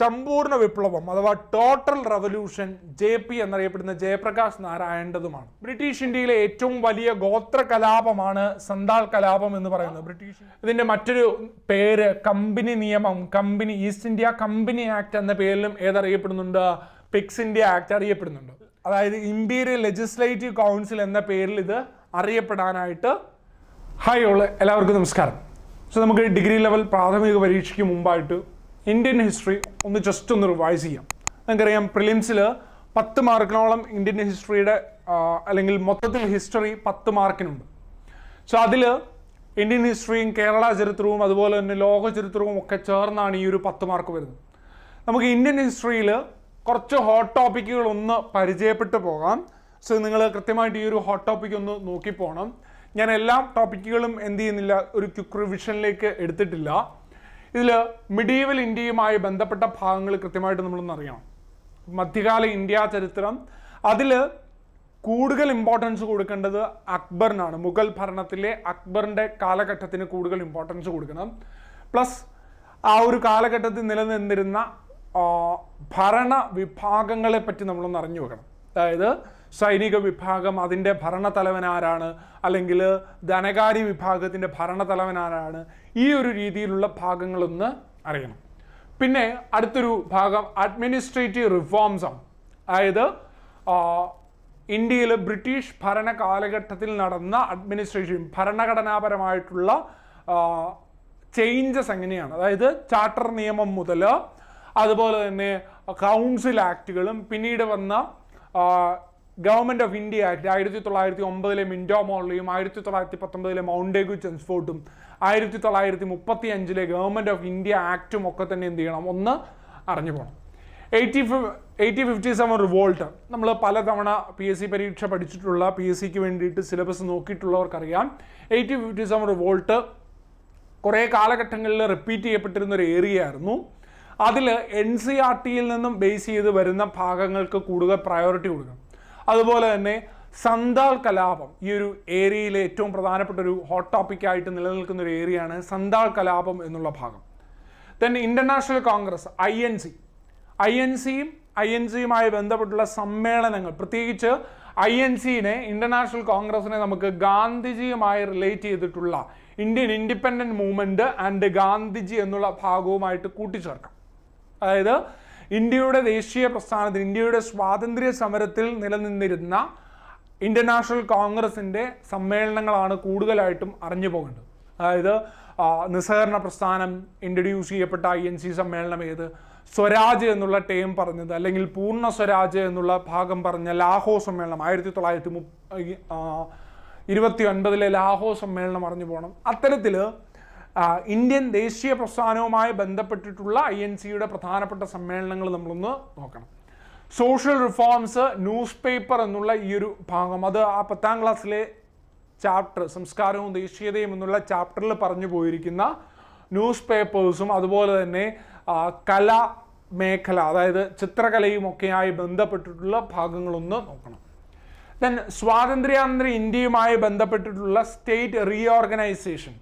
സമ്പൂർണ്ണ വിപ്ലവം അഥവാ ടോട്ടൽ റവല്യൂഷൻ JP എന്നറിയപ്പെടുന്ന ജയപ്രകാശ് നാരായണൻ്റെതുമാണ്. ബ്രിട്ടീഷ് ഇന്ത്യയിലെ ഏറ്റവും വലിയ ഗോത്ര കലാപമാണ് സന്താൾ കലാപം എന്ന് പറയുന്നത്. ഇതിന്റെ മറ്റൊരു പേര് കമ്പനി നിയമം, company east India company act എന്ന പേരിലും ഏതറിയപ്പെടുന്നുണ്ട്? പിക്സ് ഇന്ത്യ ആക്ട് അറിയപ്പെടുന്നുണ്ട്. അതായത് ഇമ്പീരിയൽ ലെജിസ്ലേറ്റീവ് കൗൺസിൽ എന്ന പേരിൽ ഇത് അറിയപ്പെടാനായിട്ട്. ഹായ് എല്ലാവർക്കും നമസ്കാരം. സോ നമുക്ക് ഡിഗ്രി ലെവൽ പ്രാഥമിക പരീക്ഷയ്ക്ക് മുമ്പായിട്ട് ഇന്ത്യൻ ഹിസ്റ്ററി ജസ്റ്റ് ഒന്ന് റിവൈസ് ചെയ്യാം. നമുക്കറിയാം പ്രിലിംസിൽ 10 മാർക്കിനോളം ഇന്ത്യൻ ഹിസ്റ്ററിയുടെ അല്ലെങ്കിൽ മൊത്തത്തിൽ ഹിസ്റ്ററി 10 മാർക്കിനുണ്ട്. സോ അതിൽ ഇന്ത്യൻ ഹിസ്റ്ററിയും കേരള ചരിത്രവും അതുപോലെ തന്നെ ലോക ചരിത്രവും ഒക്കെ ചേർന്നാണ് ഈ ഒരു 10 മാർക്ക് വരുന്നത്. നമുക്ക് ഇന്ത്യൻ ഹിസ്റ്ററിയിൽ കുറച്ച് ഹോട്ട് ടോപ്പിക്കുകൾ ഒന്ന് പരിചയപ്പെട്ടു പോകാം. സോ നിങ്ങൾ കൃത്യമായിട്ട് ഈ ഒരു ഹോട്ട് ടോപ്പിക് ഒന്ന് നോക്കിപ്പോണം. ഞാൻ എല്ലാ ടോപ്പിക്കുകളും എന്ത് ചെയ്യുന്നില്ല, ഒരു ക്വിക്ക് റിവിഷനിലേക്ക് എടുത്തിട്ടില്ല. ഇതിൽ മിഡീവൽ ഇന്ത്യയുമായി ബന്ധപ്പെട്ട ഭാഗങ്ങൾ കൃത്യമായിട്ട് നമ്മളൊന്ന് അറിയണം. മധ്യകാല ഇന്ത്യ ചരിത്രം, അതിൽ കൂടുതൽ ഇമ്പോർട്ടൻസ് കൊടുക്കേണ്ടത് അക്ബറിനാണ്. മുഗൾ ഭരണത്തിലെ അക്ബറിൻ്റെ കാലഘട്ടത്തിന് കൂടുതൽ ഇമ്പോർട്ടൻസ് കൊടുക്കണം. പ്ലസ് ആ ഒരു കാലഘട്ടത്തിൽ നിലനിന്നിരുന്ന ഭരണ വിഭാഗങ്ങളെ പറ്റി നമ്മളൊന്ന് അറിഞ്ഞു വെക്കണം. അതായത് സൈനിക വിഭാഗം, അതിൻ്റെ ഭരണത്തലവൻ ആരാണ്, അല്ലെങ്കിൽ ധനകാര്യ വിഭാഗത്തിൻ്റെ ഭരണത്തലവൻ ആരാണ്, ഈ ഒരു രീതിയിലുള്ള ഭാഗങ്ങളൊന്ന് അറിയണം. പിന്നെ അടുത്തൊരു ഭാഗം അഡ്മിനിസ്ട്രേറ്റീവ് റിഫോംസ് ആണ്. അതായത് ഇന്ത്യയിൽ ബ്രിട്ടീഷ് ഭരണ കാലഘട്ടത്തിൽ നടന്ന അഡ്മിനിസ്ട്രേഷൻ, ഭരണഘടനാപരമായിട്ടുള്ള ചേഞ്ചസ് എങ്ങനെയാണ്, അതായത് ചാർട്ടർ നിയമം മുതൽ അതുപോലെ തന്നെ കൗൺസിൽ ആക്ടുകളും പിന്നീട് വന്ന government of India act 1909 Minto മോർലിയും 1919 മൗണ്ടേഗു ചെംസ്ഫോർട്ടും 1935 ഗവൺമെൻറ് ഓഫ് ഇന്ത്യ ആക്റ്റും ഒക്കെ തന്നെ എന്ത് ചെയ്യണം, ഒന്ന് അറിഞ്ഞു പോകണം. 1857 റിവോൾട്ട് നമ്മൾ പലതവണ PSC പരീക്ഷ പഠിച്ചിട്ടുള്ള, PSCക്ക് വേണ്ടിയിട്ട് സിലബസ് നോക്കിയിട്ടുള്ളവർക്കറിയാം. 1857 റിവോൾട്ട് കുറേ കാലഘട്ടങ്ങളിൽ റിപ്പീറ്റ് ചെയ്യപ്പെട്ടിരുന്ന ഒരു ഏരിയ ആയിരുന്നു. അതിൽ NCERTയിൽ നിന്നും ബേസ് ചെയ്ത് വരുന്ന ഭാഗങ്ങൾക്ക് കൂടുതൽ പ്രയോറിറ്റി കൊടുക്കണം. അതുപോലെ തന്നെ സന്താൾ കലാപം ഈ ഒരു ഏരിയയിലെ ഏറ്റവും പ്രധാനപ്പെട്ട ഒരു ഹോട്ട് ടോപ്പിക്കായിട്ട് നിലനിൽക്കുന്ന ഒരു ഏരിയയാണ് സന്താൾ കലാപം എന്നുള്ള ഭാഗം. ദെൻ ഇന്റർനാഷണൽ കോൺഗ്രസ് INCയുമായി ബന്ധപ്പെട്ടുള്ള സമ്മേളനങ്ങൾ, പ്രത്യേകിച്ച് INCനെ ഇന്റർനാഷണൽ കോൺഗ്രസിനെ നമുക്ക് ഗാന്ധിജിയുമായി റിലേറ്റ് ചെയ്തിട്ടുള്ള Indian independent movement and Gandhiji എന്നുള്ള ഭാഗവുമായിട്ട് കൂട്ടിച്ചേർക്കാം. അതായത് ഇന്ത്യയുടെ ദേശീയ പ്രസ്ഥാനത്തിൽ, ഇന്ത്യയുടെ സ്വാതന്ത്ര്യ സമരത്തിൽ നിലനിന്നിരുന്ന ഇന്റർനാഷണൽ കോൺഗ്രസിൻ്റെ സമ്മേളനങ്ങളാണ് കൂടുതലായിട്ടും അറിഞ്ഞു പോകേണ്ടത്. അതായത് നിസ്സഹകരണ പ്രസ്ഥാനം ഇൻട്രൊഡ്യൂസ് ചെയ്യപ്പെട്ട INC സമ്മേളനം ഏത്, സ്വരാജ് എന്നുള്ള ടേം പറഞ്ഞത് അല്ലെങ്കിൽ പൂർണ്ണ സ്വരാജ് എന്നുള്ള ഭാഗം പറഞ്ഞ ലാഹോർ സമ്മേളനം 1929 ലാഹോർ സമ്മേളനം അറിഞ്ഞു പോകണം. അത്തരത്തിൽ ഇന്ത്യൻ ദേശീയ പ്രസ്ഥാനവുമായി ബന്ധപ്പെട്ടിട്ടുള്ള INCയുടെ പ്രധാനപ്പെട്ട സമ്മേളനങ്ങൾ നമ്മളൊന്ന് നോക്കണം. സോഷ്യൽ റിഫോംസ്, ന്യൂസ് പേപ്പർ എന്നുള്ള ഈ ഒരു ഭാഗം, അത് ആ 10ാം ക്ലാസ്സിലെ ചാപ്റ്റർ സംസ്കാരവും ദേശീയതയും എന്നുള്ള ചാപ്റ്ററിൽ പറഞ്ഞു പോയിരിക്കുന്ന ന്യൂസ് പേപ്പേഴ്സും അതുപോലെ തന്നെ കലാ മേഖല, അതായത് ചിത്രകലയും ഒക്കെയായി ബന്ധപ്പെട്ടിട്ടുള്ള ഭാഗങ്ങളൊന്ന് നോക്കണം. ദെൻ സ്വാതന്ത്ര്യാനന്തര ഇന്ത്യയുമായി ബന്ധപ്പെട്ടിട്ടുള്ള സ്റ്റേറ്റ് റീഓർഗനൈസേഷൻ,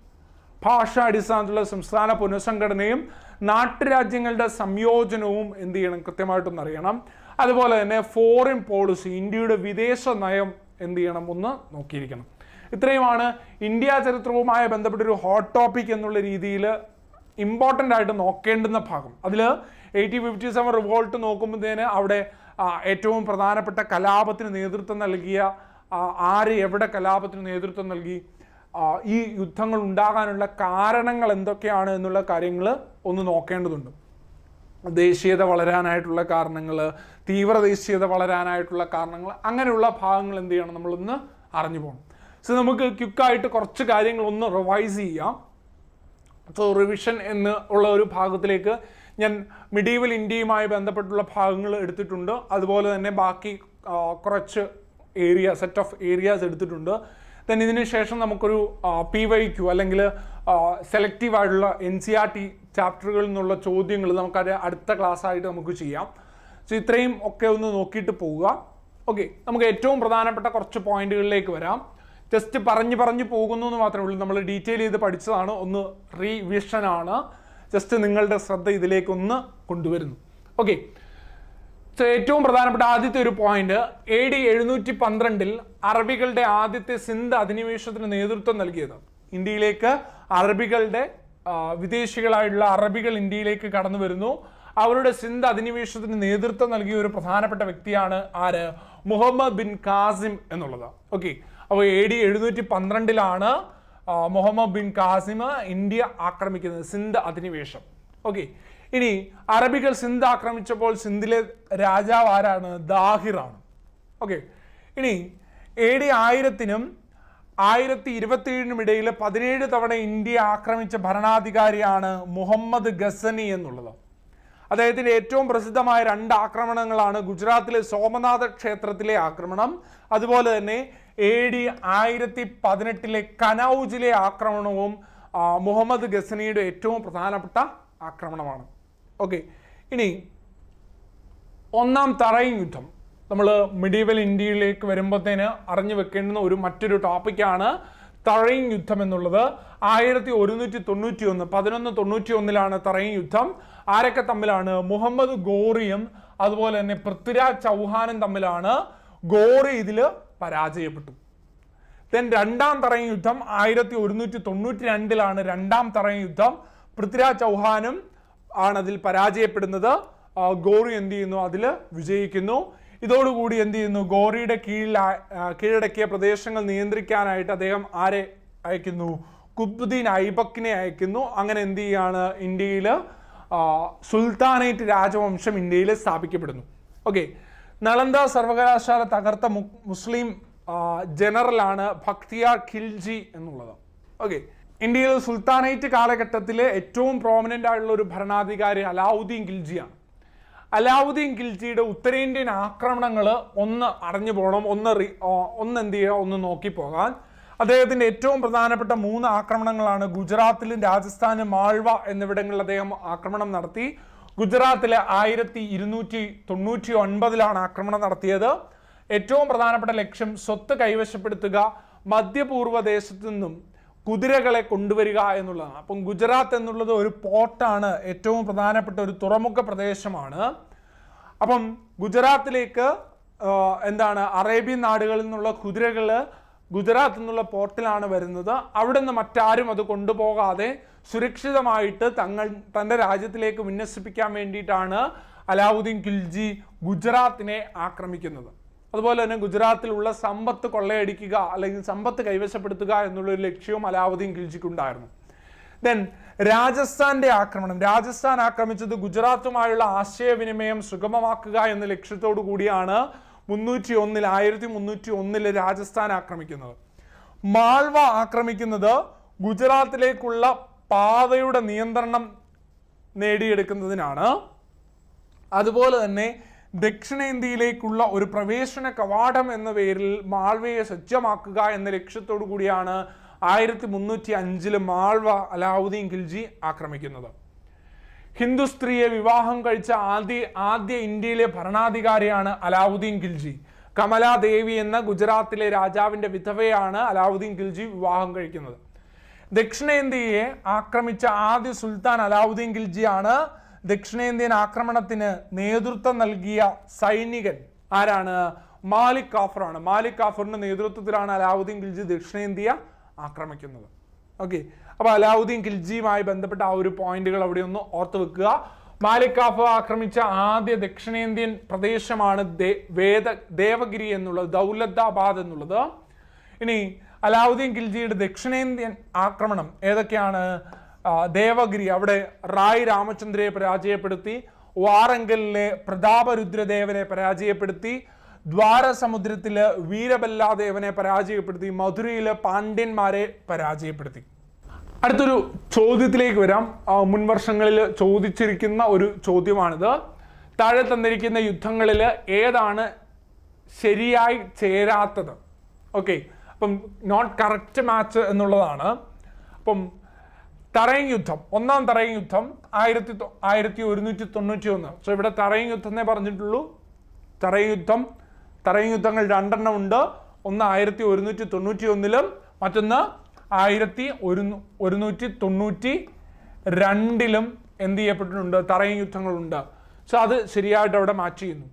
ഭാഷാടിസ്ഥാനത്തിലുള്ള സംസ്ഥാന പുനഃസംഘടനയും നാട്ടുരാജ്യങ്ങളുടെ സംയോജനവും എന്ത് ചെയ്യണം, കൃത്യമായിട്ടൊന്ന് അറിയണം. അതുപോലെ തന്നെ ഫോറിൻ പോളിസി, ഇന്ത്യയുടെ വിദേശ നയം എന്ത് ചെയ്യണം, ഒന്ന് നോക്കിയിരിക്കണം. ഇത്രയുമാണ് ഇന്ത്യ ചരിത്രവുമായി ബന്ധപ്പെട്ടൊരു ഹോട്ട് ടോപ്പിക് എന്നുള്ള രീതിയിൽ ഇമ്പോർട്ടൻ്റ് ആയിട്ട് നോക്കേണ്ടുന്ന ഭാഗം. അതിൽ 1857 റിവോൾട്ട് നോക്കുമ്പോഴത്തേന് അവിടെ ഏറ്റവും പ്രധാനപ്പെട്ട കലാപത്തിന് നേതൃത്വം നൽകിയ ആര്, എവിടെ കലാപത്തിന് നേതൃത്വം നൽകി, ഈ യുദ്ധങ്ങൾ ഉണ്ടാകാനുള്ള കാരണങ്ങൾ എന്തൊക്കെയാണ് എന്നുള്ള കാര്യങ്ങൾ ഒന്ന് നോക്കേണ്ടതുണ്ട്. ദേശീയത വളരാനായിട്ടുള്ള കാരണങ്ങൾ, തീവ്ര ദേശീയത വളരാനായിട്ടുള്ള കാരണങ്ങൾ, അങ്ങനെയുള്ള ഭാഗങ്ങൾ എന്ത് ചെയ്യണം, നമ്മളൊന്ന് അറിഞ്ഞു പോകണം. സോ നമുക്ക് ക്വിക്കായിട്ട് കുറച്ച് കാര്യങ്ങൾ ഒന്ന് റിവൈസ് ചെയ്യാം. സോ റിവിഷൻ എന്ന് ഉള്ള ഒരു ഭാഗത്തിലേക്ക് ഞാൻ മിഡീവൽ ഇന്ത്യയുമായി ബന്ധപ്പെട്ടുള്ള ഭാഗങ്ങൾ എടുത്തിട്ടുണ്ട്. അതുപോലെ തന്നെ ബാക്കി കുറച്ച് സെറ്റ് ഓഫ് ഏരിയാസ് എടുത്തിട്ടുണ്ട്. ദെൻ ഇതിന് ശേഷം നമുക്കൊരു PYQ അല്ലെങ്കിൽ സെലക്റ്റീവ് ആയിട്ടുള്ള NCERT ചാപ്റ്ററുകളിൽ നിന്നുള്ള ചോദ്യങ്ങൾ നമുക്കത് അടുത്ത ക്ലാസ് ആയിട്ട് നമുക്ക് ചെയ്യാം. സോ ഇത്രയും ഒക്കെ ഒന്ന് നോക്കിയിട്ട് പോവുക. ഓക്കെ, നമുക്ക് ഏറ്റവും പ്രധാനപ്പെട്ട കുറച്ച് പോയിന്റുകളിലേക്ക് വരാം. ജസ്റ്റ് പറഞ്ഞു പോകുന്നു എന്ന് മാത്രമേ ഉള്ളൂ. നമ്മൾ ഡീറ്റെയിൽ ചെയ്ത് പഠിച്ചതാണ്, ഒന്ന് റീവിഷനാണ്. ജസ്റ്റ് നിങ്ങളുടെ ശ്രദ്ധ ഇതിലേക്കൊന്ന് കൊണ്ടുവരുന്നു. ഓക്കെ, ഏറ്റവും പ്രധാനപ്പെട്ട ആദ്യത്തെ ഒരു പോയിന്റ്, AD 712 അറബികളുടെ ആദ്യത്തെ സിന്ധ് അധിനിവേശത്തിന് നേതൃത്വം നൽകിയത്. ഇന്ത്യയിലേക്ക് അറബികളുടെ വിദേശികളായിട്ടുള്ള അറബികൾ ഇന്ത്യയിലേക്ക് കടന്നു വരുന്നു. അവരുടെ സിന്ധ് അധിനിവേശത്തിന് നേതൃത്വം നൽകിയ ഒരു പ്രധാനപ്പെട്ട വ്യക്തിയാണ് ആര്? മുഹമ്മദ് ബിൻ കാസിം എന്നുള്ളത്. ഓക്കെ, അപ്പോൾ AD 712 മുഹമ്മദ് ബിൻ കാസിം ഇന്ത്യ ആക്രമിക്കുന്നത്, സിന്ധ് അധിനിവേശം. ഓക്കെ, ഇനി അറബികൾ സിന്ധ് ആക്രമിച്ചപ്പോൾ സിന്ധിലെ രാജാവ് ആരാണ്? ദാഹിറാണ്. ഓക്കെ, ഇനി AD 1000-നും 1027-നും ഇടയിൽ 17 തവണ ഇന്ത്യ ആക്രമിച്ച ഭരണാധികാരിയാണ് മുഹമ്മദ് ഗസനി എന്നുള്ളത്. അദ്ദേഹത്തിന്റെ ഏറ്റവും പ്രസിദ്ധമായ 2 ആക്രമണങ്ങളാണ് ഗുജറാത്തിലെ സോമനാഥ ക്ഷേത്രത്തിലെ ആക്രമണം, അതുപോലെ തന്നെ AD 1018 കനൌജിലെ ആക്രമണവും മുഹമ്മദ് ഗസനിയുടെ ഏറ്റവും പ്രധാനപ്പെട്ട ആക്രമണമാണ്. ഓക്കെ, ഇനി ഒന്നാം തറൈൻ യുദ്ധം. നമ്മൾ മിഡീവൽ ഇന്ത്യയിലേക്ക് വരുമ്പോഴത്തേന് അറിഞ്ഞു വെക്കേണ്ടുന്ന മറ്റൊരു ടോപ്പിക്കാണ് തറൈൻ യുദ്ധം എന്നുള്ളത്. 1191 തറൈൻ യുദ്ധം. ആരൊക്കെ തമ്മിലാണ്? മുഹമ്മദ് ഗോറിയും അതുപോലെ തന്നെ പൃഥ്വിരാജ് ചൗഹാനും തമ്മിലാണ്. ഗോറി ഇതിൽ പരാജയപ്പെട്ടു. ദെൻ രണ്ടാം തറൈൻ യുദ്ധം 1192 രണ്ടാം തറൈൻ യുദ്ധം. പൃഥ്വിരാജ് ചൗഹാനും ആണ് അതിൽ പരാജയപ്പെടുന്നത്. ഗോറി എന്ത് ചെയ്യുന്നു? അതിൽ വിജയിക്കുന്നു. ഇതോടുകൂടി എന്ത് ചെയ്യുന്നു? ഗോറിയുടെ കീഴടക്കിയ പ്രദേശങ്ങൾ നിയന്ത്രിക്കാനായിട്ട് അദ്ദേഹം ആരെ അയക്കുന്നു? കുത്ബുദ്ദീൻ ഐബക്കിനെ അയക്കുന്നു. അങ്ങനെ എന്ത് ചെയ്യാണ്? ഇന്ത്യയിൽ സുൽത്താനേറ്റ് രാജവംശം ഇന്ത്യയിൽ സ്ഥാപിക്കപ്പെടുന്നു. ഓക്കെ, നളന്ദ സർവകലാശാല തകർത്ത മുസ്ലിം ജനറലാണ് ബക്തിയാർ ഖിൽജി എന്നുള്ളത്. ഓക്കെ, ഇന്ത്യയിൽ സുൽത്താനേറ്റ് കാലഘട്ടത്തിലെ ഏറ്റവും പ്രോമിനൻ്റ് ആയിട്ടുള്ള ഒരു ഭരണാധികാരി അലാവുദ്ദീൻ ഖിൽജിയാണ്. അലാവുദ്ദീൻ ഖിൽജിയുടെ ഉത്തരേന്ത്യൻ ആക്രമണങ്ങൾ അറിഞ്ഞു പോകണം, എന്ത് ചെയ്യുക, നോക്കിപ്പോകാൻ. അദ്ദേഹത്തിന്റെ ഏറ്റവും പ്രധാനപ്പെട്ട 3 ആക്രമണങ്ങളാണ് ഗുജറാത്തിലും രാജസ്ഥാനും മാൾവ എന്നിവിടങ്ങളിൽ അദ്ദേഹം ആക്രമണം നടത്തി. ഗുജറാത്തിലെ 1299 ആക്രമണം നടത്തിയത്. ഏറ്റവും പ്രധാനപ്പെട്ട ലക്ഷ്യം സ്വത്ത് കൈവശപ്പെടുത്തുക, മധ്യപൂർവ്വ ദേശത്തു നിന്നും കുതിരകളെ കൊണ്ടുവരിക എന്നുള്ളതാണ്. അപ്പം ഗുജറാത്ത് എന്നുള്ളത് ഒരു പോർട്ടാണ്, ഏറ്റവും പ്രധാനപ്പെട്ട ഒരു തുറമുഖ പ്രദേശമാണ്. അപ്പം ഗുജറാത്തിലേക്ക് അറേബ്യൻ നാടുകളിൽ നിന്നുള്ള കുതിരകൾ ഗുജറാത്ത് എന്നുള്ള പോർട്ടിലാണ് വരുന്നത്. അവിടെ നിന്ന് മറ്റാരും അത് കൊണ്ടുപോകാതെ സുരക്ഷിതമായിട്ട് തൻ്റെ രാജ്യത്തിലേക്ക് വിന്യസിപ്പിക്കാൻ വേണ്ടിയിട്ടാണ് അലാവുദ്ദീൻ ഖിൽജി ഗുജറാത്തിനെ ആക്രമിക്കുന്നത്. അതുപോലെ തന്നെ ഗുജറാത്തിലുള്ള സമ്പത്ത് കൊള്ളയടിക്കുക അല്ലെങ്കിൽ സമ്പത്ത് കൈവശപ്പെടുത്തുക എന്നുള്ളൊരു ലക്ഷ്യവും അലാവുദ്ദീൻ ഖിൽജിക്കുണ്ടായിരുന്നു. ദെൻ രാജസ്ഥാന്റെ ആക്രമണം. രാജസ്ഥാൻ ആക്രമിച്ചത് ഗുജറാത്തുമായുള്ള ആശയവിനിമയം സുഗമമാക്കുക എന്ന ലക്ഷ്യത്തോടു കൂടിയാണ് 1301 രാജസ്ഥാൻ ആക്രമിക്കുന്നത്. മാൾവ ആക്രമിക്കുന്നത് ഗുജറാത്തിലേക്കുള്ള പാതയുടെ നിയന്ത്രണം നേടിയെടുക്കുന്നതിനാണ്. അതുപോലെ തന്നെ ദക്ഷിണേന്ത്യയിലേക്കുള്ള ഒരു പ്രവേശന കവാടം എന്ന പേരിൽ മാൾവയെ സജ്ജമാക്കുക എന്ന ലക്ഷ്യത്തോടു കൂടിയാണ് 1305 മാൾവ അലാവുദ്ദീൻ ഖിൽജി ആക്രമിക്കുന്നത്. ഹിന്ദു സ്ത്രീയെ വിവാഹം കഴിച്ച ആദ്യ ഇന്ത്യയിലെ ഭരണാധികാരിയാണ് അലാവുദ്ദീൻ ഖിൽജി. കമലാദേവി എന്ന ഗുജറാത്തിലെ രാജാവിന്റെ വിധവയാണ് അലാവുദ്ദീൻ ഖിൽജി വിവാഹം കഴിക്കുന്നത്. ദക്ഷിണേന്ത്യയെ ആക്രമിച്ച ആദ്യ സുൽത്താൻ അലാവുദ്ദീൻ ഖിൽജിയാണ്. ദക്ഷിണേന്ത്യൻ ആക്രമണത്തിന് നേതൃത്വം നൽകിയ സൈനികൻ ആരാണ്? മാലിക് കാഫറാണ്. മാലിക് കാഫറിന്റെ നേതൃത്വത്തിലാണ് അലാവുദ്ദീൻ ഖിൽജി ദക്ഷിണേന്ത്യ ആക്രമിക്കുന്നത്. ഓക്കെ, അപ്പോൾ അലാവുദ്ദീൻ ഖിൽജിയുമായി ബന്ധപ്പെട്ട ആ ഒരു പോയിന്റുകൾ അവിടെ ഒന്ന് ഓർത്ത് വെക്കുക. മാലിക് കാഫർ ആക്രമിച്ച ആദ്യ ദക്ഷിണേന്ത്യൻ പ്രദേശമാണ് ദേവഗിരി എന്നുള്ളത്, ദൗലതാബാദ് എന്നുള്ളത്. ഇനി അലാവുദ്ദീൻ ഖിൽജിയുടെ ദക്ഷിണേന്ത്യൻ ആക്രമണം ഏതൊക്കെയാണ്? ദേവഗിരി, അവിടെ റായ് രാമചന്ദ്രയെ പരാജയപ്പെടുത്തി. വാറങ്കലിലെ പ്രതാപരുദ്രദേവനെ പരാജയപ്പെടുത്തി. ദ്വാരസമുദ്രത്തില് വീരബല്ലാദേവനെ പരാജയപ്പെടുത്തി. മധുരയിലെ പാണ്ഡ്യന്മാരെ പരാജയപ്പെടുത്തി. അടുത്തൊരു ചോദ്യത്തിലേക്ക് വരാം. മുൻ വർഷങ്ങളിൽ ചോദിച്ചിരിക്കുന്ന ഒരു ചോദ്യമാണിത്. താഴെ തന്നിരിക്കുന്ന യുദ്ധങ്ങളിൽ ഏതാണ് ശരിയായി ചേരാത്തത്? ഓക്കെ, അപ്പം നോട്ട് കറക്റ്റ് മാച്ച് എന്നുള്ളതാണ്. അപ്പം തറൈൻ യുദ്ധം, ഒന്നാം തറൈൻ യുദ്ധം 1191. സോ ഇവിടെ തറൈൻ യുദ്ധത്തെ പറഞ്ഞിട്ടുള്ളൂ. തറൈൻ യുദ്ധങ്ങൾ 2 ഉണ്ട്. ഒന്ന് 1191 മറ്റൊന്ന് 1192 എന്ത് ചെയ്യപ്പെട്ടിട്ടുണ്ട്? തറൈൻ യുദ്ധങ്ങളുണ്ട്. സോ അത് ശരിയായിട്ട് അവിടെ മാച്ച് ചെയ്യുന്നു.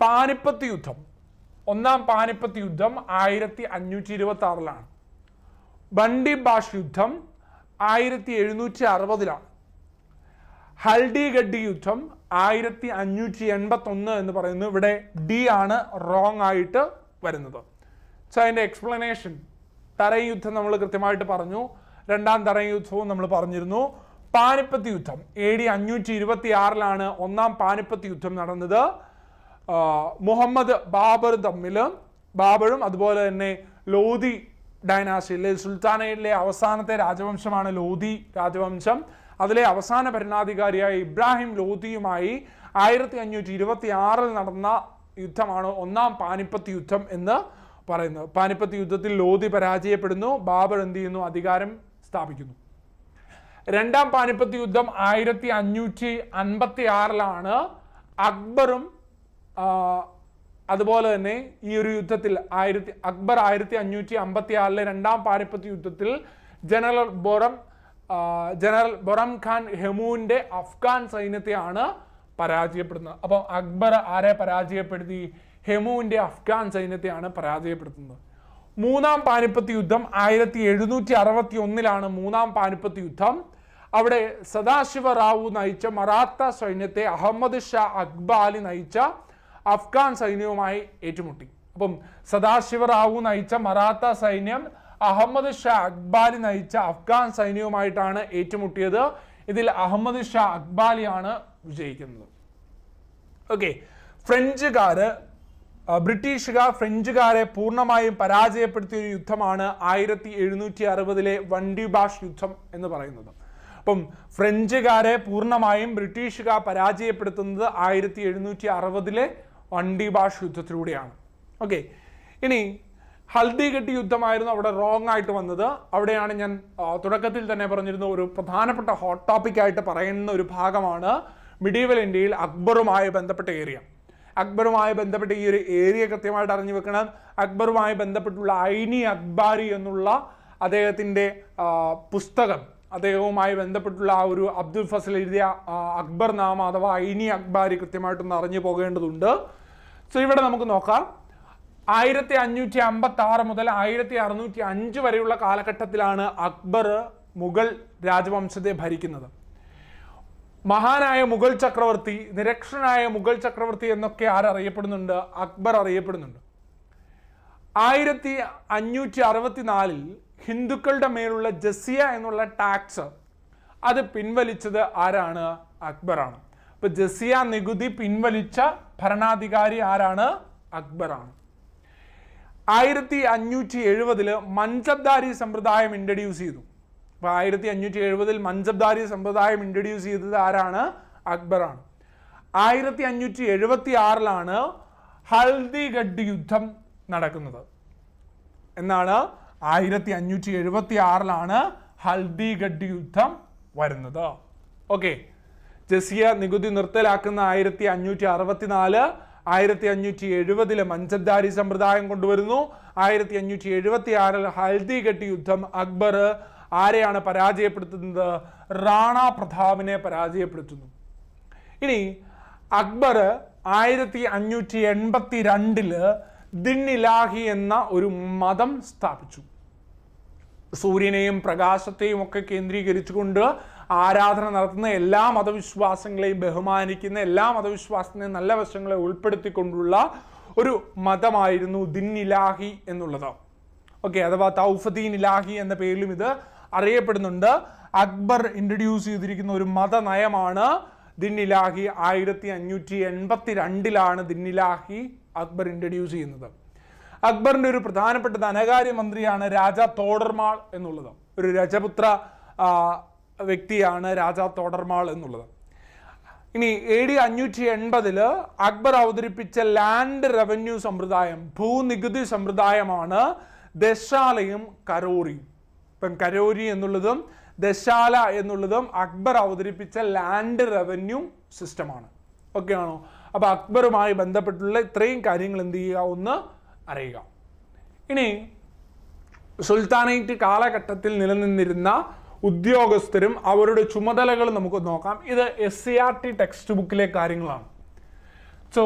പാനിപ്പത്ത് യുദ്ധം, ഒന്നാം പാനിപ്പത്ത് യുദ്ധം 1526 ബണ്ടി ബാഷ് യുദ്ധം 1760 ഹൽഡിഗഡ്ഡി യുദ്ധം 1581 എന്ന് പറയുന്നു. ഇവിടെ ഡി ആണ് റോങ് ആയിട്ട് വരുന്നത്. സോ അതിൻ്റെ എക്സ്പ്ലനേഷൻ, തറൈ യുദ്ധം നമ്മൾ കൃത്യമായിട്ട് പറഞ്ഞു, രണ്ടാം തറൈ യുദ്ധവും നമ്മൾ പറഞ്ഞിരുന്നു. പാനിപ്പത്ത് യുദ്ധം AD 526 ഒന്നാം പാനിപ്പത്ത് യുദ്ധം നടന്നത്. മുഹമ്മദ് ബാബറും അതുപോലെ തന്നെ ലോധി ഡൈനാസ്റ്റിയിലെ സുൽത്താനയിലെ അവസാനത്തെ രാജവംശമാണ് ലോധി രാജവംശം. അതിലെ അവസാന ഭരണാധികാരിയായ ഇബ്രാഹിം ലോധിയുമായി 1526 നടന്ന യുദ്ധമാണ് ഒന്നാം പാനിപ്പത്ത് യുദ്ധം എന്ന് പറയുന്നത്. പാനിപ്പത്ത് യുദ്ധത്തിൽ ലോധി പരാജയപ്പെടുന്നു, ബാബർ എന്ത് ചെയ്യുന്നു, അധികാരം സ്ഥാപിക്കുന്നു. രണ്ടാം പാനിപ്പത്ത് യുദ്ധം 1556 അക്ബറും അതുപോലെ തന്നെ ഈ ഒരു യുദ്ധത്തിൽ അക്ബർ 1556 രണ്ടാം പാനിപ്പത്ത് യുദ്ധത്തിൽ ജനറൽ ബൊറം ഖാൻ ഹെമുവിന്റെ അഫ്ഗാൻ സൈന്യത്തെയാണ് പരാജയപ്പെടുന്നത്. അപ്പം അക്ബർ ആരെ പരാജയപ്പെടുത്തി? ഹെമുവിന്റെ അഫ്ഗാൻ സൈന്യത്തെയാണ് പരാജയപ്പെടുത്തുന്നത്. മൂന്നാം പാനിപ്പത്ത് യുദ്ധം 1761 മൂന്നാം പാനിപ്പത്ത് യുദ്ധം. അവിടെ സദാശിവ റാവു നയിച്ച മറാത്ത സൈന്യത്തെ അഹമ്മദ് ഷാ അക്ബാലി നയിച്ച അഫ്ഗാൻ സൈന്യവുമായി ഏറ്റുമുട്ടി. അപ്പം സദാശിവ റാവു നയിച്ച മറാത്ത സൈന്യം അഹമ്മദ് ഷാ അക്ബാലി നയിച്ച അഫ്ഗാൻ സൈന്യവുമായിട്ടാണ് ഏറ്റുമുട്ടിയത്. ഇതിൽ അഹമ്മദ് ഷാ അക്ബാലിയാണ് വിജയിക്കുന്നത്. ഓക്കെ, ബ്രിട്ടീഷുകാർ ഫ്രഞ്ചുകാരെ പൂർണ്ണമായും പരാജയപ്പെടുത്തിയ ഒരു യുദ്ധമാണ് 1760 വണ്ടി ബാഷ് യുദ്ധം എന്ന് പറയുന്നത്. അപ്പം ഫ്രഞ്ചുകാരെ പൂർണ്ണമായും ബ്രിട്ടീഷുകാർ പരാജയപ്പെടുത്തുന്നത് 1760 വണ്ടി ബാഷ് യുദ്ധത്തിലൂടെയാണ്. ഓക്കെ, ഇനി ഹൽദിഗഡ്ഡി യുദ്ധമായിരുന്നു അവിടെ റോങ് ആയിട്ട് വന്നത്. അവിടെയാണ് ഞാൻ തുടക്കത്തിൽ തന്നെ പറഞ്ഞിരുന്ന ഒരു പ്രധാനപ്പെട്ട ഹോട്ട് ടോപ്പിക് ആയിട്ട് പറയുന്ന ഒരു ഭാഗമാണ് മിഡീവൽ ഇന്ത്യയിൽ അക്ബറുമായി ബന്ധപ്പെട്ട ഏരിയ. അക്ബറുമായി ബന്ധപ്പെട്ട ഈ ഒരു ഏരിയ കൃത്യമായിട്ട് അറിഞ്ഞു വെക്കണം. അക്ബറുമായി ബന്ധപ്പെട്ടുള്ള ഐനി അക്ബാരി എന്നുള്ള അദ്ദേഹത്തിൻ്റെ പുസ്തകം, അദ്ദേഹവുമായി ബന്ധപ്പെട്ടുള്ള ആ ഒരു അബ്ദുൽ ഫസൽ എഴുതിയ അക്ബർ നാമ അഥവാ ഐനി അക്ബാരി കൃത്യമായിട്ടൊന്ന് അറിഞ്ഞു പോകേണ്ടതുണ്ട്. സോ ഇവിടെ നമുക്ക് നോക്കാം. 1556 മുതൽ 1605 വരെയുള്ള കാലഘട്ടത്തിലാണ് അക്ബർ മുഗൾ രാജവംശത്തെ ഭരിക്കുന്നത്. മഹാനായ മുഗൾ ചക്രവർത്തി, നിരക്ഷനായ മുഗൾ ചക്രവർത്തി എന്നൊക്കെ ആരറിയപ്പെടുന്നുണ്ട്? അക്ബർ അറിയപ്പെടുന്നുണ്ട്. 1564 ഹിന്ദുക്കളുടെ മേലുള്ള ജസിയ എന്നുള്ള ടാക്സ് അത് പിൻവലിച്ചത് ആരാണ്? അക്ബറാണ്. അപ്പൊ ജസിയ നികുതി പിൻവലിച്ച ഭരണാധികാരി ആരാണ്? അക്ബറാണ്. 1570 മൻസബ്ദാരി സമ്പ്രദായം ഇൻട്രൊഡ്യൂസ് ചെയ്തു. അപ്പൊ 1570 മൻസബ്ദാരി സമ്പ്രദായം ഇൻട്രൊഡ്യൂസ് ചെയ്തത് ആരാണ്? അക്ബറാണ്. 1576 ഹൽദിഗഡ്ഡി യുദ്ധം നടക്കുന്നത്. എന്നാണ് 1576 ഹൽദിഗഡ്ഡി യുദ്ധം വരുന്നത്. ഓക്കെ, ജസിയ നികുതി നിർത്തലാക്കുന്ന 1564, 1570 മൻസബ്ദാരി സമ്പ്രദായം കൊണ്ടുവരുന്നു. 1576 ഹൽദിഗഡ്ഡി യുദ്ധം. അക്ബർ ആരെയാണ് പരാജയപ്പെടുത്തുന്നത്? റാണ പ്രതാപിനെ പരാജയപ്പെടുത്തുന്നു. ഇനി അക്ബർ 1582 ദിൻ ഇലാഹി എന്ന ഒരു മതം സ്ഥാപിച്ചു. സൂര്യനെയും പ്രകാശത്തെയും ഒക്കെ കേന്ദ്രീകരിച്ചുകൊണ്ട് ആരാധന നടത്തുന്ന എല്ലാ മതവിശ്വാസങ്ങളെയും ബഹുമാനിക്കുന്ന, എല്ലാ മതവിശ്വാസത്തിനെയും നല്ല വശങ്ങളെ ഉൾപ്പെടുത്തിക്കൊണ്ടുള്ള ഒരു മതമായിരുന്നു ദിൻ ഇലാഹി എന്നുള്ളത്. ഓക്കെ, അഥവാ തൗഫദീൻ ഇലാഹി എന്ന പേരിലും ഇത് അറിയപ്പെടുന്നുണ്ട്. അക്ബർ ഇൻട്രൊഡ്യൂസ് ചെയ്തിരിക്കുന്ന ഒരു മതനയമാണ് ദിൻ ഇലാഹി. 1582 ദിൻ ഇലാഹി അക്ബർ ഇൻട്രൊഡ്യൂസ് ചെയ്യുന്നത്. അക്ബറിന്റെ ഒരു പ്രധാനപ്പെട്ട ധനകാര്യ മന്ത്രിയാണ് രാജ തോഡർമാൾ എന്നുള്ളത്. ഒരു രജപുത്ര വ്യക്തിയാണ് രാജ തോഡർമാൾ എന്നുള്ളത്. ഇനി AD 580 അക്ബർ അവതരിപ്പിച്ച ലാൻഡ് റവന്യൂ സമ്പ്രദായം, ഭൂനികുതി സമ്പ്രദായമാണ് ദശാലയും കരോറിയും. ഇപ്പം കരോരി എന്നുള്ളതും ദശാല എന്നുള്ളതും അക്ബർ അവതരിപ്പിച്ച ലാൻഡ് റവന്യൂ സിസ്റ്റമാണ്. ഓക്കെ ആണോ? അപ്പൊ അക്ബറുമായി ബന്ധപ്പെട്ടുള്ള ഇത്രയും കാര്യങ്ങൾ എന്ത് ചെയ്യുക, ഒന്ന് അറിയുക. ഇനി സുൽത്താനേറ്റ് കാലഘട്ടത്തിൽ നിലനിന്നിരുന്ന ഉദ്യോഗസ്ഥരും അവരുടെ ചുമതലകൾ നമുക്ക് നോക്കാം. ഇത് SCERT ടെക്സ്റ്റ് ബുക്കിലെ കാര്യങ്ങളാണ്. സോ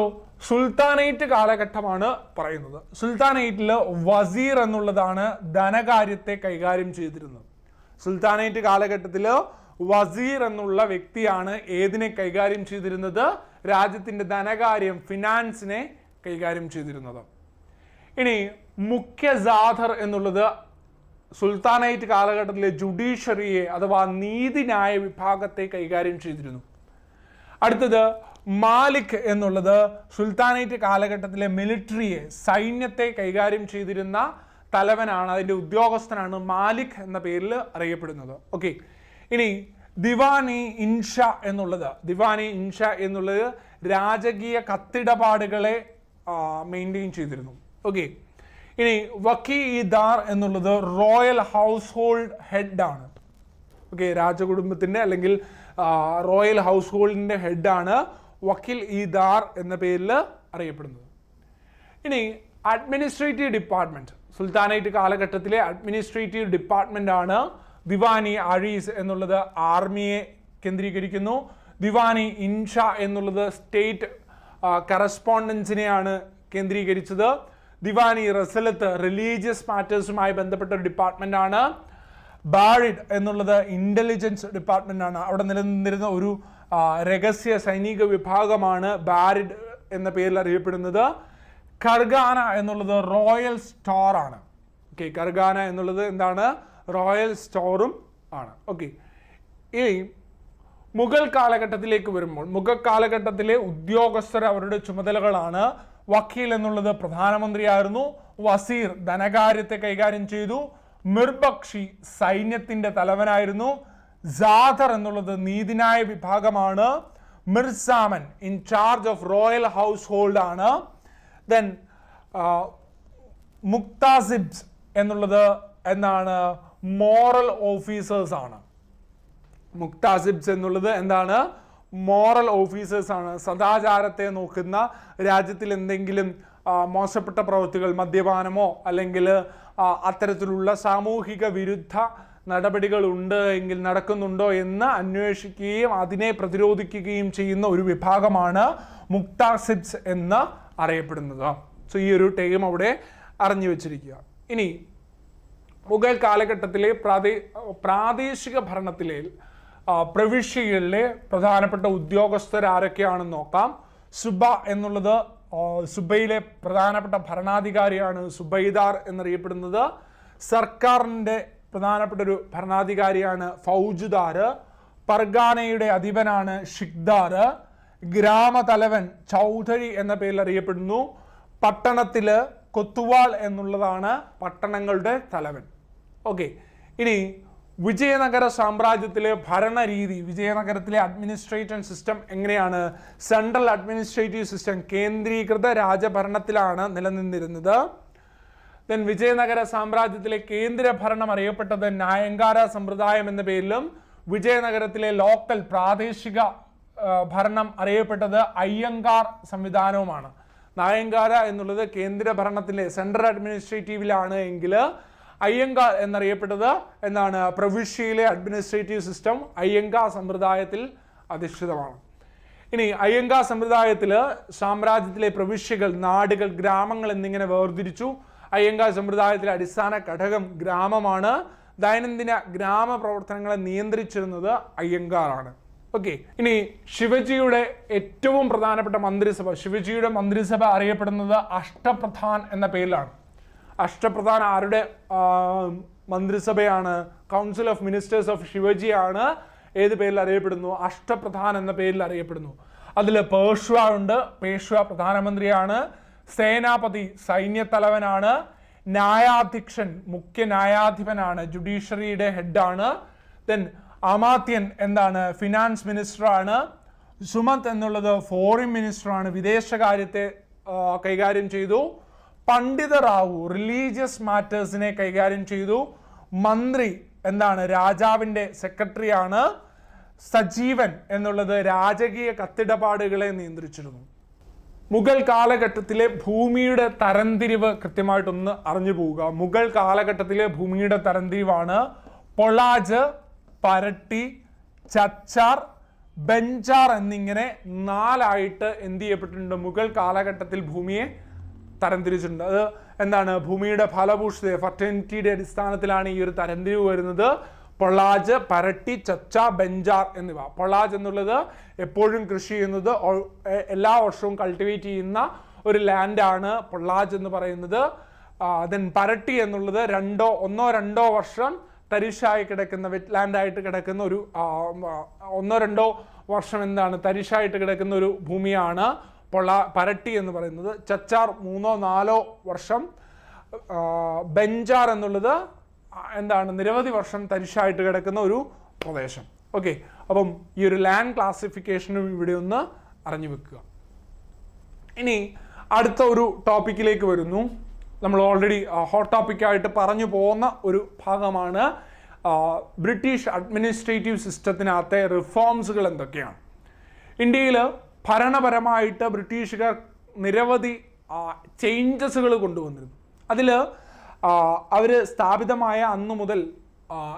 സുൽത്താനേറ്റ് കാലഘട്ടമാണ് പറയുന്നത്. സുൽത്താനേറ്റിൽ വസീർ എന്നുള്ളതാണ് ധനകാര്യത്തെ കൈകാര്യം ചെയ്തിരുന്നത്. സുൽത്താനേറ്റ് കാലഘട്ടത്തിൽ വസീർ എന്നുള്ള വ്യക്തിയാണ് ഏതിനെ കൈകാര്യം ചെയ്തിരുന്നത്? രാജ്യത്തിൻ്റെ ധനകാര്യം, ഫിനാൻസിനെ കൈകാര്യം ചെയ്തിരുന്നത്. ഇനി മുഖ്യസാധർ എന്നുള്ളത് സുൽത്താനേറ്റ് കാലഘട്ടത്തിലെ ജുഡീഷ്യറിയെ അഥവാ നീതിന്യായ വിഭാഗത്തെ കൈകാര്യം ചെയ്തിരുന്നു. അടുത്തത് മാലിക് എന്നുള്ളത് സുൽത്താനേറ്റ് കാലഘട്ടത്തിലെ മിലിറ്ററിയെ, സൈന്യത്തെ കൈകാര്യം ചെയ്തിരുന്ന തലവനാണ്, അതിൻ്റെ ഉദ്യോഗസ്ഥനാണ് മാലിക് എന്ന പേരിൽ അറിയപ്പെടുന്നത്. ഓക്കെ, ഇനി ദിവാനി ഇൻഷ എന്നുള്ളത് രാജകീയ കത്തിടപാടുകളെ മെയിൻറ്റെയിൻ ചെയ്തിരുന്നു. ഓക്കെ, ഇനി വക്കീദാർ എന്നുള്ളത് റോയൽ ഹൗസ് ഹോൾഡ് ഹെഡ് ആണ്. ഓക്കെ, രാജകുടുംബത്തിൻ്റെ അല്ലെങ്കിൽ റോയൽ ഹൗസ് ഹോൾഡിൻ്റെ ഹെഡാണ് വക്കീൽ ഇദാർ എന്ന പേരിൽ അറിയപ്പെടുന്നത്. ഇനി അഡ്മിനിസ്ട്രേറ്റീവ് ഡിപ്പാർട്ട്മെൻറ്റ്, സുൽത്താനേറ്റ് കാലഘട്ടത്തിലെ അഡ്മിനിസ്ട്രേറ്റീവ് ഡിപ്പാർട്ട്മെൻ്റ് ആണ് ദിവാനി അഴീസ് എന്നുള്ളത് ആർമിയെ കേന്ദ്രീകരിക്കുന്നു. ദിവാനി ഇൻഷ എന്നുള്ളത് സ്റ്റേറ്റ് കറസ്പോണ്ടൻസിനെയാണ് കേന്ദ്രീകരിച്ചത്. ദിവാനി റസലത്ത് റിലീജിയസ് മാറ്റേഴ്സുമായി ബന്ധപ്പെട്ട ഒരു ഡിപ്പാർട്ട്മെൻ്റ് ആണ്. ബാരിഡ് എന്നുള്ളത് ഇൻ്റലിജൻസ് ഡിപ്പാർട്ട്മെൻ്റ് ആണ്. അവിടെ നിലനിന്നിരുന്ന ഒരു രഹസ്യ സൈനിക വിഭാഗമാണ് ബാരിഡ് എന്ന പേരിൽ അറിയപ്പെടുന്നത്. ഖർഗാന എന്നുള്ളത് റോയൽ സ്റ്റോർ ആണ്. ഓക്കെ, ഖർഗാന എന്നുള്ളത് എന്താണ്? റോയൽ സ്റ്റോറും ആണ്. ഓക്കെ, ഇനി മുഗൾ കാലഘട്ടത്തിലേക്ക് വരുമ്പോൾ മുഗൾ കാലഘട്ടത്തിലെ ഉദ്യോഗസ്ഥർ അവരുടെ ചുമതലകളാണ്. വക്കീൽ എന്നുള്ളത് പ്രധാനമന്ത്രിയായിരുന്നു. വസീർ ധനകാര്യത്തെ കൈകാര്യം ചെയ്തു. മിർബക്ഷി സൈന്യത്തിൻ്റെ തലവനായിരുന്നു. ജാദർ എന്നുള്ളത് നീതിന്യായ വിഭാഗമാണ്. മിർസാമൻ in charge of royal household ആണ്. ദെൻ മുക്താസിബ്സ് എന്നുള്ളത് എന്താണ്? മോറൽ ഓഫീസേഴ്സ് ആണ്. മുക്താസിബ്സ് എന്നുള്ളത് എന്താണ്? മോറൽ ഓഫീസേഴ്സ് ആണ്. സദാചാരത്തെ നോക്കുന്ന, രാജ്യത്തിൽ എന്തെങ്കിലും മോശപ്പെട്ട പ്രവൃത്തികൾ, മദ്യപാനമോ അല്ലെങ്കിൽ അത്തരത്തിലുള്ള സാമൂഹിക വിരുദ്ധ നടപടികൾ ഉണ്ട് എങ്കിൽ നടക്കുന്നുണ്ടോ എന്ന് അന്വേഷിക്കുകയും അതിനെ പ്രതിരോധിക്കുകയും ചെയ്യുന്ന ഒരു വിഭാഗമാണ് മുക്താസിബ്സ് എന്ന് അറിയപ്പെടുന്നത്. സോ ഈ ഒരു ടൈം അവിടെ അറിഞ്ഞു വെച്ചിരിക്കുക. ഇനി മുഗൾ കാലഘട്ടത്തിലെ പ്രാദേശിക ഭരണത്തിലെ പ്രവിശ്യകളിലെ പ്രധാനപ്പെട്ട ഉദ്യോഗസ്ഥർ ആരൊക്കെയാണെന്ന് നോക്കാം. സുബ എന്നുള്ളത് സുബയിലെ പ്രധാനപ്പെട്ട ഭരണാധികാരിയാണ് സുബൈദാർ എന്നറിയപ്പെടുന്നത്. സർക്കാരിൻ്റെ പ്രധാനപ്പെട്ട ഒരു ഭരണാധികാരിയാണ് ഫൗജുദാർ. പർഗാനയുടെ അധിപനാണ് ഷിഖ്ദാർ. ഗ്രാമതലവൻ ചൗധരി എന്ന പേരിൽ അറിയപ്പെടുന്നു. പട്ടണത്തിൽ കൊത്തുവാൾ എന്നുള്ളതാണ് പട്ടണങ്ങളുടെ തലവൻ. ഓക്കെ, ഇനി വിജയനഗര സാമ്രാജ്യത്തിലെ ഭരണരീതി, വിജയനഗരത്തിലെ അഡ്മിനിസ്ട്രേഷൻ സിസ്റ്റം എങ്ങനെയാണ്? സെൻട്രൽ അഡ്മിനിസ്ട്രേറ്റീവ് സിസ്റ്റം, കേന്ദ്രീകൃത രാജഭരണത്തിലാണ് നിലനിന്നിരുന്നത്. ദെൻ വിജയനഗര സാമ്രാജ്യത്തിലെ കേന്ദ്ര ഭരണം അറിയപ്പെട്ടത് നായങ്കാര സമ്പ്രദായം എന്ന പേരിലും വിജയനഗരത്തിലെ ലോക്കൽ പ്രാദേശിക ഭരണം അറിയപ്പെട്ടത് അയ്യങ്കാർ സംവിധാനവുമാണ്. നായങ്കാര എന്നുള്ളത് കേന്ദ്ര ഭരണത്തിലെ സെൻട്രൽ അഡ്മിനിസ്ട്രേറ്റീവിലാണ് എങ്കിൽ അയ്യങ്കാർ എന്നറിയപ്പെട്ടത് എന്താണ്? പ്രവിശ്യയിലെ അഡ്മിനിസ്ട്രേറ്റീവ് സിസ്റ്റം അയ്യങ്കാർ സമ്പ്രദായത്തിൽ അധിഷ്ഠിതമാണ്. ഇനി അയ്യങ്കാർ സമ്പ്രദായത്തിൽ സാമ്രാജ്യത്തിലെ പ്രവിശ്യകൾ, നാടുകൾ, ഗ്രാമങ്ങൾ എന്നിങ്ങനെ വേർതിരിച്ചു. അയ്യങ്കാർ സമ്പ്രദായത്തിലെ അടിസ്ഥാന ഘടകം ഗ്രാമമാണ്. ദൈനംദിന ഗ്രാമ പ്രവർത്തനങ്ങളെ നിയന്ത്രിച്ചിരുന്നത് അയ്യങ്കാറാണ്. ഓക്കെ, ഇനി ശിവജിയുടെ ഏറ്റവും പ്രധാനപ്പെട്ട മന്ത്രിസഭ, ശിവജിയുടെ മന്ത്രിസഭ അറിയപ്പെടുന്നത് അഷ്ടപ്രധാൻ എന്ന പേരിലാണ്. അഷ്ടപ്രധാൻ ആരുടെ മന്ത്രിസഭയാണ്? Council of ministers of Shivaji ആണ് ഏത് പേരിൽ അറിയപ്പെടുന്നു? അഷ്ടപ്രധാൻ എന്ന പേരിൽ അറിയപ്പെടുന്നു. അതിൽ പേഷ്വ ഉണ്ട്. പേഷ്വ പ്രധാനമന്ത്രിയാണ്. സേനാപതി സൈന്യത്തലവനാണ്. ന്യായാധ്യക്ഷൻ മുഖ്യ ന്യായാധിപനാണ്, ജുഡീഷ്യറിയുടെ ഹെഡാണ്. ദെൻ അമാത്യൻ എന്താണ്? ഫിനാൻസ് മിനിസ്റ്ററാണ്. സുമന്ത് എന്നുള്ളത് ഫോറിൻ മിനിസ്റ്ററാണ്, വിദേശകാര്യത്തെ കൈകാര്യം ചെയ്തു. പണ്ഡിത റാവു റിലീജിയസ് മാറ്റേഴ്സിനെ കൈകാര്യം ചെയ്തു. മന്ത്രി എന്താണ്? രാജാവിൻ്റെ സെക്രട്ടറിയാണ്. സജീവൻ എന്നുള്ളത് രാജകീയ കത്തിടപാടുകളെ നിയന്ത്രിച്ചിരുന്നു. മുഗൾ കാലഘട്ടത്തിലെ ഭൂമിയുടെ തരംതിരിവ് കൃത്യമായിട്ടൊന്ന് അറിഞ്ഞു പോവുക. മുഗൾ കാലഘട്ടത്തിലെ ഭൂമിയുടെ തരംതിരിവാണ്: പൊളാജ്, പരട്ടി, ചച്ചാർ, ബെഞ്ചാർ എന്നിങ്ങനെ 4ആയിട്ട് എന്ത് ചെയ്യപ്പെട്ടിട്ടുണ്ട്? മുഗൾ കാലഘട്ടത്തിൽ ഭൂമിയെ തരംതിരിച്ചിട്ടുണ്ട്. അത് എന്താണ്? ഭൂമിയുടെ ഫലഭൂഷ്ഠത ഫെർട്ടിലിറ്റിയുടെ അടിസ്ഥാനത്തിലാണ് ഈ ഒരു തരംതിരിവ് വരുന്നത്. പൊള്ളാജ്, പരട്ടി, ചച്ച, ബെഞ്ചാർ എന്നിവ. പൊള്ളാജ് എന്നുള്ളത് എപ്പോഴും കൃഷി ചെയ്യുന്നത്, എല്ലാ വർഷവും കൾട്ടിവേറ്റ് ചെയ്യുന്ന ഒരു ലാൻഡാണ് പൊള്ളാജ് എന്ന് പറയുന്നത്. ദെൻ പരട്ടി എന്നുള്ളത് ഒന്നോ രണ്ടോ വർഷം തരിശായി കിടക്കുന്ന, വെറ്റ് ലാൻഡായിട്ട് കിടക്കുന്ന ഒരു 1-2 വർഷം എന്താണ് തരിശായിട്ട് കിടക്കുന്ന ഒരു ഭൂമിയാണ് പരട്ടി എന്ന് പറയുന്നത്. ചച്ചാർ 3-4 വർഷം. ബെഞ്ചാർ എന്നുള്ളത് എന്താണ്? നിരവധി വർഷം തരിശായിട്ട് കിടക്കുന്ന ഒരു പ്രദേശം. ഓക്കെ, അപ്പം ഈ ഒരു ലാൻഡ് ക്ലാസിഫിക്കേഷനും ഇവിടെ ഒന്ന് അറിഞ്ഞു വെക്കുക. ഇനി അടുത്ത ഒരു ടോപ്പിക്കിലേക്ക് വരുന്നു. നമ്മൾ ഓൾറെഡി ഹോട്ട് ടോപ്പിക്കായിട്ട് പറഞ്ഞു പോകുന്ന ഒരു ഭാഗമാണ് ബ്രിട്ടീഷ് അഡ്മിനിസ്ട്രേറ്റീവ് സിസ്റ്റത്തിനകത്തെ റിഫോംസുകൾ എന്തൊക്കെയാണ്. ഇന്ത്യയിൽ ഭരണപരമായിട്ട് ബ്രിട്ടീഷുകാർ നിരവധി ചേഞ്ചസുകൾ കൊണ്ടുവന്നിരുന്നു. അതിൽ അവർ സ്ഥാപിതമായ അന്നു മുതൽ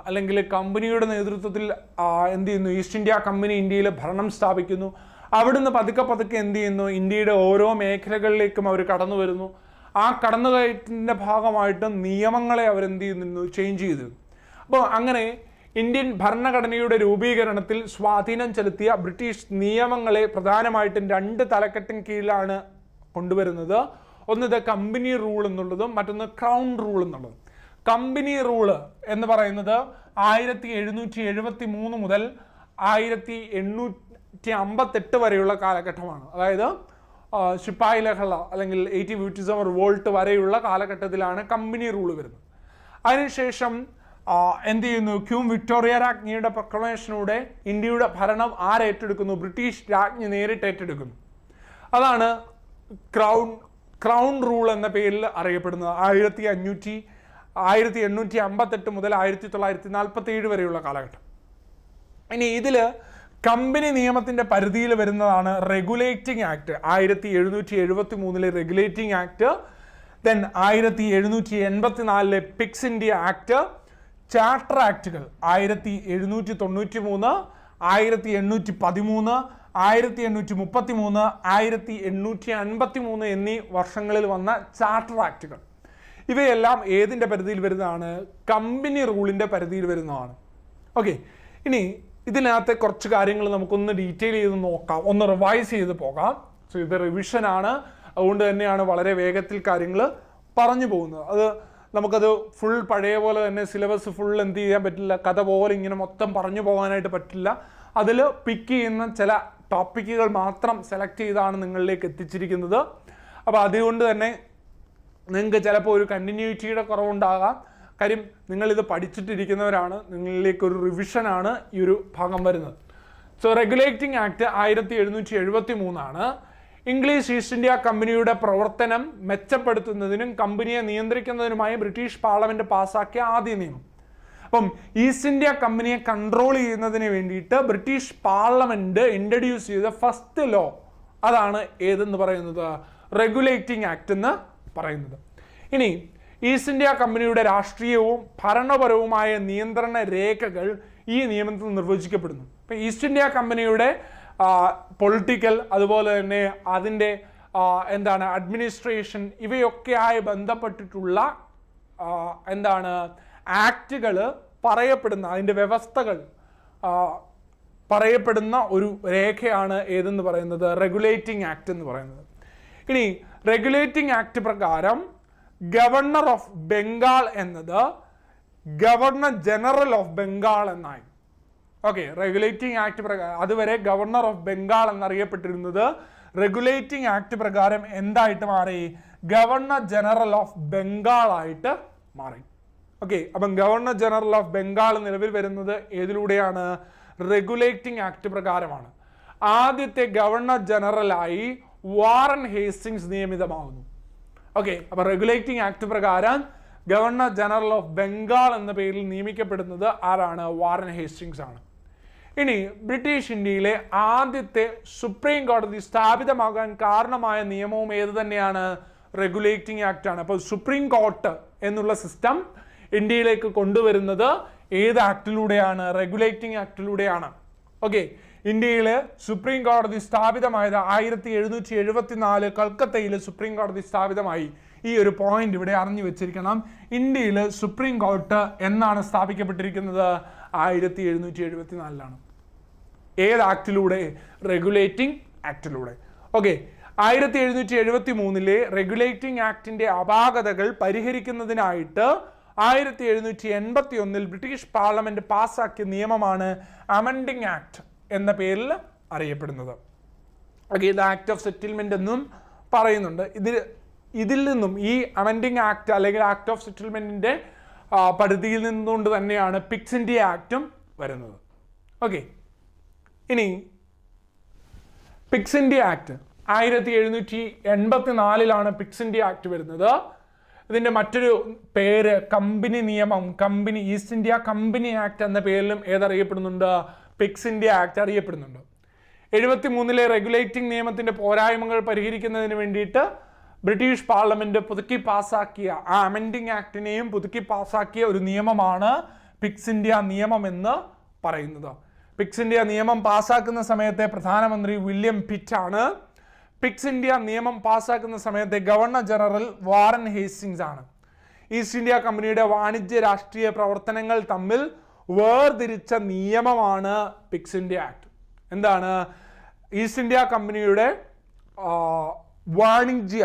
അല്ലെങ്കിൽ കമ്പനിയുടെ നേതൃത്വത്തിൽ എന്ത് ചെയ്യുന്നു? ഈസ്റ്റ് ഇന്ത്യ കമ്പനി ഇന്ത്യയിൽ ഭരണം സ്ഥാപിക്കുന്നു. അവിടുന്ന് പതുക്കെ എന്ത് ചെയ്യുന്നു? ഇന്ത്യയുടെ ഓരോ മേഖലകളിലേക്കും അവർ കടന്നു വരുന്നു. ആ കടന്നുകയറ്റത്തിൻ്റെ ഭാഗമായിട്ട് നിയമങ്ങളെ അവരെന്ത് ചെയ്യുന്നു? ചേഞ്ച് ചെയ്തു. അപ്പോൾ അങ്ങനെ ഇന്ത്യൻ ഭരണഘടനയുടെ രൂപീകരണത്തിൽ സ്വാധീനം ചെലുത്തിയ ബ്രിട്ടീഷ് നിയമങ്ങളെ പ്രധാനമായിട്ടും 2 തലക്കെട്ടിന് കീഴിലാണ് കൊണ്ടുവരുന്നത്. ഒന്ന് ഇത് കമ്പനി റൂൾ എന്നുള്ളതും മറ്റൊന്ന് ക്രൗൺ റൂൾ എന്നുള്ളതും. കമ്പനി റൂള് എന്ന് പറയുന്നത് 1773 മുതൽ 1858 വരെയുള്ള കാലഘട്ടമാണ്. അതായത് ശിപ്പായി ലഹള അല്ലെങ്കിൽ 1857 റിവോൾട്ട് വരെയുള്ള കാലഘട്ടത്തിലാണ് കമ്പനി റൂൾ വരുന്നത്. അതിനുശേഷം എന്ത് ചെയ്യുന്നു? ക്യൂൻ വിക്ടോറിയ രാജ്ഞിയുടെ പ്രൊക്ലമേഷനോടെ ഇന്ത്യയുടെ ഭരണം ആരേറ്റെടുക്കുന്നു? ബ്രിട്ടീഷ് രാജ്ഞി നേരിട്ട് ഏറ്റെടുക്കുന്നു. അതാണ് ക്രൗൺ റൂൾ എന്ന പേരിൽ അറിയപ്പെടുന്നത്. 1858 മുതൽ 1947 വരെയുള്ള കാലഘട്ടം. ഇനി ഇതിൽ കമ്പനി നിയമത്തിന്റെ പരിധിയിൽ വരുന്നതാണ് regulating act. 1773 regulating act. Then 1784 Pitt's India act. Charter ആക്ടുകൾ 1793, 1813, 1833, 1853 എന്നീ വർഷങ്ങളിൽ വന്ന ചാർട്ടർ ആക്ടുകൾ. ഇവയെല്ലാം ഏതിൻ്റെ പരിധിയിൽ വരുന്നതാണ്? കമ്പനി റൂളിൻ്റെ പരിധിയിൽ വരുന്നതാണ്. ഓക്കെ, ഇനി ഇതിനകത്തെ കുറച്ച് കാര്യങ്ങൾ നമുക്കൊന്ന് ഡീറ്റെയിൽ ചെയ്ത് നോക്കാം, ഒന്ന് റിവൈസ് ചെയ്ത് പോകാം. സോ ഇത് റിവിഷനാണ്, അതുകൊണ്ട് തന്നെയാണ് വളരെ വേഗത്തിൽ കാര്യങ്ങൾ പറഞ്ഞു പോകുന്നത്. നമുക്കത് ഫുൾ പഴയ പോലെ തന്നെ സിലബസ് ഫുൾ എന്ത് ചെയ്യാൻ പറ്റില്ല, കഥ പോലെ ഇങ്ങനെ മൊത്തം പറഞ്ഞു പോകാനായിട്ട് പറ്റില്ല. അതിൽ പിക്ക് ചെയ്യുന്ന ചില ടോപ്പിക്കുകൾ മാത്രം സെലക്ട് ചെയ്താണ് നിങ്ങളിലേക്ക് എത്തിച്ചിരിക്കുന്നത്. അപ്പോൾ അതുകൊണ്ട് തന്നെ നിങ്ങൾക്ക് ചിലപ്പോൾ ഒരു കണ്ടിന്യൂറ്റിയുടെ കുറവുണ്ടാകാം. കാര്യം നിങ്ങളിത് പഠിച്ചിട്ടിരിക്കുന്നവരാണ്, നിങ്ങളിലേക്കൊരു റിവിഷനാണ് ഈ ഒരു ഭാഗം വരുന്നത്. സോ റെഗുലേറ്റിംഗ് ആക്ട് 1773 ആണ്. ഇംഗ്ലീഷ് ഈസ്റ്റ് ഇന്ത്യ കമ്പനിയുടെ പ്രവർത്തനം മെച്ചപ്പെടുത്തുന്നതിനും കമ്പനിയെ നിയന്ത്രിക്കുന്നതിനുമായി ബ്രിട്ടീഷ് പാർലമെന്റ് പാസാക്കിയ ആദ്യ നിയമം. അപ്പം ഈസ്റ്റ് ഇന്ത്യ കമ്പനിയെ കൺട്രോൾ ചെയ്യുന്നതിന് വേണ്ടിയിട്ട് ബ്രിട്ടീഷ് പാർലമെന്റ് ഇൻട്രൊഡ്യൂസ് ചെയ്ത ഫസ്റ്റ് ലോ അതാണ് ഏതെന്ന് പറയുന്നത്? റെഗുലേറ്റിംഗ് ആക്ട് എന്ന് പറയുന്നത്. ഇനി ഈസ്റ്റ് ഇന്ത്യ കമ്പനിയുടെ രാഷ്ട്രീയവും ഭരണപരവുമായ നിയന്ത്രണ രേഖകൾ ഈ നിയമത്തിൽ നിർവചിക്കപ്പെടുന്നു. ഇപ്പം ഈസ്റ്റ് ഇന്ത്യ കമ്പനിയുടെ പൊളിറ്റിക്കൽ, അതുപോലെ തന്നെ അതിൻ്റെ അഡ്മിനിസ്ട്രേഷൻ, ഇവയൊക്കെയായി ബന്ധപ്പെട്ടിട്ടുള്ള ആക്റ്റുകൾ പറയപ്പെടുന്ന, അതിൻ്റെ വ്യവസ്ഥകൾ പറയപ്പെടുന്ന ഒരു രേഖയാണ് ഏതെന്ന് പറയുന്നത്? റെഗുലേറ്റിംഗ് ആക്ട് എന്ന് പറയുന്നത്. ഇനി റെഗുലേറ്റിംഗ് ആക്ട് പ്രകാരം ഗവർണർ ഓഫ് ബംഗാൾ എന്നത് ഗവർണർ ജനറൽ ഓഫ് ബംഗാൾ എന്നായി. ഓക്കെ, റെഗുലേറ്റിംഗ് ആക്ട് പ്രകാരം അതുവരെ ഗവർണർ ഓഫ് ബംഗാൾ എന്നറിയപ്പെട്ടിരുന്നത് റെഗുലേറ്റിംഗ് ആക്ട് പ്രകാരം എന്തായിട്ട് മാറി? ഗവർണർ ജനറൽ ഓഫ് ബംഗാൾ ആയിട്ട് മാറി. ഓക്കെ, അപ്പം ഗവർണർ ജനറൽ ഓഫ് ബംഗാൾ നിലവിൽ വരുന്നത് ഏതിലൂടെയാണ്? റെഗുലേറ്റിംഗ് ആക്ട് പ്രകാരമാണ്. ആദ്യത്തെ ഗവർണർ ജനറലായി വാറൻ ഹേസ്റ്റിങ്സ് നിയമിതമാകുന്നു. ഓക്കെ, അപ്പൊ റെഗുലേറ്റിംഗ് ആക്ട് പ്രകാരം ഗവർണർ ജനറൽ ഓഫ് ബംഗാൾ എന്ന പേരിൽ നിയമിക്കപ്പെടുന്നത് ആരാണ്? വാറൻ ഹേസ്റ്റിങ്സ് ആണ്. ഇനി ബ്രിട്ടീഷ് ഇന്ത്യയിലെ ആദ്യത്തെ സുപ്രീം കോടതി സ്ഥാപിതമാകാൻ കാരണമായ നിയമവും ഏത് തന്നെയാണ്? റെഗുലേറ്റിംഗ് ആക്ട് ആണ്. അപ്പോൾ സുപ്രീം കോർട്ട് എന്നുള്ള സിസ്റ്റം ഇന്ത്യയിലേക്ക് കൊണ്ടുവരുന്നത് ഏത് ആക്ടിലൂടെയാണ്? റെഗുലേറ്റിംഗ് ആക്ടിലൂടെയാണ്. ഓക്കെ, ഇന്ത്യയിൽ സുപ്രീം കോടതി സ്ഥാപിതമായത് 1774 കൽക്കത്തയിൽ സുപ്രീം കോടതി സ്ഥാപിതമായി. ഈ ഒരു പോയിന്റ് ഇവിടെ അറിഞ്ഞു വെച്ചിരിക്കണം. ഇന്ത്യയിൽ സുപ്രീം കോർട്ട് എന്നാണ് സ്ഥാപിക്കപ്പെട്ടിരിക്കുന്നത്? 1774. ഏത് ആക്ടിലൂടെ? റെഗുലേറ്റിംഗ് ആക്ടിലൂടെ. ഓക്കെ, 1773 റെഗുലേറ്റിംഗ് ആക്ടിന്റെ അപാകതകൾ പരിഹരിക്കുന്നതിനായിട്ട് 1781 ബ്രിട്ടീഷ് പാർലമെന്റ് പാസ്സാക്കിയ നിയമമാണ് അമെൻഡിംഗ് ആക്ട് എന്ന പേരിൽ അറിയപ്പെടുന്നത്. ഓക്കെ, ഇത് ആക്ട് ഓഫ് സെറ്റിൽമെന്റ് എന്നും പറയുന്നുണ്ട്. ഇതിൽ നിന്നും ഈ അമെൻഡിംഗ് ആക്ട് അല്ലെങ്കിൽ ആക്ട് ഓഫ് സെറ്റിൽമെന്റിന്റെ പരിധിയിൽ നിന്നുകൊണ്ട് തന്നെയാണ് പിക്സ് ഇന്ത്യ ആക്ടും വരുന്നത്. ഓക്കെ, ഇനി Pitt's India act 1784 Pitt's India act വരുന്നത്. ഇതിന്റെ മറ്റൊരു പേര് കമ്പനി നിയമം, ഈസ്റ്റ് ഇന്ത്യ കമ്പനി ആക്ട് എന്ന പേരിലും ഏതറിയപ്പെടുന്നുണ്ട്? പിക്സ് ഇന്ത്യ ആക്ട് അറിയപ്പെടുന്നുണ്ട്. 73 റെഗുലേറ്റിംഗ് നിയമത്തിന്റെ പോരായ്മകൾ പരിഹരിക്കുന്നതിന് വേണ്ടിയിട്ട് ബ്രിട്ടീഷ് പാർലമെന്റ് പുതുക്കി പാസ്സാക്കിയ ആ അമെൻഡിംഗ് ആക്ടിനെയും പുതുക്കി പാസ്സാക്കിയ ഒരു നിയമമാണ് പിക്സ് ഇന്ത്യ നിയമം എന്ന് പറയുന്നത്. പിക്സ് ഇന്ത്യ നിയമം പാസ്സാക്കുന്ന സമയത്തെ പ്രധാനമന്ത്രി വില്യം പിറ്റ് ആണ്. പിക്സ് ഇന്ത്യ നിയമം പാസ്സാക്കുന്ന സമയത്തെ ഗവർണർ ജനറൽ വാറൻ ഹേസ്റ്റിങ്സ് ആണ്. ഈസ്റ്റ് ഇന്ത്യ കമ്പനിയുടെ വാണിജ്യ രാഷ്ട്രീയ പ്രവർത്തനങ്ങൾ തമ്മിൽ വേർതിരിച്ച നിയമമാണ് പിക്സ് ഇന്ത്യ ആക്ട്. എന്താണ്? ഈസ്റ്റ് ഇന്ത്യ കമ്പനിയുടെ വാണിജ്യ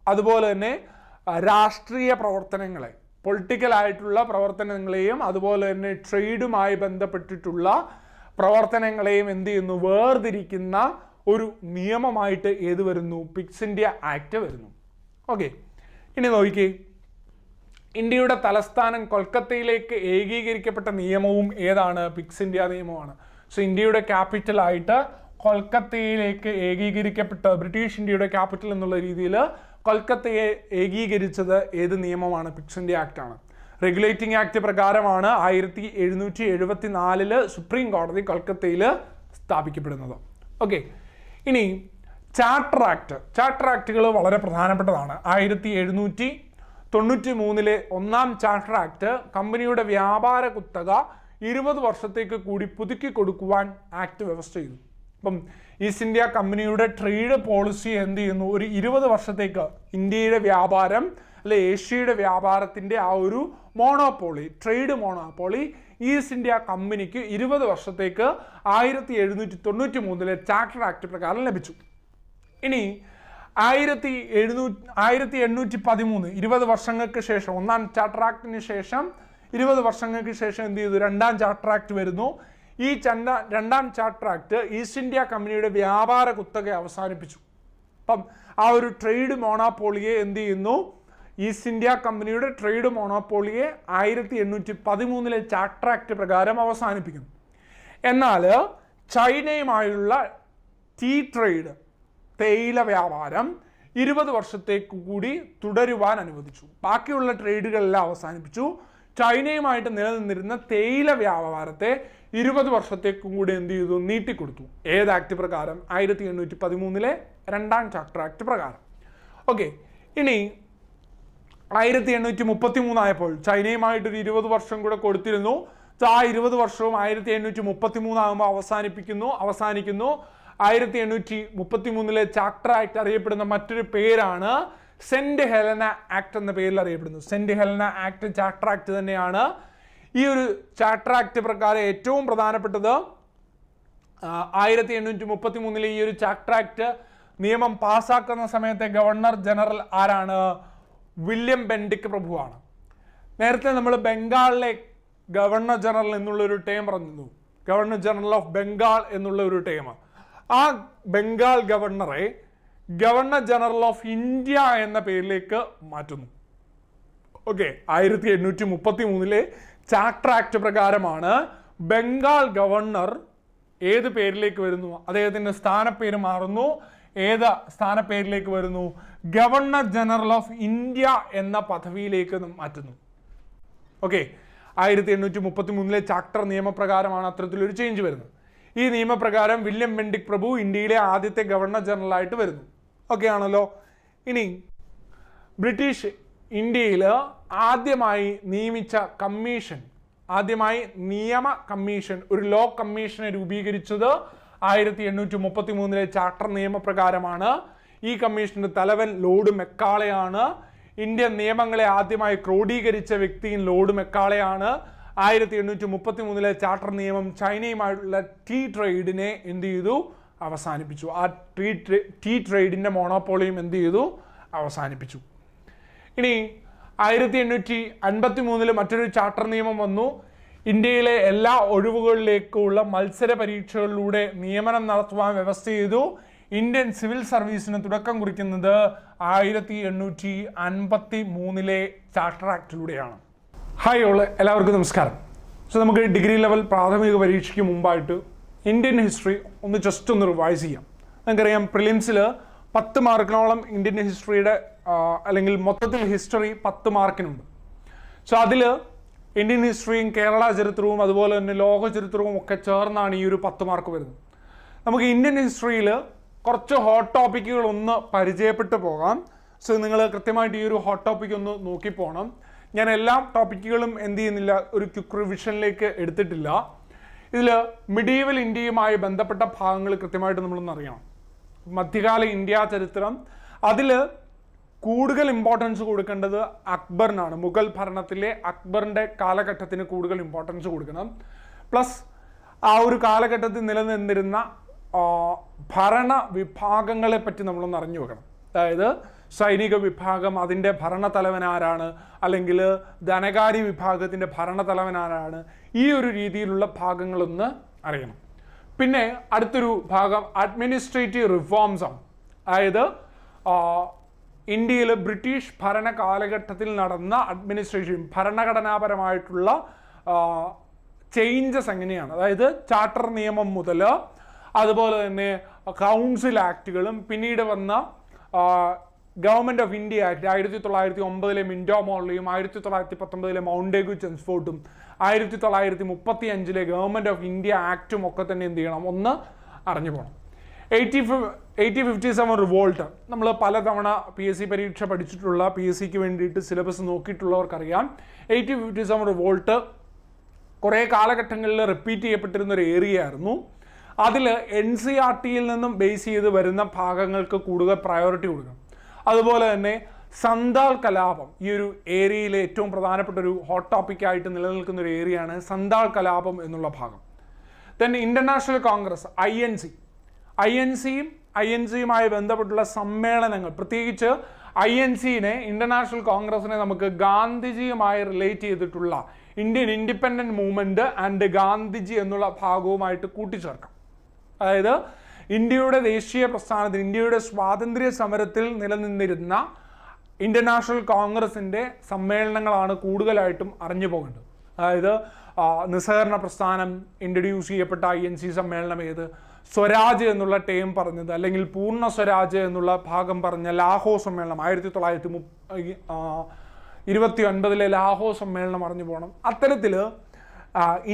അതുപോലെ തന്നെ രാഷ്ട്രീയ പ്രവർത്തനങ്ങളെ, പൊളിറ്റിക്കൽ ആയിട്ടുള്ള പ്രവർത്തനങ്ങളെയും അതുപോലെ തന്നെ ട്രേഡുമായി ബന്ധപ്പെട്ടിട്ടുള്ള പ്രവർത്തനങ്ങളെയും എന്ത് ചെയ്യുന്നു? വേർതിരിക്കുന്ന ഒരു നിയമമായിട്ട് ഏത് വരുന്നു? പിക്സ് ഇന്ത്യ ആക്ട് വരുന്നു. ഓക്കെ, ഇനി നോക്കിക്കേ, ഇന്ത്യയുടെ തലസ്ഥാനം കൊൽക്കത്തയിലേക്ക് ഏകീകരിക്കപ്പെട്ട നിയമവും ഏതാണ്? പിക്സ് ഇന്ത്യ നിയമമാണ്. സോ ഇന്ത്യയുടെ ക്യാപിറ്റൽ ആയിട്ട് കൊൽക്കത്തയിലേക്ക് ഏകീകരിക്കപ്പെട്ട ബ്രിട്ടീഷ് ഇന്ത്യയുടെ ക്യാപിറ്റൽ എന്നുള്ള രീതിയിൽ കൊൽക്കത്തയെ ഏകീകരിച്ചത് ഏത് നിയമമാണ്? പിക്സ് ഇന്ത്യ ആക്ട് ആണ്. റെഗുലേറ്റിംഗ് ആക്ട് പ്രകാരമാണ് 1774 സുപ്രീം കോടതി കൊൽക്കത്തയിൽ സ്ഥാപിക്കപ്പെടുന്നത്. ഓക്കെ, ഇനി ചാർട്ടർ ആക്ടുകൾ വളരെ പ്രധാനപ്പെട്ടതാണ്. 1793 ഒന്നാം ചാർട്ടർ ആക്ട് കമ്പനിയുടെ വ്യാപാര കുത്തക 20 വർഷത്തേക്ക് കൂടി പുതുക്കി കൊടുക്കുവാൻ ആക്ട് വ്യവസ്ഥ ചെയ്തു. അപ്പം ഈസ്റ്റ് ഇന്ത്യ കമ്പനിയുടെ ട്രേഡ് പോളിസി എന്ത് ചെയ്യുന്നു? ഒരു 20 വർഷത്തേക്ക് ഇന്ത്യയുടെ വ്യാപാരം അല്ലെ ഏഷ്യയുടെ വ്യാപാരത്തിന്റെ ആ ഒരു monopoly, trade monopoly east India കമ്പനിക്ക് 20 വർഷത്തേക്ക് 1793 ചാർട്ടർ ആക്ട് പ്രകാരം ലഭിച്ചു. ഇനി 1813 20 വർഷങ്ങൾക്ക് ശേഷം, ഒന്നാം ചാർട്ടർ ആക്ടിന് ശേഷം 20 വർഷങ്ങൾക്ക് ശേഷം എന്ത് ചെയ്തു? രണ്ടാം ചാർട്ടർ ആക്ട് വരുന്നു. ഈ രണ്ടാം ചാർട്ടർ ആക്ട് ഈസ്റ്റ് ഇന്ത്യ കമ്പനിയുടെ വ്യാപാര കുത്തക അവസാനിപ്പിച്ചു. അപ്പം ആ ഒരു ട്രേഡ് മോണോപോളിയെ എന്ത് ചെയ്യുന്നു? ഈസ്റ്റ് ഇന്ത്യ കമ്പനിയുടെ ട്രേഡ് മോണോപോളിയെ 1813 ചാർട്ടർ ആക്ട് പ്രകാരം അവസാനിപ്പിക്കുന്നു. എന്നാൽ ചൈനയുമായുള്ള ടീ ട്രേഡ്, തേയില വ്യാപാരം 20 വർഷത്തേക്ക് കൂടി തുടരുവാൻ അനുവദിച്ചു. ബാക്കിയുള്ള ട്രേഡുകളെല്ലാം അവസാനിപ്പിച്ചു. ചൈനയുമായിട്ട് നിലനിന്നിരുന്ന തേയില വ്യാപാരത്തെ 20 വർഷത്തേക്കും കൂടി എന്ത് ചെയ്തു? നീട്ടിക്കൊടുത്തു. ഏത് ആക്ട് പ്രകാരം? 1813 രണ്ടാം ചാർട്ടർ ആക്ട് പ്രകാരം. ഓക്കെ, ഇനി 1833 ആയപ്പോൾ ചൈനയുമായിട്ടൊരു 20 വർഷം കൂടെ കൊടുത്തിരുന്നു. ആ 20 വർഷവും 1833 ആകുമ്പോൾ അവസാനിക്കുന്നു. 1833 ചാർട്ടർ ആക്ട് അറിയപ്പെടുന്ന മറ്റൊരു പേരാണ് സെന്റ് ഹെലന ആക്ട് എന്ന പേരിൽ അറിയപ്പെടുന്നു. Saint Helena act charter act തന്നെയാണ്. ഈ ഒരു ചാർട്ടർ ആക്ട് പ്രകാരം ഏറ്റവും പ്രധാനപ്പെട്ടത് 1833 ഈ ഒരു ചാർട്ടർ ആക്ട് നിയമം പാസ്സാക്കുന്ന സമയത്തെ ഗവർണർ ജനറൽ ആരാണ്? വില്യം ബെൻഡിക് പ്രഭുവാണ്. നേരത്തെ നമ്മൾ ബംഗാളിലെ ഗവർണർ ജനറൽ എന്നുള്ളൊരു ടേം പറഞ്ഞിരുന്നു. ഗവർണർ ജനറൽ ഓഫ് ബംഗാൾ എന്നുള്ള ഒരു ടേം. ആ ബംഗാൾ ഗവർണറെ ഗവർണർ ജനറൽ ഓഫ് ഇന്ത്യ എന്ന പേരിലേക്ക് മാറ്റുന്നു. ഓക്കെ, 1833 ചാർട്ടർ ആക്ട് പ്രകാരമാണ് ബംഗാൾ ഗവർണർ ഏത് പേരിലേക്ക് വരുന്നു? അദ്ദേഹത്തിന്റെ സ്ഥാനപ്പേര് മാറുന്നു. ഏത് സ്ഥാനപ്പേരിലേക്ക് വരുന്നു? ഗവർണർ ജനറൽ ഓഫ് ഇന്ത്യ എന്ന പദവിയിലേക്ക് മാറ്റുന്നു. ഓക്കെ, 1833 ചാർട്ടർ നിയമപ്രകാരമാണ് അത്തരത്തിലൊരു ചേഞ്ച് വരുന്നത്. ഈ നിയമപ്രകാരം വില്യം ബെൻഡിക് പ്രഭു ഇന്ത്യയിലെ ആദ്യത്തെ ഗവർണർ ജനറൽ ആയിട്ട് വരുന്നു. ഓക്കെ ആണല്ലോ. ഇനി ബ്രിട്ടീഷ് ഇന്ത്യയിൽ ആദ്യമായി നിയമിച്ച കമ്മീഷൻ ആദ്യമായി നിയമ കമ്മീഷൻ, ഒരു ലോ കമ്മീഷനെ രൂപീകരിച്ചത് 1833 ചാർട്ടർ നിയമപ്രകാരമാണ്. ഈ കമ്മീഷന്റെ തലവൻ ലോർഡ് മെക്കാളെയാണ്. ഇന്ത്യൻ നിയമങ്ങളെ ആദ്യമായി ക്രോഡീകരിച്ച വ്യക്തിയും ലോർഡ് മെക്കാളെയാണ്. 1833 ചാർട്ടർ നിയമം ചൈനയുമായിട്ടുള്ള ടീ ട്രേഡിനെ എന്ത് ചെയ്തു? അവസാനിപ്പിച്ചു. ആ ടീ ട്രേഡിന്റെ മോണോപോളിയും എന്ത് ചെയ്തു? അവസാനിപ്പിച്ചു. ഇനി 1853 മറ്റൊരു ചാർട്ടർ നിയമം വന്നു. ഇന്ത്യയിലെ എല്ലാ ഒഴിവുകളിലേക്കുള്ള മത്സര പരീക്ഷകളിലൂടെ നിയമനം നടത്തുവാൻ വ്യവസ്ഥ ചെയ്തു. ഇന്ത്യൻ സിവിൽ സർവീസിന് തുടക്കം കുറിക്കുന്നത് 1853 ചാർട്ടർ ആക്ടിലൂടെയാണ്. ഹായ് എല്ലാവർക്കും നമസ്കാരം. സോ നമുക്ക് ഡിഗ്രി ലെവൽ പ്രാഥമിക പരീക്ഷയ്ക്ക് മുമ്പായിട്ട് ഇന്ത്യൻ ഹിസ്റ്ററി ജസ്റ്റ് ഒന്ന് റിവൈസ് ചെയ്യാം. നമുക്കറിയാം പ്രിലിംസിൽ 10 മാർക്കിനോളം ഇന്ത്യൻ ഹിസ്റ്ററിയുടെ അല്ലെങ്കിൽ മൊത്തത്തിൽ ഹിസ്റ്ററി 10 മാർക്കിനുണ്ട്. സോ അതിൽ ഇന്ത്യൻ ഹിസ്റ്ററിയും കേരള ചരിത്രവും അതുപോലെ തന്നെ ലോക ചരിത്രവും ഒക്കെ ചേർന്നാണ് ഈ ഒരു 10 മാർക്ക് വരുന്നത്. നമുക്ക് ഇന്ത്യൻ ഹിസ്റ്ററിയിൽ കുറച്ച് ഹോട്ട് ടോപ്പിക്കുകൾ പരിചയപ്പെട്ടു പോകാം. സോ നിങ്ങൾ കൃത്യമായിട്ട് ഈ ഒരു ഹോട്ട് ടോപ്പിക് നോക്കി പോകണം. ഞാൻ എല്ലാ ടോപ്പിക്കുകളും എന്ത് ചെയ്യുന്നില്ല, ഒരു ക്വിക്ക് റിവിഷനിലേക്ക് എടുത്തിട്ടില്ല. ഇതിൽ മിഡീവൽ ഇന്ത്യയുമായി ബന്ധപ്പെട്ട ഭാഗങ്ങൾ കൃത്യമായിട്ട് നമ്മളൊന്നറിയണം. മധ്യകാല ഇന്ത്യ ചരിത്രം, അതിൽ കൂടുതൽ ഇമ്പോർട്ടൻസ് കൊടുക്കേണ്ടത് അക്ബറിനാണ്. മുഗൾ ഭരണത്തിലെ അക്ബറിൻ്റെ കാലഘട്ടത്തിന് കൂടുതൽ ഇമ്പോർട്ടൻസ് കൊടുക്കണം. പ്ലസ് ആ ഒരു കാലഘട്ടത്തിൽ നിലനിന്നിരുന്ന ഭരണ വിഭാഗങ്ങളെ പറ്റി നമ്മളൊന്ന് അറിഞ്ഞു വെക്കണം. അതായത് സൈനിക വിഭാഗം, അതിൻ്റെ ഭരണത്തലവൻ ആരാണ്, അല്ലെങ്കിൽ ധനകാര്യ വിഭാഗത്തിൻ്റെ ഭരണത്തലവൻ ആരാണ്, ഈ ഒരു രീതിയിലുള്ള ഭാഗങ്ങളൊന്ന് അറിയണം. പിന്നെ അടുത്തൊരു ഭാഗം അഡ്മിനിസ്ട്രേറ്റീവ് റിഫോംസ് ആണ്. അതായത് ഇന്ത്യയിൽ ബ്രിട്ടീഷ് ഭരണ കാലഘട്ടത്തിൽ നടന്ന അഡ്മിനിസ്ട്രേഷൻ, ഭരണഘടനാപരമായിട്ടുള്ള ചേഞ്ചസ് എങ്ങനെയാണ്, അതായത് ചാർട്ടർ നിയമം മുതൽ അതുപോലെ തന്നെ കൗൺസിൽ ആക്ടുകളും പിന്നീട് വന്ന government of India act 1909 Minto മോർലിയും 1919 മൗണ്ടേഗു ചെംസ്ഫോർട്ടും 1935 ഗവൺമെൻറ് ഓഫ് ഇന്ത്യ ആക്റ്റും ഒക്കെ തന്നെ എന്ത് ചെയ്യണം, അറിഞ്ഞു പോകണം. 1857 റിവോൾട്ട് നമ്മൾ പലതവണ PSC പരീക്ഷ പഠിച്ചിട്ടുള്ള, PSCക്ക് വേണ്ടിയിട്ട് സിലബസ് നോക്കിയിട്ടുള്ളവർക്കറിയാം. 1857 റിവോൾട്ട് കുറേ കാലഘട്ടങ്ങളിൽ റിപ്പീറ്റ് ചെയ്യപ്പെട്ടിരുന്ന ഒരു ഏരിയ ആയിരുന്നു. അതിൽ NCERTയിൽ നിന്നും ബേസ് ചെയ്ത് വരുന്ന ഭാഗങ്ങൾക്ക് കൂടുതൽ പ്രയോറിറ്റി കൊടുക്കണം. അതുപോലെ തന്നെ സന്താൾ കലാപം ഈ ഒരു ഏരിയയിലെ ഏറ്റവും പ്രധാനപ്പെട്ട ഒരു ഹോട്ട് ടോപ്പിക്കായിട്ട് നിലനിൽക്കുന്ന ഒരു ഏരിയയാണ് സന്താൾ കലാപം എന്നുള്ള ഭാഗം. ദെൻ ഇന്റർനാഷണൽ കോൺഗ്രസ് INCയുമായി ബന്ധപ്പെട്ടുള്ള സമ്മേളനങ്ങൾ, പ്രത്യേകിച്ച് INCനെ, ഇന്റർനാഷണൽ കോൺഗ്രസിനെ നമുക്ക് ഗാന്ധിജിയുമായി റിലേറ്റ് ചെയ്തിട്ടുള്ള Indian independent movement and Gandhiji എന്നുള്ള ഭാഗവുമായിട്ട് കൂട്ടിച്ചേർക്കാം. അതായത് ഇന്ത്യയുടെ ദേശീയ പ്രസ്ഥാനത്തിന്, ഇന്ത്യയുടെ സ്വാതന്ത്ര്യ സമരത്തിൽ നിലനിന്നിരുന്ന ഇന്റർനാഷണൽ കോൺഗ്രസിൻ്റെ സമ്മേളനങ്ങളാണ് കൂടുതലായിട്ടും അറിഞ്ഞു പോകേണ്ടത്. അതായത് നിസ്സഹകരണ പ്രസ്ഥാനം ഇൻട്രൊഡ്യൂസ് ചെയ്യപ്പെട്ട INC സമ്മേളനം ഏത്, സ്വരാജ് എന്നുള്ള ടേം പറഞ്ഞത് അല്ലെങ്കിൽ പൂർണ്ണ സ്വരാജ് എന്നുള്ള ഭാഗം പറഞ്ഞ ലാഹോർ സമ്മേളനം 1929 ലാഹോർ സമ്മേളനം അറിഞ്ഞു പോകണം. അത്തരത്തിൽ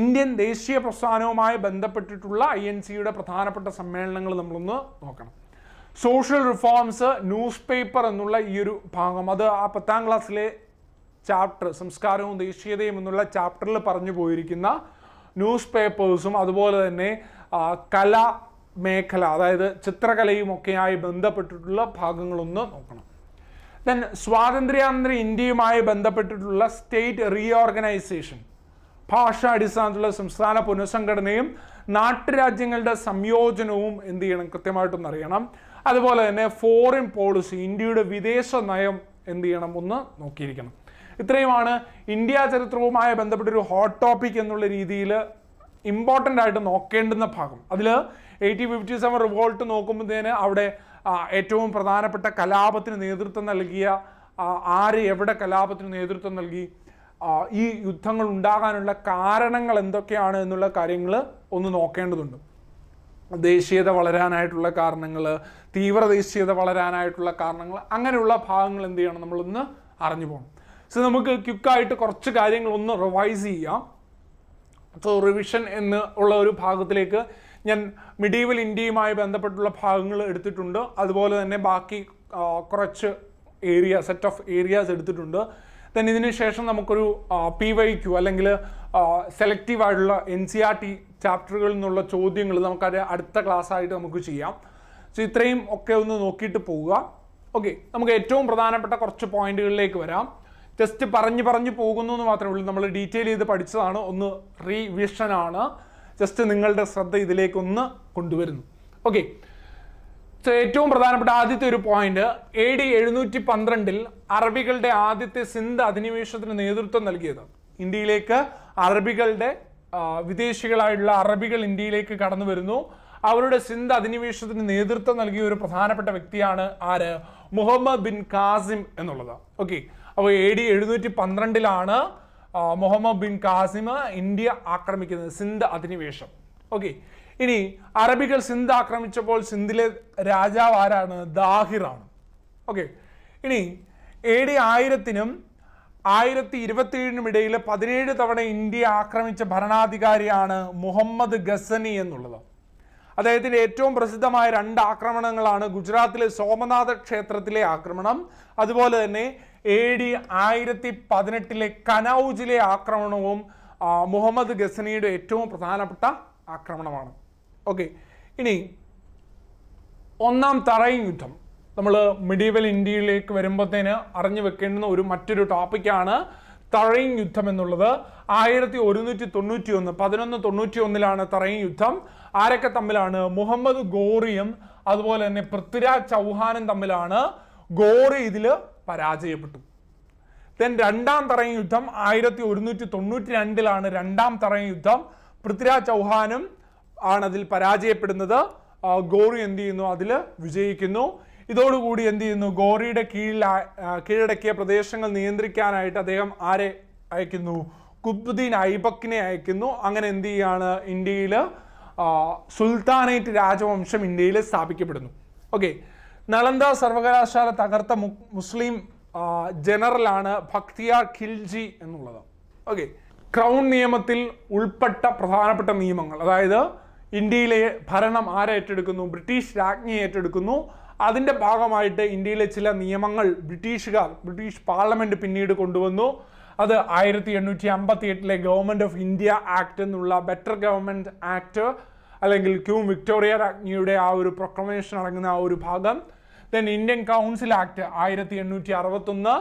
ഇന്ത്യൻ ദേശീയ പ്രസ്ഥാനവുമായി ബന്ധപ്പെട്ടിട്ടുള്ള INCയുടെ പ്രധാനപ്പെട്ട സമ്മേളനങ്ങൾ നമ്മളൊന്ന് നോക്കണം. സോഷ്യൽ റിഫോംസ്, ന്യൂസ് പേപ്പർ എന്നുള്ള ഈ ഒരു ഭാഗം, അത് ആ 10ാം ക്ലാസ്സിലെ ചാപ്റ്റർ സംസ്കാരവും ദേശീയതയും എന്നുള്ള ചാപ്റ്ററിൽ പറഞ്ഞു പോയിരിക്കുന്ന ന്യൂസ് പേപ്പേഴ്സും അതുപോലെ തന്നെ കലാ മേഖല, അതായത് ചിത്രകലയും ഒക്കെയായി ബന്ധപ്പെട്ടിട്ടുള്ള ഭാഗങ്ങളൊന്ന് നോക്കണം. ദെൻ സ്വാതന്ത്ര്യാനന്തര ഇന്ത്യയുമായി ബന്ധപ്പെട്ടിട്ടുള്ള സ്റ്റേറ്റ് റീഓർഗനൈസേഷൻ, ഭാഷാടിസ്ഥാനത്തിലുള്ള സംസ്ഥാന പുനഃസംഘടനയും നാട്ടുരാജ്യങ്ങളുടെ സംയോജനവും എന്ത് ചെയ്യണം, കൃത്യമായിട്ടൊന്ന് അറിയണം. അതുപോലെ തന്നെ ഫോറിൻ പോളിസി, ഇന്ത്യയുടെ വിദേശ നയം എന്ത് ചെയ്യണം, നോക്കിയിരിക്കണം. ഇത്രയുമാണ് ഇന്ത്യ ചരിത്രവുമായി ബന്ധപ്പെട്ടൊരു ഹോട്ട് ടോപ്പിക് എന്നുള്ള രീതിയിൽ ഇമ്പോർട്ടൻ്റ് ആയിട്ട് നോക്കേണ്ടുന്ന ഭാഗം. അതിൽ 1857 റിവോൾട്ട് നോക്കുമ്പോഴത്തേന് അവിടെ ഏറ്റവും പ്രധാനപ്പെട്ട കലാപത്തിന് നേതൃത്വം നൽകിയ ആര്, എവിടെ കലാപത്തിന് നേതൃത്വം നൽകി, ഈ യുദ്ധങ്ങൾ ഉണ്ടാകാനുള്ള കാരണങ്ങൾ എന്തൊക്കെയാണ് എന്നുള്ള കാര്യങ്ങൾ നോക്കേണ്ടതുണ്ട്. ദേശീയത വളരാനായിട്ടുള്ള കാരണങ്ങൾ, തീവ്ര ദേശീയത വളരാനായിട്ടുള്ള കാരണങ്ങൾ, അങ്ങനെയുള്ള ഭാഗങ്ങൾ എന്ത് ചെയ്യണം, നമ്മളൊന്ന് അറിഞ്ഞു പോകണം. സോ നമുക്ക് ക്വിക്കായിട്ട് കുറച്ച് കാര്യങ്ങൾ റിവൈസ് ചെയ്യാം. സോ റിവിഷൻ ഉള്ള ഒരു ഭാഗത്തിലേക്ക് ഞാൻ മിഡീവൽ ഇന്ത്യയുമായി ബന്ധപ്പെട്ടുള്ള ഭാഗങ്ങൾ എടുത്തിട്ടുണ്ട്. അതുപോലെ തന്നെ ബാക്കി കുറച്ച് സെറ്റ് ഓഫ് ഏരിയാസ് എടുത്തിട്ടുണ്ട്. ദെൻ ഇതിന് ശേഷം നമുക്കൊരു PYQ അല്ലെങ്കിൽ സെലക്റ്റീവ് ആയിട്ടുള്ള NCERT ചാപ്റ്ററുകളിൽ നിന്നുള്ള ചോദ്യങ്ങൾ നമുക്കത് അടുത്ത ക്ലാസ് ആയിട്ട് നമുക്ക് ചെയ്യാം. സോ ഇത്രയും ഒക്കെ ഒന്ന് നോക്കിയിട്ട് പോവുക. ഓക്കെ, നമുക്ക് ഏറ്റവും പ്രധാനപ്പെട്ട കുറച്ച് പോയിന്റുകളിലേക്ക് വരാം. ജസ്റ്റ് പറഞ്ഞു പോകുന്നു എന്ന് മാത്രമേ ഉള്ളൂ. നമ്മൾ ഡീറ്റെയിൽ ചെയ്ത് പഠിച്ചതാണ്, ഒന്ന് റീവിഷനാണ്. ജസ്റ്റ് നിങ്ങളുടെ ശ്രദ്ധ ഇതിലേക്കൊന്ന് കൊണ്ടുവരുന്നു. ഓക്കെ, സോ ഏറ്റവും പ്രധാനപ്പെട്ട ആദ്യത്തെ ഒരു പോയിന്റ്, AD 712 അറബികളുടെ ആദ്യത്തെ സിന്ധ് അധിനിവേശത്തിന് നേതൃത്വം നൽകിയത്. ഇന്ത്യയിലേക്ക് അറബികളുടെ വിദേശികളായിട്ടുള്ള അറബികൾ ഇന്ത്യയിലേക്ക് കടന്നു വരുന്നു. അവരുടെ സിന്ധ് അധിനിവേശത്തിന് നേതൃത്വം നൽകിയ ഒരു പ്രധാനപ്പെട്ട വ്യക്തിയാണ് ആര്? മുഹമ്മദ് ബിൻ കാസിം എന്നുള്ളത്. ഓക്കെ, അപ്പോൾ AD 712 മുഹമ്മദ് ബിൻ കാസിം ഇന്ത്യ ആക്രമിക്കുന്നത്, സിന്ധ് അധിനിവേശം. ഓക്കെ, ഇനി അറബികൾ സിന്ധ് ആക്രമിച്ചപ്പോൾ സിന്ധിലെ രാജാവ് ആരാണ്? ദാഹിറാണ്. ഓക്കെ, ഇനി AD 1000-നും 1027-നും ഇടയിൽ 17 തവണ ഇന്ത്യ ആക്രമിച്ച ഭരണാധികാരിയാണ് മുഹമ്മദ് ഗസനി എന്നുള്ളത്. അദ്ദേഹത്തിന്റെ ഏറ്റവും പ്രസിദ്ധമായ 2 ആക്രമണങ്ങളാണ് ഗുജറാത്തിലെ സോമനാഥ ക്ഷേത്രത്തിലെ ആക്രമണം, അതുപോലെ തന്നെ AD 1018 കനൌജിലെ ആക്രമണവും മുഹമ്മദ് ഗസനിയുടെ ഏറ്റവും പ്രധാനപ്പെട്ട ആക്രമണമാണ്. ഓക്കെ, ഇനി ഒന്നാം തറൈൻ യുദ്ധം. നമ്മൾ മിഡീവൽ ഇന്ത്യയിലേക്ക് വരുമ്പോഴത്തേന് അറിഞ്ഞു വെക്കേണ്ടുന്ന മറ്റൊരു ടോപ്പിക്കാണ് തറൈൻ യുദ്ധം എന്നുള്ളത്. 1191 തറൈൻ യുദ്ധം. ആരൊക്കെ തമ്മിലാണ്? മുഹമ്മദ് ഗോറിയും അതുപോലെ തന്നെ പൃഥ്വിരാജ് ചൗഹാനും തമ്മിലാണ്. ഗോറി ഇതിൽ പരാജയപ്പെട്ടു. ദെൻ രണ്ടാം തറൈൻ യുദ്ധം 1192 രണ്ടാം തറൈൻ യുദ്ധം. പൃഥ്വിരാജ് ചൗഹാനും ആണ് അതിൽ പരാജയപ്പെടുന്നത്. ഗോറി എന്ത് ചെയ്യുന്നു? അതിൽ വിജയിക്കുന്നു. ഇതോടുകൂടി എന്ത് ചെയ്യുന്നു? ഗോറിയുടെ കീഴടക്കിയ പ്രദേശങ്ങൾ നിയന്ത്രിക്കാനായിട്ട് അദ്ദേഹം ആരെ അയക്കുന്നു? ഖുത്ബുദ്ദീൻ ഐബക്കിനെ അയക്കുന്നു. അങ്ങനെ എന്ത് ചെയ്യാണ്? ഇന്ത്യയിൽ സുൽത്താനേറ്റ് രാജവംശം ഇന്ത്യയിൽ സ്ഥാപിക്കപ്പെടുന്നു. ഓക്കെ, നളന്ദ സർവകലാശാല തകർത്ത മുസ്ലിം ജനറലാണ് ബക്തിയാർ ഖിൽജി എന്നുള്ളത്. ഓക്കെ, ക്രൗൺ നിയമത്തിൽ ഉൾപ്പെട്ട പ്രധാനപ്പെട്ട നിയമങ്ങൾ, അതായത് ഇന്ത്യയിലെ ഭരണം ആരേറ്റെടുക്കുന്നു? ബ്രിട്ടീഷ് രാജ്ഞി ഏറ്റെടുക്കുന്നു. അതിൻ്റെ ഭാഗമായിട്ട് ഇന്ത്യയിലെ ചില നിയമങ്ങൾ ബ്രിട്ടീഷ് പാർലമെന്റ് പിന്നീട് കൊണ്ടുവന്നു. അത് 1858 ഗവൺമെന്റ് ഓഫ് ഇന്ത്യ ആക്ട് എന്നുള്ള ബെറ്റർ ഗവൺമെന്റ് ആക്ട്, അല്ലെങ്കിൽ ക്യൂൻ വിക്ടോറിയ രാജ്ഞിയുടെ ആ ഒരു പ്രൊക്ലമേഷൻ അടങ്ങുന്ന ആ ഒരു ഭാഗം. Then Indian council act 1861,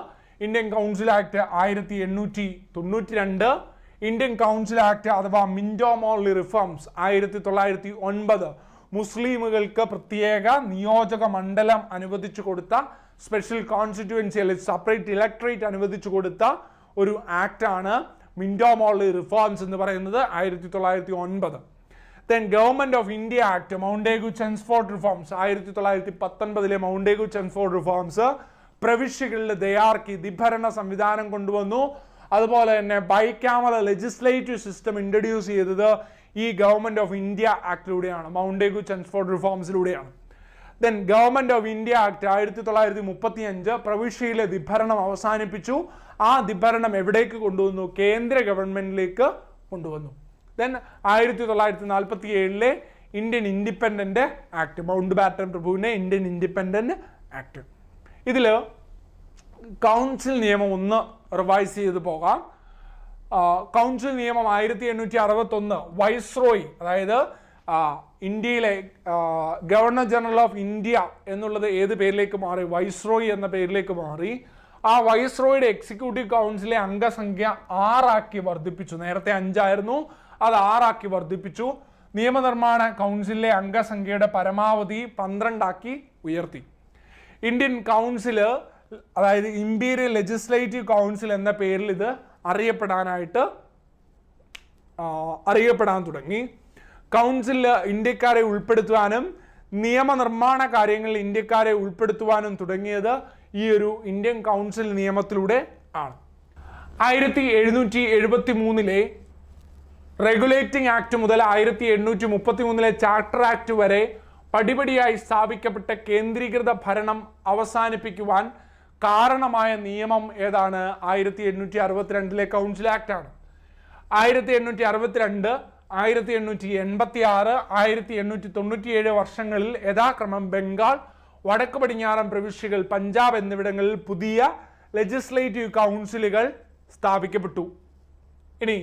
Indian council act 1892, Indian council act അഥവാ മിൻഡോ മോർലി റിഫോംസ് 1909, മുസ്ലിമുകൾക്ക് പ്രത്യേക നിയോജക മണ്ഡലം അനുവദിച്ചു കൊടുത്ത, സ്പെഷ്യൽ കോൺസ്റ്റിറ്റ്യുവൻസി അല്ലെങ്കിൽ സെപ്പറേറ്റ് ഇലക്ട്രേറ്റ് അനുവദിച്ചു കൊടുത്ത ഒരു ആക്ടാണ് മിൻഡോ മോർലി റിഫോംസ് എന്ന് പറയുന്നത് 1909. Then government of India act Montagu Chelmsford reforms 1919 Montagu Chelmsford reforms പ്രവിശ്യകളിലെ ദയാർക്കി ദ്വിഭരണ സംവിധാനം കൊണ്ടുവന്നു. അതുപോലെ തന്നെ ബൈക്യാമറ ലെജിസ്ലേറ്റീവ് സിസ്റ്റം ഇൻട്രൊഡ്യൂസ് ചെയ്തത് ഈ ഗവൺമെന്റ് ഓഫ് ഇന്ത്യ ആക്ടിലൂടെയാണ്, മൗണ്ടേഗു ചെൻസ്ഫോർഡ് റിഫോംസിലൂടെയാണ്. Then government of India act 1935 പ്രവിശ്യയിലെ ദ്വിഭരണം അവസാനിപ്പിച്ചു. ആ ദ്വിഭരണം എവിടേക്ക് കൊണ്ടുവന്നു? കേന്ദ്ര ഗവൺമെന്റിലേക്ക് കൊണ്ടുവന്നു. Then 1947 Indian independent act, Mountbatten പ്രഭുവിന്റെ ഇന്ത്യൻ ഇൻഡിപെൻഡന്റ് ആക്ട്. ഇതിൽ കൗൺസിൽ നിയമം ഒന്ന് റിവൈസ് ചെയ്ത് പോകാം. കൗൺസിൽ നിയമം 1861 വൈസ്രോയി, അതായത് ഇന്ത്യയിലെ ഗവർണർ ജനറൽ ഓഫ് ഇന്ത്യ എന്നുള്ളത് ഏത് പേരിലേക്ക് മാറി? വൈസ്രോയി എന്ന പേരിലേക്ക് മാറി. ആ വൈസ്രോയുടെ എക്സിക്യൂട്ടീവ് കൗൺസിലെ അംഗസംഖ്യ 6 വർദ്ധിപ്പിച്ചു. നേരത്തെ 5 ആയിരുന്നു, അത് 6 വർദ്ധിപ്പിച്ചു. നിയമനിർമ്മാണ കൗൺസിലിലെ അംഗസംഖ്യയുടെ പരമാവധി 12 ഉയർത്തി. ഇന്ത്യൻ കൗൺസില്, അതായത് ഇമ്പീരിയൽ ലെജിസ്ലേറ്റീവ് കൗൺസിൽ എന്ന പേരിൽ ഇത് അറിയപ്പെടാൻ തുടങ്ങി. കൗൺസിലിൽ ഇന്ത്യക്കാരെ ഉൾപ്പെടുത്തുവാനും നിയമനിർമ്മാണ കാര്യങ്ങളിൽ ഇന്ത്യക്കാരെ ഉൾപ്പെടുത്തുവാനും തുടങ്ങിയത് ഈ ഒരു ഇന്ത്യൻ കൗൺസിൽ നിയമത്തിലൂടെ ആണ്. 1773 റെഗുലേറ്റിംഗ് ആക്ട് മുതൽ 1833 ചാർട്ടർ ആക്ട് വരെ പടിപടിയായി സ്ഥാപിക്കപ്പെട്ട കേന്ദ്രീകൃത ഭരണം അവസാനിപ്പിക്കുവാൻ കാരണമായ നിയമം ഏതാണ്? 1862 കൗൺസിൽ ആക്ട് ആണ്. 1862, 1886, 1897 വർഷങ്ങളിൽ യഥാക്രമം ബംഗാൾ, വടക്ക് പടിഞ്ഞാറൻ പ്രവിശ്യകൾ, പഞ്ചാബ് എന്നിവിടങ്ങളിൽ പുതിയ ലെജിസ്ലേറ്റീവ് കൗൺസിലുകൾ സ്ഥാപിക്കപ്പെട്ടു. ഇനി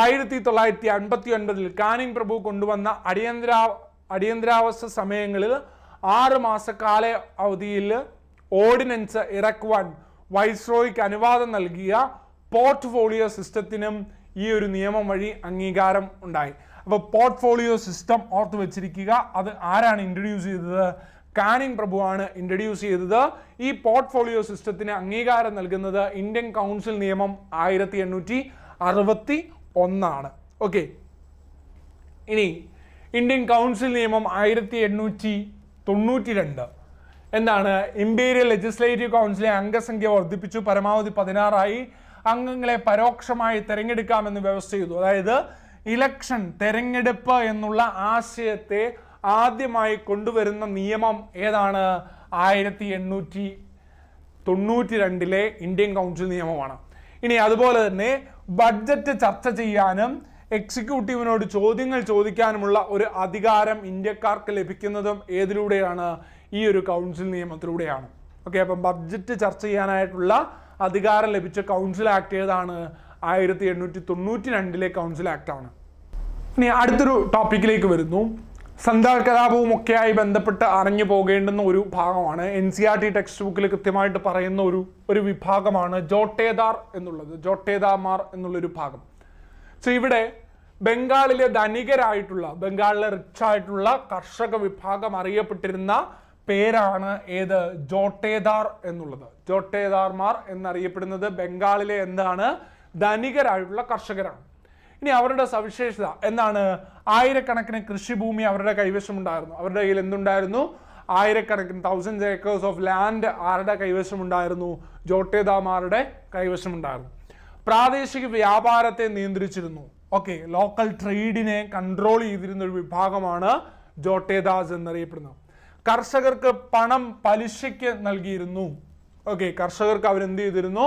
1959 കാനിങ് പ്രഭു കൊണ്ടുവന്ന അടിയന്തരാവസ്ഥ സമയങ്ങളിൽ 6 മാസ കാലാവധിയിൽ ഓർഡിനൻസ് ഇറക്കുവാൻ വൈസ്രോയ്ക്ക് അനുവാദം നൽകിയ പോർട്ട്ഫോളിയോ സിസ്റ്റത്തിനും ഈ ഒരു നിയമം വഴി അംഗീകാരം ഉണ്ടായി. അപ്പോൾ പോർട്ട്ഫോളിയോ സിസ്റ്റം ഓർത്ത് വെച്ചിരിക്കുക. അത് ആരാണ് ഇൻട്രൊഡ്യൂസ് ചെയ്തത്? കാനിങ് പ്രഭുവാണ് ഇൻട്രൊഡ്യൂസ് ചെയ്തത്. ഈ പോർട്ട്ഫോളിയോ സിസ്റ്റത്തിന് അംഗീകാരം നൽകുന്നത് ഇന്ത്യൻ കൗൺസിൽ നിയമം 1861. ഓക്കെ, ഇനി ഇന്ത്യൻ കൗൺസിൽ നിയമം 1892 എന്താണ്? ഇമ്പീരിയൽ ലെജിസ്ലേറ്റീവ് കൗൺസിലെ അംഗസംഖ്യ വർദ്ധിപ്പിച്ചു, പരമാവധി 16 അംഗങ്ങളെ പരോക്ഷമായി തെരഞ്ഞെടുക്കാമെന്ന് വ്യവസ്ഥ ചെയ്തു. അതായത് ഇലക്ഷൻ, തെരഞ്ഞെടുപ്പ് എന്നുള്ള ആശയത്തെ ആദ്യമായി കൊണ്ടുവരുന്ന നിയമം ഏതാണ്? 1892 ഇന്ത്യൻ കൗൺസിൽ നിയമമാണ്. ഇനി അതുപോലെ തന്നെ ബഡ്ജറ്റ് ചർച്ച ചെയ്യാനും എക്സിക്യൂട്ടീവിനോട് ചോദ്യങ്ങൾ ചോദിക്കാനുമുള്ള ഒരു അധികാരം ഇന്ത്യക്കാർക്ക് ലഭിക്കുന്നതും ഏതിലൂടെയാണ്? ഈ ഒരു കൗൺസിൽ നിയമത്തിലൂടെയാണ്. ഓക്കെ, അപ്പം ബഡ്ജറ്റ് ചർച്ച ചെയ്യാനായിട്ടുള്ള അധികാരം ലഭിച്ച കൗൺസിൽ ആക്ട് ഏതാണ്? 1892 കൗൺസിൽ ആക്ട് ആണ്. ഇനി അടുത്തൊരു ടോപ്പിക്കിലേക്ക് വരുന്നു. സന്താൾ കലാപവും ഒക്കെയായി ബന്ധപ്പെട്ട് അറിഞ്ഞു പോകേണ്ടുന്ന ഒരു ഭാഗമാണ്. NCERT ടെക്സ്റ്റ് ബുക്കിൽ കൃത്യമായിട്ട് പറയുന്ന ഒരു വിഭാഗമാണ് ജോട്ടേദാർ എന്നുള്ളത്, ജോട്ടേദാർമാർ എന്നുള്ളൊരു ഭാഗം. സോ ഇവിടെ ബംഗാളിലെ ധനികരായിട്ടുള്ള, ബംഗാളിലെ റിച്ച് ആയിട്ടുള്ള കർഷക വിഭാഗം അറിയപ്പെട്ടിരുന്ന പേരാണ് ഏത്? ജോട്ടേദാർ എന്നുള്ളത്. ജോട്ടേദാർമാർ എന്നറിയപ്പെടുന്നത് ബംഗാളിലെ എന്താണ്? ധനികരായിട്ടുള്ള കർഷകരാണ്. ഇനി അവരുടെ സവിശേഷത എന്താണ്? ആയിരക്കണക്കിന് കൃഷിഭൂമി അവരുടെ കൈവശമുണ്ടായിരുന്നു. അവരുടെ കയ്യിൽ എന്തുണ്ടായിരുന്നു? ആയിരക്കണക്കിന് thousands acres ഓഫ് ലാൻഡ് ആരുടെ കൈവശമുണ്ടായിരുന്നു? ജോട്ടേദാർമാരുടെ കൈവശമുണ്ടായിരുന്നു. പ്രാദേശിക വ്യാപാരത്തെ നിയന്ത്രിച്ചിരുന്നു. ഓക്കെ, ലോക്കൽ ട്രേഡിനെ കൺട്രോൾ ചെയ്തിരുന്ന ഒരു വിഭാഗമാണ് ജോട്ടേദാസ് എന്നറിയപ്പെടുന്നത്. കർഷകർക്ക് പണം പലിശയ്ക്ക് നൽകിയിരുന്നു. ഓക്കെ, കർഷകർക്ക് അവരെന്ത് ചെയ്തിരുന്നു?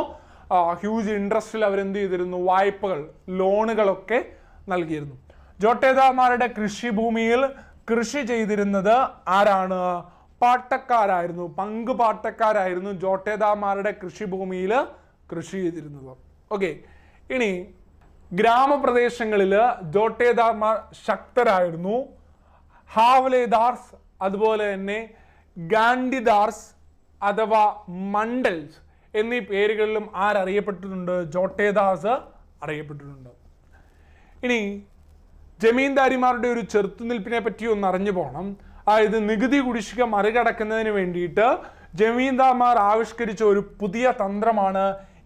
ഹ്യൂജ് ഇൻട്രസ്റ്റിൽ അവരെന്ത് ചെയ്തിരുന്നു? വായ്പകൾ, ലോണുകളൊക്കെ നൽകിയിരുന്നു. ജോട്ടേദാർമാരുടെ കൃഷിഭൂമിയിൽ കൃഷി ചെയ്തിരുന്നത് ആരാണ്? പാട്ടക്കാരായിരുന്നു, പങ്കുപാട്ടക്കാരായിരുന്നു ജോട്ടേദാർമാരുടെ കൃഷിഭൂമിയിൽ കൃഷി ചെയ്തിരുന്നത്. ഓക്കെ, ഇനി ഗ്രാമപ്രദേശങ്ങളിൽ ജോട്ടേദാർമാർ ശക്തരായിരുന്നു. ഹാവ്ലേദാർസ്, അതുപോലെ തന്നെ ഗാന്ധിദാർസ് അഥവാ മണ്ഡൽസ് എന്നീ പേരുകളിലും ആരറിയപ്പെട്ടിട്ടുണ്ട്? ജോട്ടേദാസ് അറിയപ്പെട്ടിട്ടുണ്ട്. ഇനി ജമീന്ദാരിമാരുടെ ഒരു ചെറുത്തുനിൽപ്പിനെ പറ്റി ഒന്ന് അറിഞ്ഞു പോകണം. അതായത് നികുതി കുടിശ്ശിക മറികടക്കുന്നതിന് വേണ്ടിയിട്ട് ജമീന്ദാർമാർ ആവിഷ്കരിച്ച ഒരു പുതിയ തന്ത്രമാണ്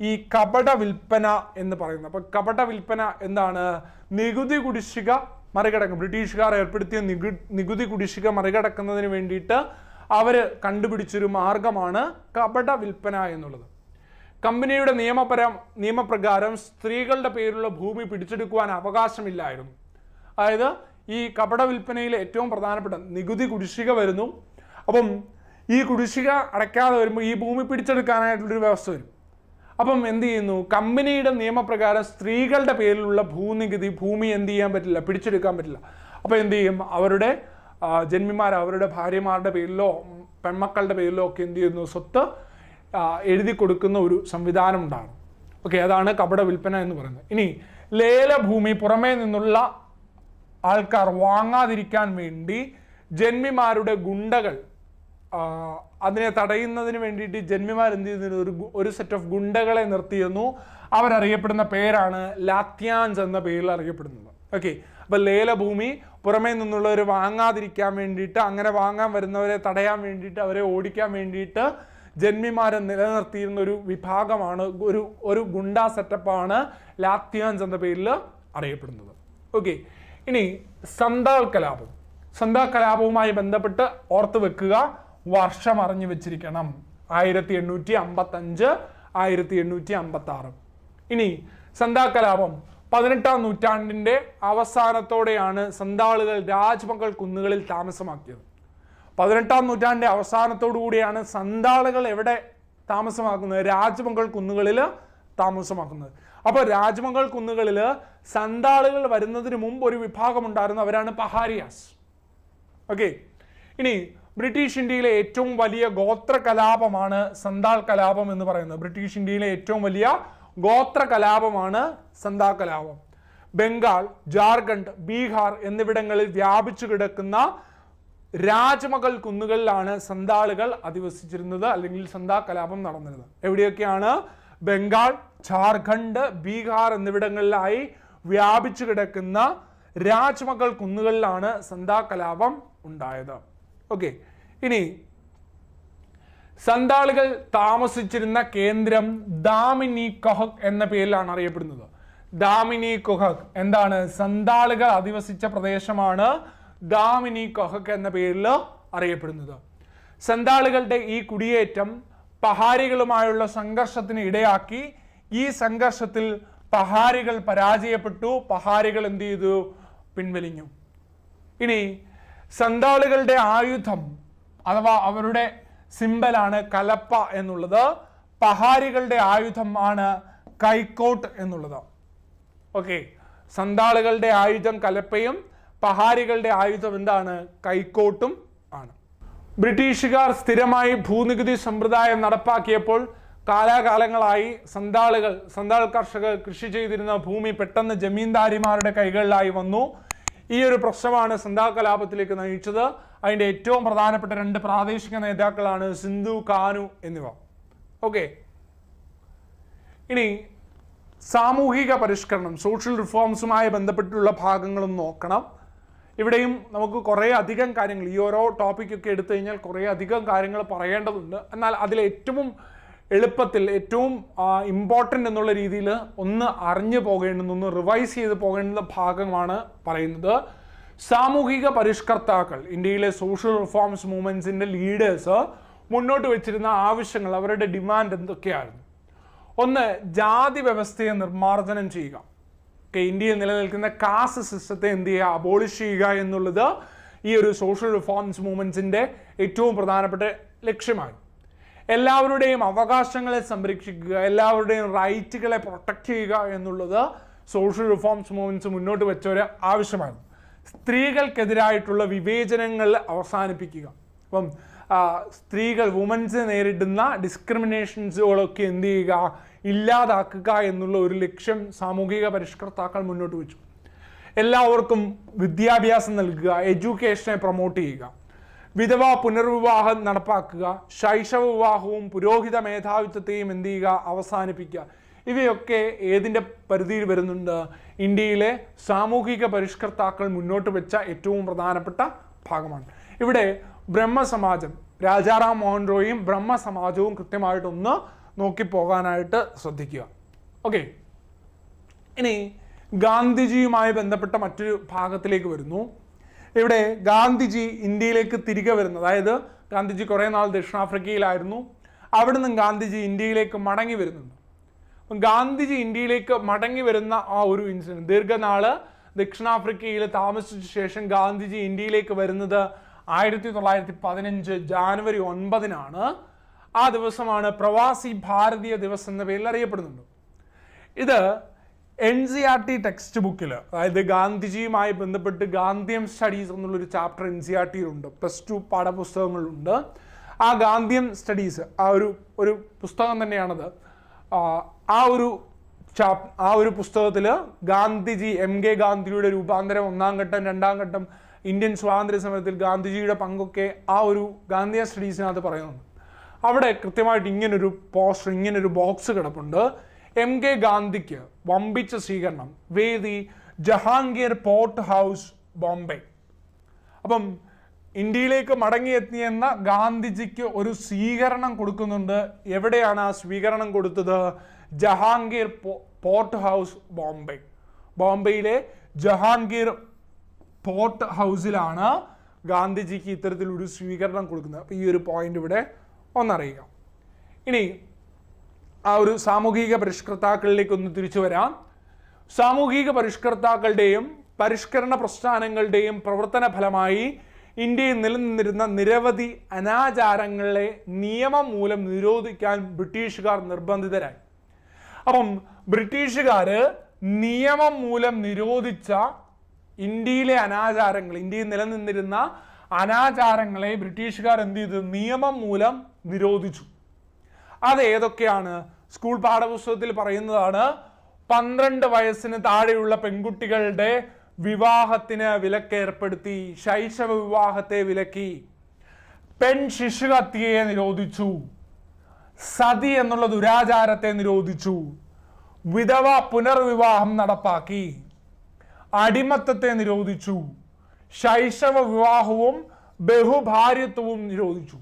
ഈ കപട വിൽപ്പന എന്ന് പറയുന്നത്. അപ്പൊ കപട വിൽപ്പന എന്താണ്? നികുതി കുടിശ്ശിക മറികടക്കും, ബ്രിട്ടീഷുകാർ ഏർപ്പെടുത്തിയ നികുതി കുടിശ്ശിക മറികടക്കുന്നതിന് വേണ്ടിയിട്ട് അവർ കണ്ടുപിടിച്ചൊരു മാർഗമാണ് കപട വിൽപ്പന എന്നുള്ളത്. കമ്പനിയുടെ നിയമപ്രകാരം സ്ത്രീകളുടെ പേരിലുള്ള ഭൂമി പിടിച്ചെടുക്കുവാൻ അവകാശമില്ലായിരുന്നു. അതായത് ഈ കപട വിൽപ്പനയിൽ ഏറ്റവും പ്രധാനപ്പെട്ട നികുതി കുടിശ്ശിക വരുന്നു. അപ്പം ഈ കുടിശ്ശിക അടയ്ക്കാതെ വരുമ്പോൾ ഈ ഭൂമി പിടിച്ചെടുക്കാനായിട്ടുള്ളൊരു വ്യവസ്ഥ വരും. അപ്പം എന്ത് ചെയ്യുന്നു? കമ്പനിയുടെ നിയമപ്രകാരം സ്ത്രീകളുടെ പേരിലുള്ള ഭൂമി എന്ത് ചെയ്യാൻ പറ്റില്ല? പിടിച്ചെടുക്കാൻ പറ്റില്ല. അപ്പോൾ എന്ത് ചെയ്യും? അവരുടെ ജന്മിമാർ അവരുടെ ഭാര്യമാരുടെ പേരിലോ പെൺമക്കളുടെ പേരിലോ ഒക്കെ എന്ത് ചെയ്യുന്നു? സ്വത്ത് എഴുതി കൊടുക്കുന്ന ഒരു സംവിധാനം ഉണ്ടാകും. ഓക്കെ, അതാണ് കപട വിൽപ്പന എന്ന് പറയുന്നത്. ഇനി ലേലഭൂമി പുറമേ നിന്നുള്ള ആൾക്കാർ വാങ്ങാതിരിക്കാൻ വേണ്ടി ജന്മിമാരുടെ ഗുണ്ടകൾ അതിനെ തടയുന്നതിന് വേണ്ടിയിട്ട് ജന്മിമാർ എന്ത് ചെയ്യുന്നു? ഒരു സെറ്റ് ഓഫ് ഗുണ്ടകളെ നിർത്തിയിരുന്നു. അവരറിയപ്പെടുന്ന പേരാണ് ലാത്യാൻസ് എന്ന പേരിൽ അറിയപ്പെടുന്നത്. ഓക്കെ, അപ്പൊ ലേലഭൂമി പുറമേ നിന്നുള്ളവർ വാങ്ങാതിരിക്കാൻ വേണ്ടിയിട്ട്, അങ്ങനെ വാങ്ങാൻ വരുന്നവരെ തടയാൻ വേണ്ടിയിട്ട്, അവരെ ഓടിക്കാൻ വേണ്ടിയിട്ട് ജന്മിമാരെ നിലനിർത്തിയിരുന്ന ഒരു വിഭാഗമാണ്, ഒരു ഗുണ്ടാ സെറ്റപ്പാണ് ലാത്യാൻസ് എന്ന പേരിൽ അറിയപ്പെടുന്നത്. ഓക്കെ, ഇനി സന്താൾ കലാപം. സന്താൾ കലാപവുമായി ബന്ധപ്പെട്ട് ഓർത്ത് വെക്കുക, വർഷം അറിഞ്ഞു വെച്ചിരിക്കണം. 1855, 1856. ഇനി സന്താൾ കലാപം 18ാം നൂറ്റാണ്ടിന്റെ അവസാനത്തോടെയാണ് സന്താളുകൾ രാജ്മഹൽ കുന്നുകളിൽ താമസമാക്കിയത്. 18ാം നൂറ്റാണ്ടിന്റെ അവസാനത്തോടു കൂടിയാണ് സന്താളുകൾ എവിടെ താമസമാക്കുന്നത്? രാജ്മഹൽ കുന്നുകളിൽ താമസമാക്കുന്നത്. അപ്പോൾ രാജ്മഹൽ കുന്നുകളിൽ സന്താളുകൾ വരുന്നതിന് മുമ്പ് ഒരു വിഭാഗം ഉണ്ടായിരുന്നു, അവരാണ് പഹാരിയാസ്. ഓക്കെ, ഇനി ബ്രിട്ടീഷ് ഇന്ത്യയിലെ ഏറ്റവും വലിയ ഗോത്ര കലാപമാണ് സന്താൾ കലാപം എന്ന് പറയുന്നത്. ബ്രിട്ടീഷ് ഇന്ത്യയിലെ ഏറ്റവും വലിയ ഗോത്ര കലാപമാണ് സന്താൾ കലാപം. ബംഗാൾ, ജാർഖണ്ഡ്, ബീഹാർ എന്നിവിടങ്ങളിൽ വ്യാപിച്ചു കിടക്കുന്ന രാജ്മഹൽ കുന്നുകളിലാണ് സന്താളുകൾ അധിവസിച്ചിരുന്നത്, അല്ലെങ്കിൽ സന്താൾ കലാപം നടന്നിരുന്നത്. എവിടെയൊക്കെയാണ്? ബംഗാൾ, ജാർഖണ്ഡ്, ബീഹാർ എന്നിവിടങ്ങളിലായി വ്യാപിച്ചു കിടക്കുന്ന രാജ്മഹൽ കുന്നുകളിലാണ് സന്താൾ കലാപം ഉണ്ടായത്. ഓക്കെ, ഇനി സന്താളുകൾ താമസിച്ചിരുന്ന കേന്ദ്രം ദാമിനി കൊഹക് എന്ന പേരിലാണ് അറിയപ്പെടുന്നത്. ദാമിനി കൊഹക് എന്താണ്? സന്താളുകൾ അധിവസിച്ച പ്രദേശമാണ് ദാമിനി കൊഹക് എന്ന പേരിൽ അറിയപ്പെടുന്നത്. സന്താളുകളുടെ ഈ കുടിയേറ്റം പഹാരികളുമായുള്ള സംഘർഷത്തിന് ഇടയാക്കി. ഈ സംഘർഷത്തിൽ പഹാരികൾ പരാജയപ്പെട്ടു. പഹാരികൾ എന്ത് ചെയ്തു? പിൻവലിഞ്ഞു. ഇനി സന്താളുകളുടെ ആയുധം അഥവാ അവരുടെ സിംബലാണ് കലപ്പ എന്നുള്ളത്. പഹാരികളുടെ ആയുധം ആണ് കൈക്കോട്ട് എന്നുള്ളത്. ഓക്കെ, സന്താളുകളുടെ ആയുധം കലപ്പയും പഹാരികളുടെ ആയുധം എന്താണ്? കൈക്കോട്ടും ആണ്. ബ്രിട്ടീഷുകാർ സ്ഥിരമായി ഭൂനികുതി സമ്പ്രദായം നടപ്പാക്കിയപ്പോൾ കാലാകാലങ്ങളായി സന്താൾ കർഷകർ കൃഷി ചെയ്തിരുന്ന ഭൂമി പെട്ടെന്ന് ജമീന്ദാരിമാരുടെ കൈകളിലായി വന്നു. ഈ ഒരു പ്രശ്നമാണ് സന്താൾ കലാപത്തിലേക്ക് നയിച്ചത്. അതിൻ്റെ ഏറ്റവും പ്രധാനപ്പെട്ട 2 പ്രാദേശിക നേതാക്കളാണ് സിന്ധു, കാനു എന്നിവ. ഓക്കെ, ഇനി സാമൂഹിക പരിഷ്കരണം, സോഷ്യൽ റിഫോംസുമായി ബന്ധപ്പെട്ടുള്ള ഭാഗങ്ങളും നോക്കണം. ഇവിടെയും നമുക്ക് കുറേ അധികം കാര്യങ്ങൾ, ഈ ഓരോ ടോപ്പിക്കൊക്കെ എടുത്തു കഴിഞ്ഞാൽ കുറേ അധികം കാര്യങ്ങൾ പറയേണ്ടതുണ്ട്. എന്നാൽ അതിൽ ഏറ്റവും എളുപ്പത്തിൽ ഏറ്റവും ഇമ്പോർട്ടൻ്റ് എന്നുള്ള രീതിയിൽ ഒന്ന് അറിഞ്ഞു പോകേണ്ടുന്ന, ഒന്ന് റിവൈസ് ചെയ്ത് പോകേണ്ടുന്ന ഭാഗമാണ് പറയുന്നത്. സാമൂഹിക പരിഷ്കർത്താക്കൾ, ഇന്ത്യയിലെ സോഷ്യൽ റിഫോംസ് മൂവ്മെൻറ്റ്സിൻ്റെ ലീഡേഴ്സ് മുന്നോട്ട് വെച്ചിരുന്ന ആവശ്യങ്ങൾ, അവരുടെ ഡിമാൻഡ് എന്തൊക്കെയായിരുന്നു? ഒന്ന്, ജാതി വ്യവസ്ഥയെ നിർമ്മാർജ്ജനം ചെയ്യുക. ഇന്ത്യയിൽ നിലനിൽക്കുന്ന കാസ്റ്റ് സിസ്റ്റത്തെ എന്ത് ചെയ്യുക? അബോളിഷ് ചെയ്യുക എന്നുള്ളത് ഈ ഒരു സോഷ്യൽ റിഫോംസ് മൂവ്മെൻറ്റ്സിൻ്റെ ഏറ്റവും പ്രധാനപ്പെട്ട ലക്ഷ്യമാണ്. എല്ലാവരുടെയും അവകാശങ്ങളെ സംരക്ഷിക്കുക, എല്ലാവരുടെയും റൈറ്റുകളെ പ്രൊട്ടക്റ്റ് ചെയ്യുക എന്നുള്ളത് സോഷ്യൽ റിഫോംസ് മൂവ്മെൻറ്റ്സ് മുന്നോട്ട് വെച്ച ഒരു ആവശ്യമാണ്. സ്ത്രീകൾക്കെതിരായിട്ടുള്ള വിവേചനങ്ങൾ അവസാനിപ്പിക്കുക. അപ്പം സ്ത്രീകൾ, വുമൻസ് നേരിടുന്ന ഡിസ്ക്രിമിനേഷൻസുകളൊക്കെ എന്ത് ചെയ്യുക? ഇല്ലാതാക്കുക എന്നുള്ള ഒരു ലക്ഷ്യം സാമൂഹിക പരിഷ്കർത്താക്കൾ മുന്നോട്ട് വെച്ചു. എല്ലാവർക്കും വിദ്യാഭ്യാസം നൽകുക, എഡ്യൂക്കേഷനെ പ്രൊമോട്ട് ചെയ്യുക, വിധവാ പുനർവിവാഹം നടപ്പാക്കുക, ശൈശവ വിവാഹവും പുരോഹിത മേധാവിത്വത്തെയും എന്ത് ചെയ്യുക? അവസാനിപ്പിക്കുക. ഇവയൊക്കെ ഏതിൻ്റെ പരിധിയിൽ വരുന്നുണ്ട്? ഇന്ത്യയിലെ സാമൂഹിക പരിഷ്കർത്താക്കൾ മുന്നോട്ട് വെച്ച ഏറ്റവും പ്രധാനപ്പെട്ട ഭാഗമാണ്. ഇവിടെ ബ്രഹ്മസമാജം, രാജാറാം മോഹൻ റോയും ബ്രഹ്മസമാജവും കൃത്യമായിട്ടൊന്ന് നോക്കിപ്പോകാനായിട്ട് ശ്രദ്ധിക്കുക. ഓക്കെ, ഇനി ഗാന്ധിജിയുമായി ബന്ധപ്പെട്ട മറ്റൊരു ഭാഗത്തിലേക്ക് വരുന്നു. ഇവിടെ ഗാന്ധിജി ഇന്ത്യയിലേക്ക് തിരികെ വരുന്നത്, അതായത് ഗാന്ധിജി കുറേ നാൾ ദക്ഷിണാഫ്രിക്കയിലായിരുന്നു, അവിടെ നിന്ന് ഗാന്ധിജി ഇന്ത്യയിലേക്ക് മടങ്ങി വരുന്നുണ്ട്. അപ്പം ഗാന്ധിജി ഇന്ത്യയിലേക്ക് മടങ്ങി വരുന്ന ആ ഒരു ഇൻസിഡൻറ്റ്, ദീർഘനാള് ദക്ഷിണാഫ്രിക്കയിൽ താമസിച്ച ശേഷം ഗാന്ധിജി ഇന്ത്യയിലേക്ക് വരുന്നത് 1915 ജാനുവരി 9 ആ ദിവസമാണ് പ്രവാസി ഭാരതീയ ദിവസ് എന്ന പേരിൽ അറിയപ്പെടുന്നുണ്ട്. ഇത് NCERT ടെക്സ്റ്റ് ബുക്കിൽ, അതായത് ഗാന്ധിജിയുമായി ബന്ധപ്പെട്ട് ഗാന്ധിയൻ സ്റ്റഡീസ് എന്നുള്ളൊരു ചാപ്റ്റർ NCERT-ലുണ്ട്, +2 പാഠപുസ്തകങ്ങളുണ്ട്. ആ ഗാന്ധിയൻ സ്റ്റഡീസ്, ആ ഒരു പുസ്തകം തന്നെയാണത്. ആ ഒരു പുസ്തകത്തിൽ ഗാന്ധിജി, MK ഗാന്ധിയുടെ രൂപാന്തരം, 1ാം ഘട്ടം 2ാം ഘട്ടം, ഇന്ത്യൻ സ്വാതന്ത്ര്യ സമരത്തിൽ ഗാന്ധിജിയുടെ പങ്കൊക്കെ ആ ഒരു ഗാന്ധിയൻ സ്റ്റഡീസിനകത്ത് പറയുന്നുണ്ട്. അവിടെ കൃത്യമായിട്ട് ഇങ്ങനൊരു പോസ്റ്റർ, ഇങ്ങനൊരു ബോക്സ് കിടപ്പുണ്ട്. MK ഗാന്ധിക്ക് വമ്പിച്ച സ്വീകരണം, വേദി ജഹാംഗീർ പോർട്ട് ഹൗസ്, ബോംബെ. അപ്പം ഇന്ത്യയിലേക്ക് മടങ്ങിയെത്തിയെന്ന ഗാന്ധിജിക്ക് ഒരു സ്വീകരണം കൊടുക്കുന്നുണ്ട്. എവിടെയാണ് ആ സ്വീകരണം കൊടുത്തത്? Jehangir port house, Bombay. ബോംബെയിലെ ജഹാംഗീർ പോർട്ട് ഹൗസിലാണ് ഗാന്ധിജിക്ക് ഇത്തരത്തിലൊരു സ്വീകരണം കൊടുക്കുന്നത്. അപ്പോൾ ഈ ഒരു പോയിന്റ് ഇവിടെ ഒന്നറിയുക. ഇനി ആ ഒരു സാമൂഹിക പരിഷ്കർത്താക്കളിലേക്ക് ഒന്ന് തിരിച്ചു വരാം. സാമൂഹിക പരിഷ്കർത്താക്കളുടെയും പരിഷ്കരണ പ്രസ്ഥാനങ്ങളുടെയും പ്രവർത്തന ഫലമായി ഇന്ത്യയിൽ നിലനിന്നിരുന്ന നിരവധി അനാചാരങ്ങളെ നിയമം മൂലം നിരോധിക്കാൻ ബ്രിട്ടീഷുകാർ നിർബന്ധിതരായി. അപ്പം ബ്രിട്ടീഷുകാർ നിയമം മൂലം നിരോധിച്ച ഇന്ത്യയിലെ അനാചാരങ്ങൾ, ഇന്ത്യയിൽ നിലനിന്നിരുന്ന അനാചാരങ്ങളെ ബ്രിട്ടീഷുകാർ എന്ത് ചെയ്തു? നിയമം മൂലം നിരോധിച്ചു. അത് ഏതൊക്കെയാണ്? സ്കൂൾ പാഠപുസ്തകത്തിൽ പറയുന്നതാണ്. 12 വയസ്സിന് താഴെയുള്ള പെൺകുട്ടികളുടെ വിവാഹത്തിന് വിലക്കേർപ്പെടുത്തി, ശൈശവ വിവാഹത്തെ വിലക്കി, പെൺ ശിശുഹത്യയെ നിരോധിച്ചു, സതി എന്നുള്ള ദുരാചാരത്തെ നിരോധിച്ചു, വിധവ പുനർവിവാഹം നടപ്പാക്കി, അടിമത്തത്തെ നിരോധിച്ചു, ശൈശവ വിവാഹവും ബഹുഭാര്യത്വവും നിരോധിച്ചു.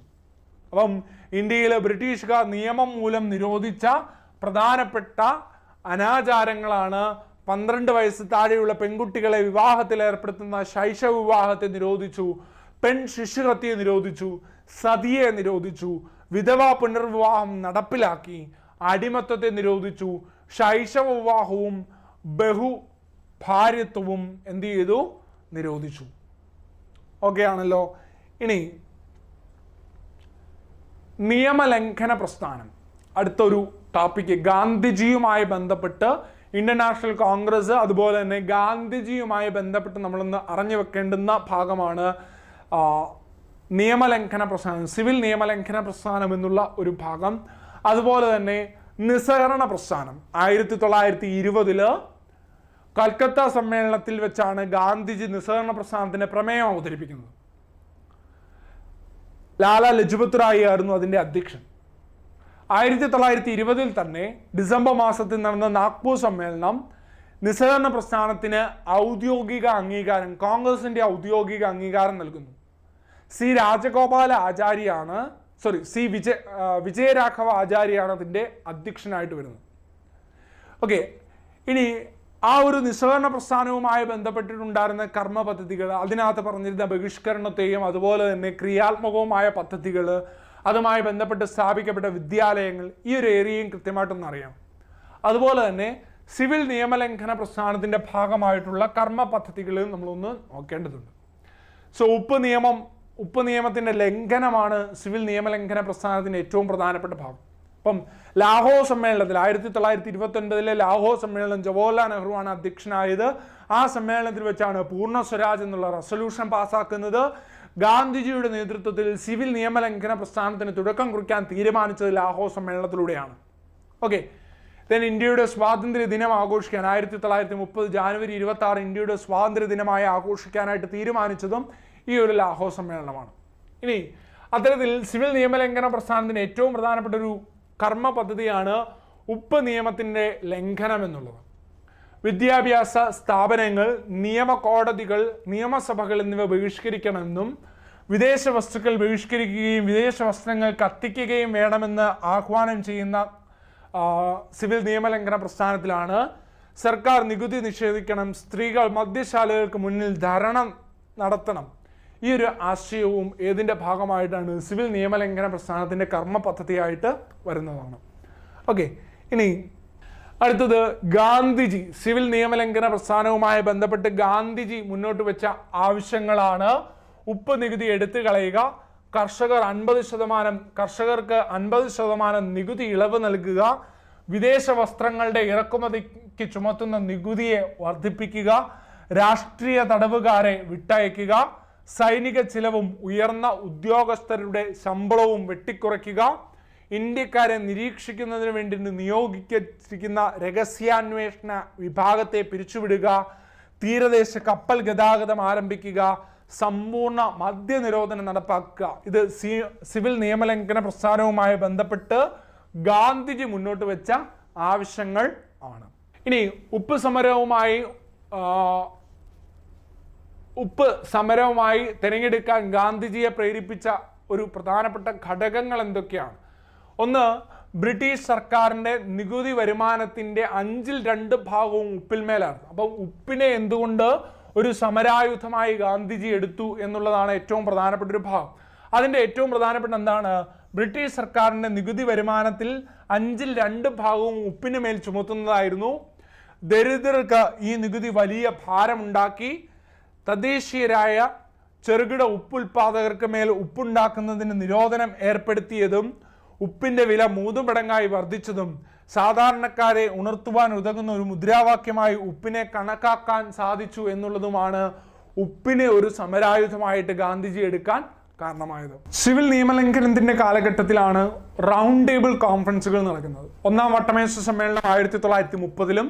അപ്പം ഇന്ത്യയിലെ ബ്രിട്ടീഷുകാർ നിയമം മൂലം നിരോധിച്ച പ്രധാനപ്പെട്ട അനാചാരങ്ങളാണ് 12 വയസ്സ് താഴെയുള്ള പെൺകുട്ടികളെ വിവാഹത്തിൽ ഏർപ്പെടുത്തുന്ന ശൈശവ വിവാഹത്തെ നിരോധിച്ചു, പെൺ ശിശുഹത്യയെ നിരോധിച്ചു, സതിയെ നിരോധിച്ചു, വിധവാ പുനർവിവാഹം നടപ്പിലാക്കി, അടിമത്തത്തെ നിരോധിച്ചു, ശൈശവ വിവാഹവും ബഹുഭാര്യത്വവും എന്ത് ചെയ്തു? നിരോധിച്ചു. ഓക്കെ ആണല്ലോ. ഇനി നിയമലംഘന പ്രസ്ഥാനം, അടുത്തൊരു ടോപ്പിക്ക്. ഗാന്ധിജിയുമായി ബന്ധപ്പെട്ട് ഇന്ത്യൻ നാഷണൽ കോൺഗ്രസ്, അതുപോലെ തന്നെ ഗാന്ധിജിയുമായി ബന്ധപ്പെട്ട് നമ്മളൊന്ന് അറിഞ്ഞു വെക്കേണ്ടുന്ന ഭാഗമാണ് നിയമലംഘന പ്രസ്ഥാനം, സിവിൽ നിയമലംഘന പ്രസ്ഥാനം എന്നുള്ള ഒരു ഭാഗം. അതുപോലെ തന്നെ നിസ്സഹകരണ പ്രസ്ഥാനം. 1920 കൽക്കത്ത സമ്മേളനത്തിൽ വെച്ചാണ് ഗാന്ധിജി നിസ്സഹകരണ പ്രസ്ഥാനത്തിന്റെ പ്രമേയം അവതരിപ്പിക്കുന്നത്. ലാല ലജ്പത് റായ് ആയിരുന്നു അതിന്റെ അധ്യക്ഷൻ. 1920 തന്നെ ഡിസംബർ മാസത്തിൽ നടന്ന നാഗ്പൂർ സമ്മേളനം നിസ്സഹകരണ പ്രസ്ഥാനത്തിന് ഔദ്യോഗിക അംഗീകാരം, കോൺഗ്രസിന്റെ ഔദ്യോഗിക അംഗീകാരം നൽകുന്നു. സി വിജയരാഘവ ആചാര്യാണ് അതിൻ്റെ അധ്യക്ഷനായിട്ട് വരുന്നത്. ഓക്കെ, ഇനി ആ ഒരു നിസ്സഹകരണ പ്രസ്ഥാനവുമായി ബന്ധപ്പെട്ടിട്ടുണ്ടായിരുന്ന കർമ്മ പദ്ധതികൾ, അതിനകത്ത് പറഞ്ഞിരുന്ന ബഹിഷ്കരണത്തെയും അതുപോലെ തന്നെ ക്രിയാത്മകവുമായ പദ്ധതികൾ, അതുമായി ബന്ധപ്പെട്ട് സ്ഥാപിക്കപ്പെട്ട വിദ്യാലയങ്ങൾ, ഈ ഒരു ഏരിയയും കൃത്യമായിട്ടൊന്ന് അറിയാം. അതുപോലെ തന്നെ സിവിൽ നിയമലംഘന പ്രസ്ഥാനത്തിൻ്റെ ഭാഗമായിട്ടുള്ള കർമ്മ പദ്ധതികൾ നമ്മളൊന്ന് നോക്കേണ്ടതുണ്ട്. സോ ഉപ്പ് നിയമത്തിൻ്റെ ലംഘനമാണ് സിവിൽ നിയമലംഘന പ്രസ്ഥാനത്തിൻ്റെ ഏറ്റവും പ്രധാനപ്പെട്ട ഭാഗം. അപ്പം ലാഹോർ സമ്മേളനത്തിൽ 1929 ലാഹോർ സമ്മേളനം ജവഹർലാൽ നെഹ്റുവാണ് അധ്യക്ഷനായത്. ആ സമ്മേളനത്തിൽ വെച്ചാണ് പൂർണ്ണ സ്വരാജ് എന്നുള്ള റെസൊല്യൂഷൻ പാസ്സാക്കുന്നത്. ഗാന്ധിജിയുടെ നേതൃത്വത്തിൽ സിവിൽ നിയമലംഘന പ്രസ്ഥാനത്തിന് തുടക്കം കുറിക്കാൻ തീരുമാനിച്ചത് ലാഹോർ സമ്മേളനത്തിലൂടെയാണ്. ഓക്കെ, ദെൻ ഇന്ത്യയുടെ സ്വാതന്ത്ര്യ ദിനം ആഘോഷിക്കാൻ 1930 ജാനുവരി 26 ഇന്ത്യയുടെ സ്വാതന്ത്ര്യ ദിനമായി ആഘോഷിക്കാനായിട്ട് തീരുമാനിച്ചതും ഈ ഒരു ലാഹോർ സമ്മേളനമാണ്. ഇനി അത്തരത്തിൽ സിവിൽ നിയമലംഘന പ്രസ്ഥാനത്തിന് ഏറ്റവും പ്രധാനപ്പെട്ട ഒരു കർമ്മ പദ്ധതിയാണ് ഉപ്പ് നിയമത്തിൻ്റെ ലംഘനം എന്നുള്ളത്. വിദ്യാഭ്യാസ സ്ഥാപനങ്ങൾ, നിയമ കോടതികൾ, നിയമസഭകൾ എന്നിവ ബഹിഷ്കരിക്കണമെന്നും വിദേശ വസ്തുക്കൾ ബഹിഷ്കരിക്കുകയും വിദേശ വസ്ത്രങ്ങൾ കത്തിക്കുകയും വേണമെന്ന് ആഹ്വാനം ചെയ്യുന്ന സിവിൽ നിയമലംഘന പ്രസ്ഥാനത്തിലാണ് സർക്കാർ നികുതി നിഷേധിക്കണം, സ്ത്രീകൾ മദ്യശാലകൾക്ക് മുന്നിൽ ധർണ നടത്തണം, ഈ ഒരു ആശയവും ഏതിൻ്റെ ഭാഗമായിട്ടാണ് സിവിൽ നിയമലംഘന പ്രസ്ഥാനത്തിൻ്റെ കർമ്മ പദ്ധതിയായിട്ട് വരുന്നതാണ്. ഓക്കെ, ഇനി അടുത്തത് ഗാന്ധിജി. സിവിൽ നിയമലംഘന പ്രസ്ഥാനവുമായി ബന്ധപ്പെട്ട് ഗാന്ധിജി മുന്നോട്ട് വെച്ച ആവശ്യങ്ങളാണ് ഉപ്പ് നികുതി എടുത്തു കളയുക, കർഷകർക്ക് 50% നികുതി ഇളവ് നൽകുക, വിദേശ വസ്ത്രങ്ങളുടെ ഇറക്കുമതിക്ക് ചുമത്തുന്ന നികുതിയെ വർദ്ധിപ്പിക്കുക, രാഷ്ട്രീയ തടവുകാരെ വിട്ടയക്കുക, സൈനിക ചിലവും ഉയർന്ന ഉദ്യോഗസ്ഥരുടെ ശമ്പളവും വെട്ടിക്കുറയ്ക്കുക, ഇന്ത്യക്കാരെ നിരീക്ഷിക്കുന്നതിന് വേണ്ടി നിയോഗിച്ചിരിക്കുന്ന രഹസ്യാന്വേഷണ വിഭാഗത്തെ പിരിച്ചുവിടുക, തീരദേശ കപ്പൽ ഗതാഗതം ആരംഭിക്കുക, സമ്പൂർണ്ണ മദ്യനിരോധനം നടപ്പാക്കുക. ഇത് സിവിൽ നിയമലംഘന പ്രസ്ഥാനവുമായി ബന്ധപ്പെട്ട് ഗാന്ധിജി മുന്നോട്ട് വെച്ച ആവശ്യങ്ങൾ ആണ്. ഇനി ഉപ്പ് സമരവുമായി തിരഞ്ഞെടുക്കാൻ ഗാന്ധിജിയെ പ്രേരിപ്പിച്ച ഒരു പ്രധാനപ്പെട്ട ഘടകങ്ങൾ എന്തൊക്കെയാണ്? ഒന്ന്, ബ്രിട്ടീഷ് സർക്കാരിൻ്റെ നികുതി വരുമാനത്തിൻ്റെ 2/5 ഉപ്പിന്മേലാണ്. അപ്പം ഉപ്പിനെ എന്തുകൊണ്ട് ഒരു സമരായുധമായി ഗാന്ധിജി എടുത്തു എന്നുള്ളതാണ് ഏറ്റവും പ്രധാനപ്പെട്ട ഒരു ഭാഗം. അതിൻ്റെ ഏറ്റവും പ്രധാനപ്പെട്ട എന്താണ്? ബ്രിട്ടീഷ് സർക്കാരിൻ്റെ നികുതി വരുമാനത്തിൽ 2/5 ഉപ്പിന് മേൽ ചുമത്തുന്നതായിരുന്നു. ദരിദ്രർക്ക് ഈ നികുതി വലിയ ഭാരമുണ്ടാക്കി. തദ്ദേശീയരായ ചെറുകിട ഉപ്പുൽപാദകർക്ക് മേൽ ഉപ്പുണ്ടാക്കുന്നതിന് നിരോധനം ഏർപ്പെടുത്തിയതും ഉപ്പിൻ്റെ വില 3 മടങ്ങായി വർദ്ധിച്ചതും സാധാരണക്കാരെ ഉണർത്തുവാൻ ഉതകുന്ന ഒരു മുദ്രാവാക്യമായി ഉപ്പിനെ കണക്കാക്കാൻ സാധിച്ചു എന്നുള്ളതുമാണ് ഉപ്പിനെ ഒരു സമരായുധമായിട്ട് ഗാന്ധിജി എടുക്കാൻ കാരണമായത്. സിവിൽ നിയമലംഘനത്തിന്റെ കാലഘട്ടത്തിലാണ് റൗണ്ട് ടേബിൾ കോൺഫറൻസുകൾ നടക്കുന്നത്. ഒന്നാം വട്ടമേശ സമ്മേളനം 1930-ലും,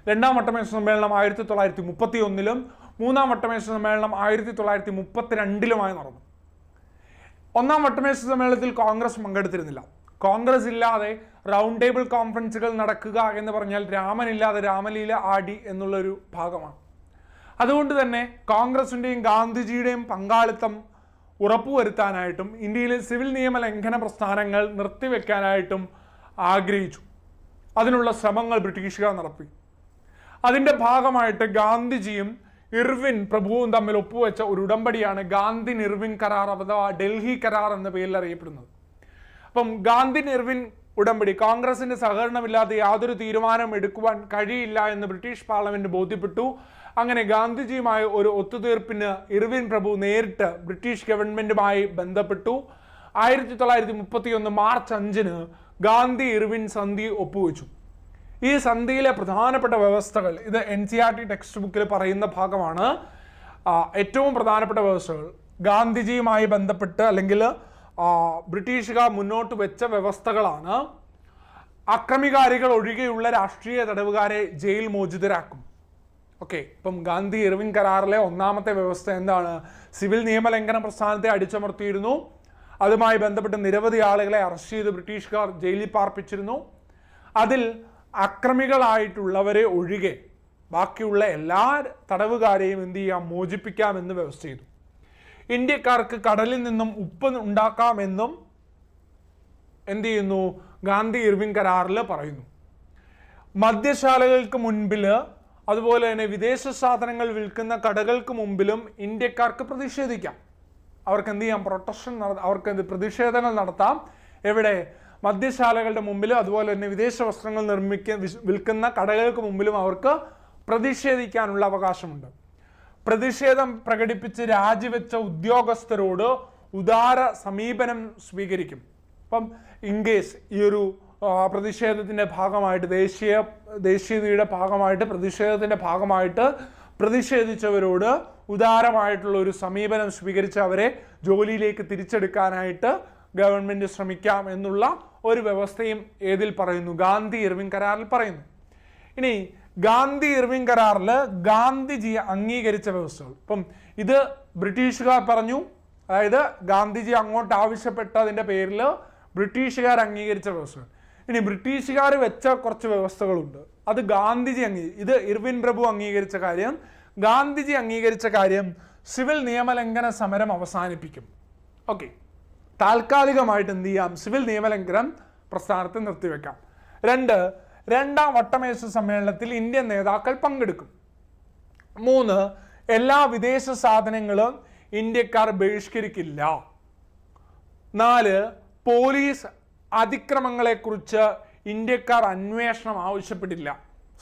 രണ്ടാം വട്ടമേശ സമ്മേളനം 1931-ലും, മൂന്നാം വട്ടമേശ സമ്മേളനം 1932-ലുമായി നടന്നു. ഒന്നാം വട്ടമേശ സമ്മേളനത്തിൽ കോൺഗ്രസ് പങ്കെടുത്തിരുന്നില്ല. കോൺഗ്രസ് ഇല്ലാതെ റൗണ്ട് ടേബിൾ കോൺഫറൻസുകൾ നടക്കുക എന്ന് പറഞ്ഞാൽ രാമനില്ലാതെ രാമലീല ആടി എന്നുള്ളൊരു ഭാഗമാണ്. അതുകൊണ്ട് തന്നെ കോൺഗ്രസിൻ്റെയും ഗാന്ധിജിയുടെയും പങ്കാളിത്തം ഉറപ്പുവരുത്താനായിട്ടും ഇന്ത്യയിലെ സിവിൽ നിയമ ലംഘന പ്രസ്ഥാനങ്ങൾ നിർത്തിവെക്കാനായിട്ടും ആഗ്രഹിച്ചു. അതിനുള്ള ശ്രമങ്ങൾ ബ്രിട്ടീഷുകാർ നടത്തി. അതിൻ്റെ ഭാഗമായിട്ട് ഗാന്ധിജിയും ഇർവിൻ പ്രഭുവും തമ്മിൽ ഒപ്പുവെച്ച ഒരു ഉടമ്പടിയാണ് ഗാന്ധി ഇർവിൻ കരാർ അഥവാ ഡൽഹി കരാർ എന്ന പേരിൽ അറിയപ്പെടുന്നത്. അപ്പം ഗാന്ധി ഇർവിൻ ഉടമ്പടി കോൺഗ്രസിന്റെ സഹകരണമില്ലാതെ യാതൊരു തീരുമാനം എടുക്കുവാൻ കഴിയില്ല എന്ന് ബ്രിട്ടീഷ് പാർലമെന്റ് ബോധ്യപ്പെട്ടു. അങ്ങനെ ഗാന്ധിജിയുമായ ഒരു ഒത്തുതീർപ്പിന് ഇർവിൻ പ്രഭു നേരിട്ട് ബ്രിട്ടീഷ് ഗവൺമെന്റുമായി ബന്ധപ്പെട്ടു. 1931 മാർച്ച് 5-ന് ഗാന്ധി ഇർവിൻ സന്ധി ഒപ്പുവെച്ചു. ഈ സന്ധിയിലെ പ്രധാനപ്പെട്ട വ്യവസ്ഥകൾ, ഇത് NCERT ടെക്സ്റ്റ് ബുക്കിൽ പറയുന്ന ഭാഗമാണ്. ഏറ്റവും പ്രധാനപ്പെട്ട വ്യവസ്ഥകൾ ഗാന്ധിജിയുമായി ബന്ധപ്പെട്ട് അല്ലെങ്കിൽ ബ്രിട്ടീഷുകാർ മുന്നോട്ട് വെച്ച വ്യവസ്ഥകളാണ്. അക്രമികാരികൾ ഒഴികെയുള്ള രാഷ്ട്രീയ തടവുകാരെ ജയിൽ മോചിതരാക്കും. ഓക്കെ, ഇപ്പം ഗാന്ധി ഇർവിൻ കരാറിലെ ഒന്നാമത്തെ വ്യവസ്ഥ എന്താണ്? സിവിൽ നിയമലംഘന പ്രസ്ഥാനത്തെ അടിച്ചമർത്തിയിരുന്നു. അതുമായി ബന്ധപ്പെട്ട് നിരവധി ആളുകളെ അറസ്റ്റ് ചെയ്ത് ബ്രിട്ടീഷുകാർ ജയിലിൽ പാർപ്പിച്ചിരുന്നു. അതിൽ അക്രമികളായിട്ടുള്ളവരെ ഒഴികെ ബാക്കിയുള്ള എല്ലാ തടവുകാരെയും എന്ത് ചെയ്യാം? മോചിപ്പിക്കാമെന്ന് വ്യവസ്ഥ ചെയ്തു. ഇന്ത്യക്കാർക്ക് കടലിൽ നിന്നും ഉപ്പ് ഉണ്ടാക്കാമെന്നും എന്ത് ചെയ്യുന്നു? ഗാന്ധി ഇർവിൻ കരാറിൽ പറയുന്നു. മദ്യശാലകൾക്ക് മുൻപിൽ അതുപോലെ തന്നെ വിദേശ സാധനങ്ങൾ വിൽക്കുന്ന കടകൾക്ക് മുമ്പിലും ഇന്ത്യക്കാർക്ക് പ്രതിഷേധിക്കാം. അവർക്ക് എന്ത് ചെയ്യാം? പ്രൊട്ടക്ഷൻ അവർക്ക് പ്രതിഷേധങ്ങൾ നടത്താം. എവിടെ? മദ്യശാലകളുടെ മുമ്പിലും അതുപോലെ തന്നെ വിദേശ വസ്ത്രങ്ങൾ വിൽക്കുന്ന കടകൾക്ക് മുമ്പിലും അവർക്ക് പ്രതിഷേധിക്കാനുള്ള അവകാശമുണ്ട്. പ്രതിഷേധം പ്രകടിപ്പിച്ച് രാജിവെച്ച ഉദ്യോഗസ്ഥരോട് ഉദാര സമീപനം സ്വീകരിക്കും. അപ്പം ഇൻകേസ് ഈ ഒരു പ്രതിഷേധത്തിൻ്റെ ഭാഗമായിട്ട് ദേശീയതയുടെ ഭാഗമായിട്ട് പ്രതിഷേധിച്ചവരോട് ഉദാരമായിട്ടുള്ള ഒരു സമീപനം സ്വീകരിച്ച് അവരെ ജോലിയിലേക്ക് തിരിച്ചെടുക്കാനായിട്ട് ഗവൺമെന്റ് ശ്രമിക്കാം എന്നുള്ള ഒരു വ്യവസ്ഥയും ഏതിൽ പറയുന്നു? ഗാന്ധി ഇർവിൻ കരാറിൽ പറയുന്നു. ഇനി ഗാന്ധി ഇർവിൻ കരാറിൽ ഗാന്ധിജി അംഗീകരിച്ച വ്യവസ്ഥകൾ, ഇപ്പം ഇത് ബ്രിട്ടീഷുകാർ പറഞ്ഞു, അതായത് ഗാന്ധിജി അങ്ങോട്ട് ആവശ്യപ്പെട്ടതിൻ്റെ പേരിൽ ബ്രിട്ടീഷുകാർ അംഗീകരിച്ച വ്യവസ്ഥകൾ. ഇനി ബ്രിട്ടീഷുകാർ വെച്ച കുറച്ച് വ്യവസ്ഥകളുണ്ട്, അത് ഗാന്ധിജി ഇത് ഇർവിൻ പ്രഭു അംഗീകരിച്ച കാര്യം. ഗാന്ധിജി അംഗീകരിച്ച കാര്യം സിവിൽ നിയമലംഘന സമരം അവസാനിപ്പിക്കും. ഓക്കെ, താൽക്കാലികമായിട്ട് എന്ത് ചെയ്യാം? സിവിൽ നിയമലംഘനം പ്രസ്ഥാനത്തെ നിർത്തിവെക്കാം. രണ്ടാം വട്ടമേശ സമ്മേളനത്തിൽ ഇന്ത്യൻ നേതാക്കൾ പങ്കെടുക്കും. 3, എല്ലാ വിദേശ സാധനങ്ങളും ഇന്ത്യക്കാർ ബഹിഷ്കരിക്കില്ല. 4, പോലീസ് അതിക്രമങ്ങളെക്കുറിച്ച് ഇന്ത്യക്കാർ അന്വേഷണം ആവശ്യപ്പെട്ടില്ല.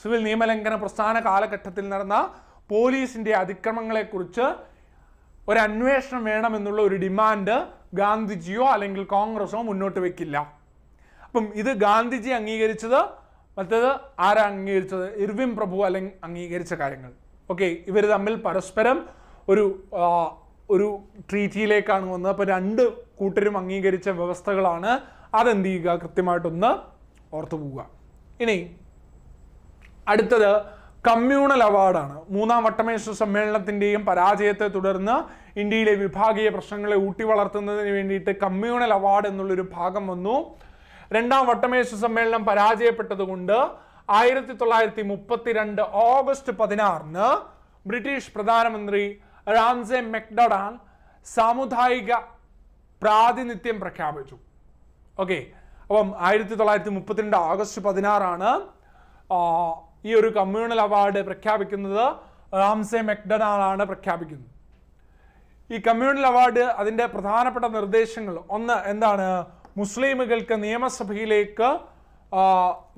സിവിൽ നിയമലംഘന പ്രസ്ഥാന കാലഘട്ടത്തിൽ നടന്ന പോലീസിന്റെ അതിക്രമങ്ങളെക്കുറിച്ച് ഒരു അന്വേഷണം വേണമെന്നുള്ള ഒരു ഡിമാൻഡ് ഗാന്ധിജിയോ അല്ലെങ്കിൽ കോൺഗ്രസോ മുന്നോട്ട് വെക്കില്ല. അപ്പം ഇത് ഗാന്ധിജി അംഗീകരിച്ചത്, മറ്റേത് ആരാ അംഗീകരിച്ചത്? ഇർവിൻ പ്രഭു അല്ലെങ്കിൽ അംഗീകരിച്ച കാര്യങ്ങൾ. ഓക്കെ, ഇവർ തമ്മിൽ പരസ്പരം ഒരു ട്രീറ്റിയിലേക്കാണ് വന്നത്. അപ്പോൾ 2 കൂട്ടരും അംഗീകരിച്ച വ്യവസ്ഥകളാണ്. അതെന്ത് ചെയ്യുക? കൃത്യമായിട്ടൊന്ന് ഓർത്തു പോവുക. ഇനി അടുത്തത് കമ്മ്യൂണൽ അവാർഡാണ്. മൂന്നാം വട്ടമേശ സമ്മേളനത്തിൻ്റെയും പരാജയത്തെ തുടർന്ന് ഇന്ത്യയിലെ വിഭാഗീയ പ്രശ്നങ്ങളെ ഊട്ടി വളർത്തുന്നതിന് വേണ്ടിയിട്ട് കമ്മ്യൂണൽ അവാർഡ് എന്നുള്ളൊരു ഭാഗം വന്നു. രണ്ടാം വട്ടമേശ സമ്മേളനം പരാജയപ്പെട്ടതുകൊണ്ട് 1932 ഓഗസ്റ്റ് 16-ന് ബ്രിട്ടീഷ് പ്രധാനമന്ത്രി റാംസെ മെക്ഡൊണാൾഡ് സാമുദായിക പ്രാതിനിധ്യം പ്രഖ്യാപിച്ചു. ഓക്കെ, അപ്പം 1932 ഓഗസ്റ്റ് 16-ആണ് ഈ ഒരു കമ്മ്യൂണൽ അവാർഡ് പ്രഖ്യാപിക്കുന്നത്. റാംസെ മെക്ഡൊണാൾഡ് പ്രഖ്യാപിക്കുന്നത്. ഈ കമ്മ്യൂണൽ അവാർഡ് അതിൻ്റെ പ്രധാനപ്പെട്ട നിർദ്ദേശങ്ങൾ, ഒന്ന് എന്താണ്? മുസ്ലിമുകൾക്ക്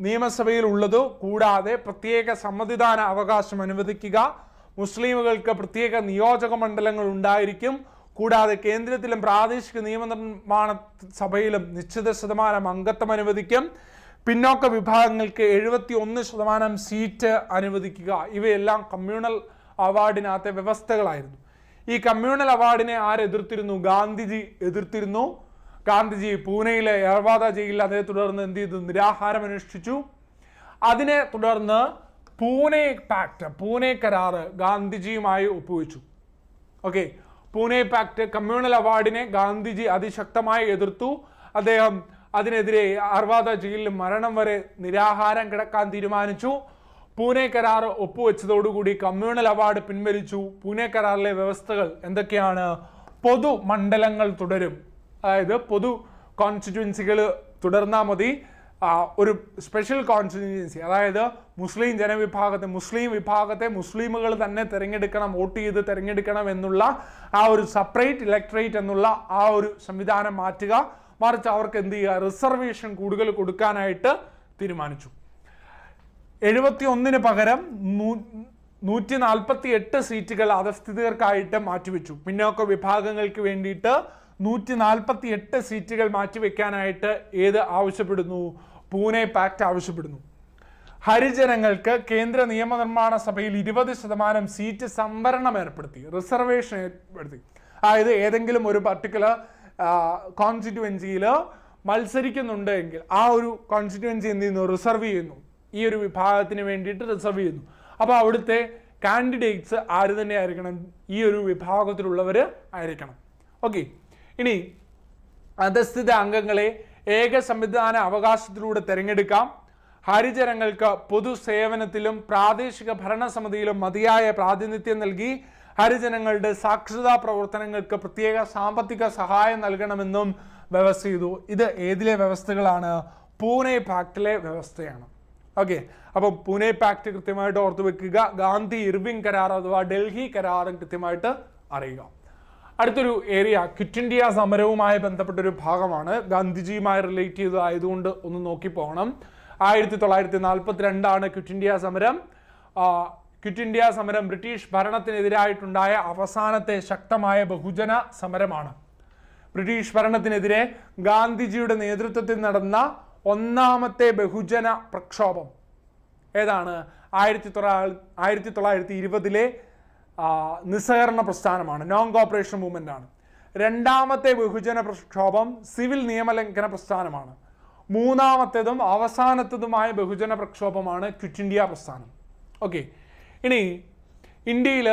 നിയമസഭയിൽ ഉള്ളത് കൂടാതെ പ്രത്യേക സമ്മതിദാന അവകാശം അനുവദിക്കുക. മുസ്ലിമുകൾക്ക് പ്രത്യേക നിയോജക മണ്ഡലങ്ങൾ ഉണ്ടായിരിക്കും. കൂടാതെ കേന്ദ്രത്തിലും പ്രാദേശിക നിയമനിർമ്മാണ സഭയിലും നിശ്ചിത ശതമാനം അംഗത്വം അനുവദിക്കും. പിന്നോക്ക വിഭാഗങ്ങൾക്ക് 71% സീറ്റ് അനുവദിക്കുക. ഇവയെല്ലാം കമ്മ്യൂണൽ അവാർഡിനകത്തെ വ്യവസ്ഥകളായിരുന്നു. ഈ കമ്മ്യൂണൽ അവാർഡിനെ എതിർത്തിരുന്നു? ഗാന്ധിജി എതിർത്തിരുന്നു. ഗാന്ധിജി പൂനെയിലെ യർവാദ ജയിലിൽ അതേ തുടർന്ന് എന്ത് ചെയ്തു? നിരാഹാരം അനുഷ്ഠിച്ചു. അതിനെ തുടർന്ന് പൂനെ കരാറ് ഗാന്ധിജിയുമായി ഒപ്പുവെച്ചു. ഓക്കെ, പൂനെ പാക്ട് കമ്മ്യൂണൽ അവാർഡിനെ ഗാന്ധിജി അതിശക്തമായി എതിർത്തു. അദ്ദേഹം അതിനെതിരെ യർവാദ ജയിലിൽ മരണം വരെ നിരാഹാരം കിടക്കാൻ തീരുമാനിച്ചു. പൂനെ കരാർ ഒപ്പുവെച്ചതോടുകൂടി കമ്മ്യൂണൽ അവാർഡ് പിൻവലിച്ചു. പൂനെ കരാറിലെ വ്യവസ്ഥകൾ എന്തൊക്കെയാണ്? പൊതു മണ്ഡലങ്ങൾ തുടരും, അതായത് പൊതു കോൺസ്റ്റിറ്റ്യുവൻസികൾ തുടർന്നാൽ മതി. ഒരു സ്പെഷ്യൽ കോൺസ്റ്റിറ്റ്യുവൻസി, അതായത് മുസ്ലിം വിഭാഗത്തെ മുസ്ലിമുകൾ തന്നെ തിരഞ്ഞെടുക്കണം, വോട്ട് ചെയ്ത് തിരഞ്ഞെടുക്കണം എന്നുള്ള ഒരു സെപ്പറേറ്റ് ഇലക്ടറേറ്റ് എന്നുള്ള ഒരു സംവിധാനം മാറ്റുക. മറിച്ച് അവർക്ക് എന്ത് ചെയ്യുക? റിസർവേഷൻ കൂടുതൽ കൊടുക്കാനായിട്ട് തീരുമാനിച്ചു. 71 പകരം 148 സീറ്റുകൾ അധസ്ഥിതർക്കായിട്ട് മാറ്റിവെച്ചു. പിന്നോക്ക വിഭാഗങ്ങൾക്ക് വേണ്ടിയിട്ട് 148 സീറ്റുകൾ മാറ്റിവെക്കാനായിട്ട് ആവശ്യപ്പെടുന്നു? പൂനെ പാക്ട് ആവശ്യപ്പെടുന്നു. ഹരിജനങ്ങൾക്ക് കേന്ദ്ര നിയമനിർമ്മാണ സഭയിൽ 20% സീറ്റ് സംവരണം ഏർപ്പെടുത്തി, റിസർവേഷൻ ഏർപ്പെടുത്തി. അതായത് ഏതെങ്കിലും ഒരു പർട്ടിക്കുലർ കോൺസ്റ്റിറ്റ്യുവൻസിയിൽ മത്സരിക്കുന്നുണ്ട് എങ്കിൽ ഒരു കോൺസ്റ്റിറ്റ്യുവൻസി എന്ത് ചെയ്യുന്നു? റിസർവ് ചെയ്യുന്നു. ഈ ഒരു വിഭാഗത്തിന് വേണ്ടിയിട്ട് റിസർവ് ചെയ്യുന്നു. അപ്പോൾ അവിടുത്തെ കാൻഡിഡേറ്റ്സ് ആര് തന്നെ ആയിരിക്കണം? ഈ ഒരു വിഭാഗത്തിലുള്ളവർ ആയിരിക്കണം. ഓക്കെ, ഇനി അധസ്ഥിത അംഗങ്ങളെ ഏക സംവിധാന അവകാശത്തിലൂടെ തിരഞ്ഞെടുക്കാം. ഹരിജനങ്ങൾക്ക് പൊതുസേവനത്തിലും പ്രാദേശിക ഭരണസമിതിയിലും മതിയായ പ്രാതിനിധ്യം നൽകി ഹരിജനങ്ങളുടെ സാക്ഷരതാ പ്രവർത്തനങ്ങൾക്ക് പ്രത്യേക സാമ്പത്തിക സഹായം നൽകണമെന്നും വ്യവസ്ഥ ചെയ്തു. ഇത് ഏതിലെ വ്യവസ്ഥകളാണ്? പൂനെ പാക്ടിലെ വ്യവസ്ഥയാണ്. ഓക്കെ, അപ്പം പൂനെ പാക്ട് കൃത്യമായിട്ട് ഓർത്തു വെക്കുക. ഗാന്ധി ഇർവിംഗ് കരാർ അഥവാ ഡൽഹി കരാറും കൃത്യമായിട്ട് അറിയുക. അടുത്തൊരു ഏരിയ ക്വിറ്റ് ഇന്ത്യ സമരവുമായി ബന്ധപ്പെട്ടൊരു ഭാഗമാണ്. ഗാന്ധിജിയുമായി റിലേറ്റ് ചെയ്തതായതുകൊണ്ട് ഒന്ന് നോക്കി പോകണം. 1942 ക്വിറ്റ് ഇന്ത്യ സമരം. ക്വിറ്റ് ഇന്ത്യ സമരം ബ്രിട്ടീഷ് ഭരണത്തിനെതിരായിട്ടുണ്ടായ അവസാനത്തെ ശക്തമായ ബഹുജന സമരമാണ്. ബ്രിട്ടീഷ് ഭരണത്തിനെതിരെ ഗാന്ധിജിയുടെ നേതൃത്വത്തിൽ നടന്ന ഒന്നാമത്തെ ബഹുജന പ്രക്ഷോഭം ഏതാണ്? 1920 നിസ്സഹകരണ പ്രസ്ഥാനമാണ്, നോൺ കോപ്പറേഷൻ മൂവ്മെന്റ് ആണ്. രണ്ടാമത്തെ ബഹുജന പ്രക്ഷോഭം സിവിൽ നിയമലംഘന പ്രസ്ഥാനമാണ്. മൂന്നാമത്തേതും അവസാനത്തേതുമായ ബഹുജന പ്രക്ഷോഭമാണ് ക്വിറ്റ് ഇന്ത്യ പ്രസ്ഥാനം. ഓക്കെ, ഇനി ഇന്ത്യയിൽ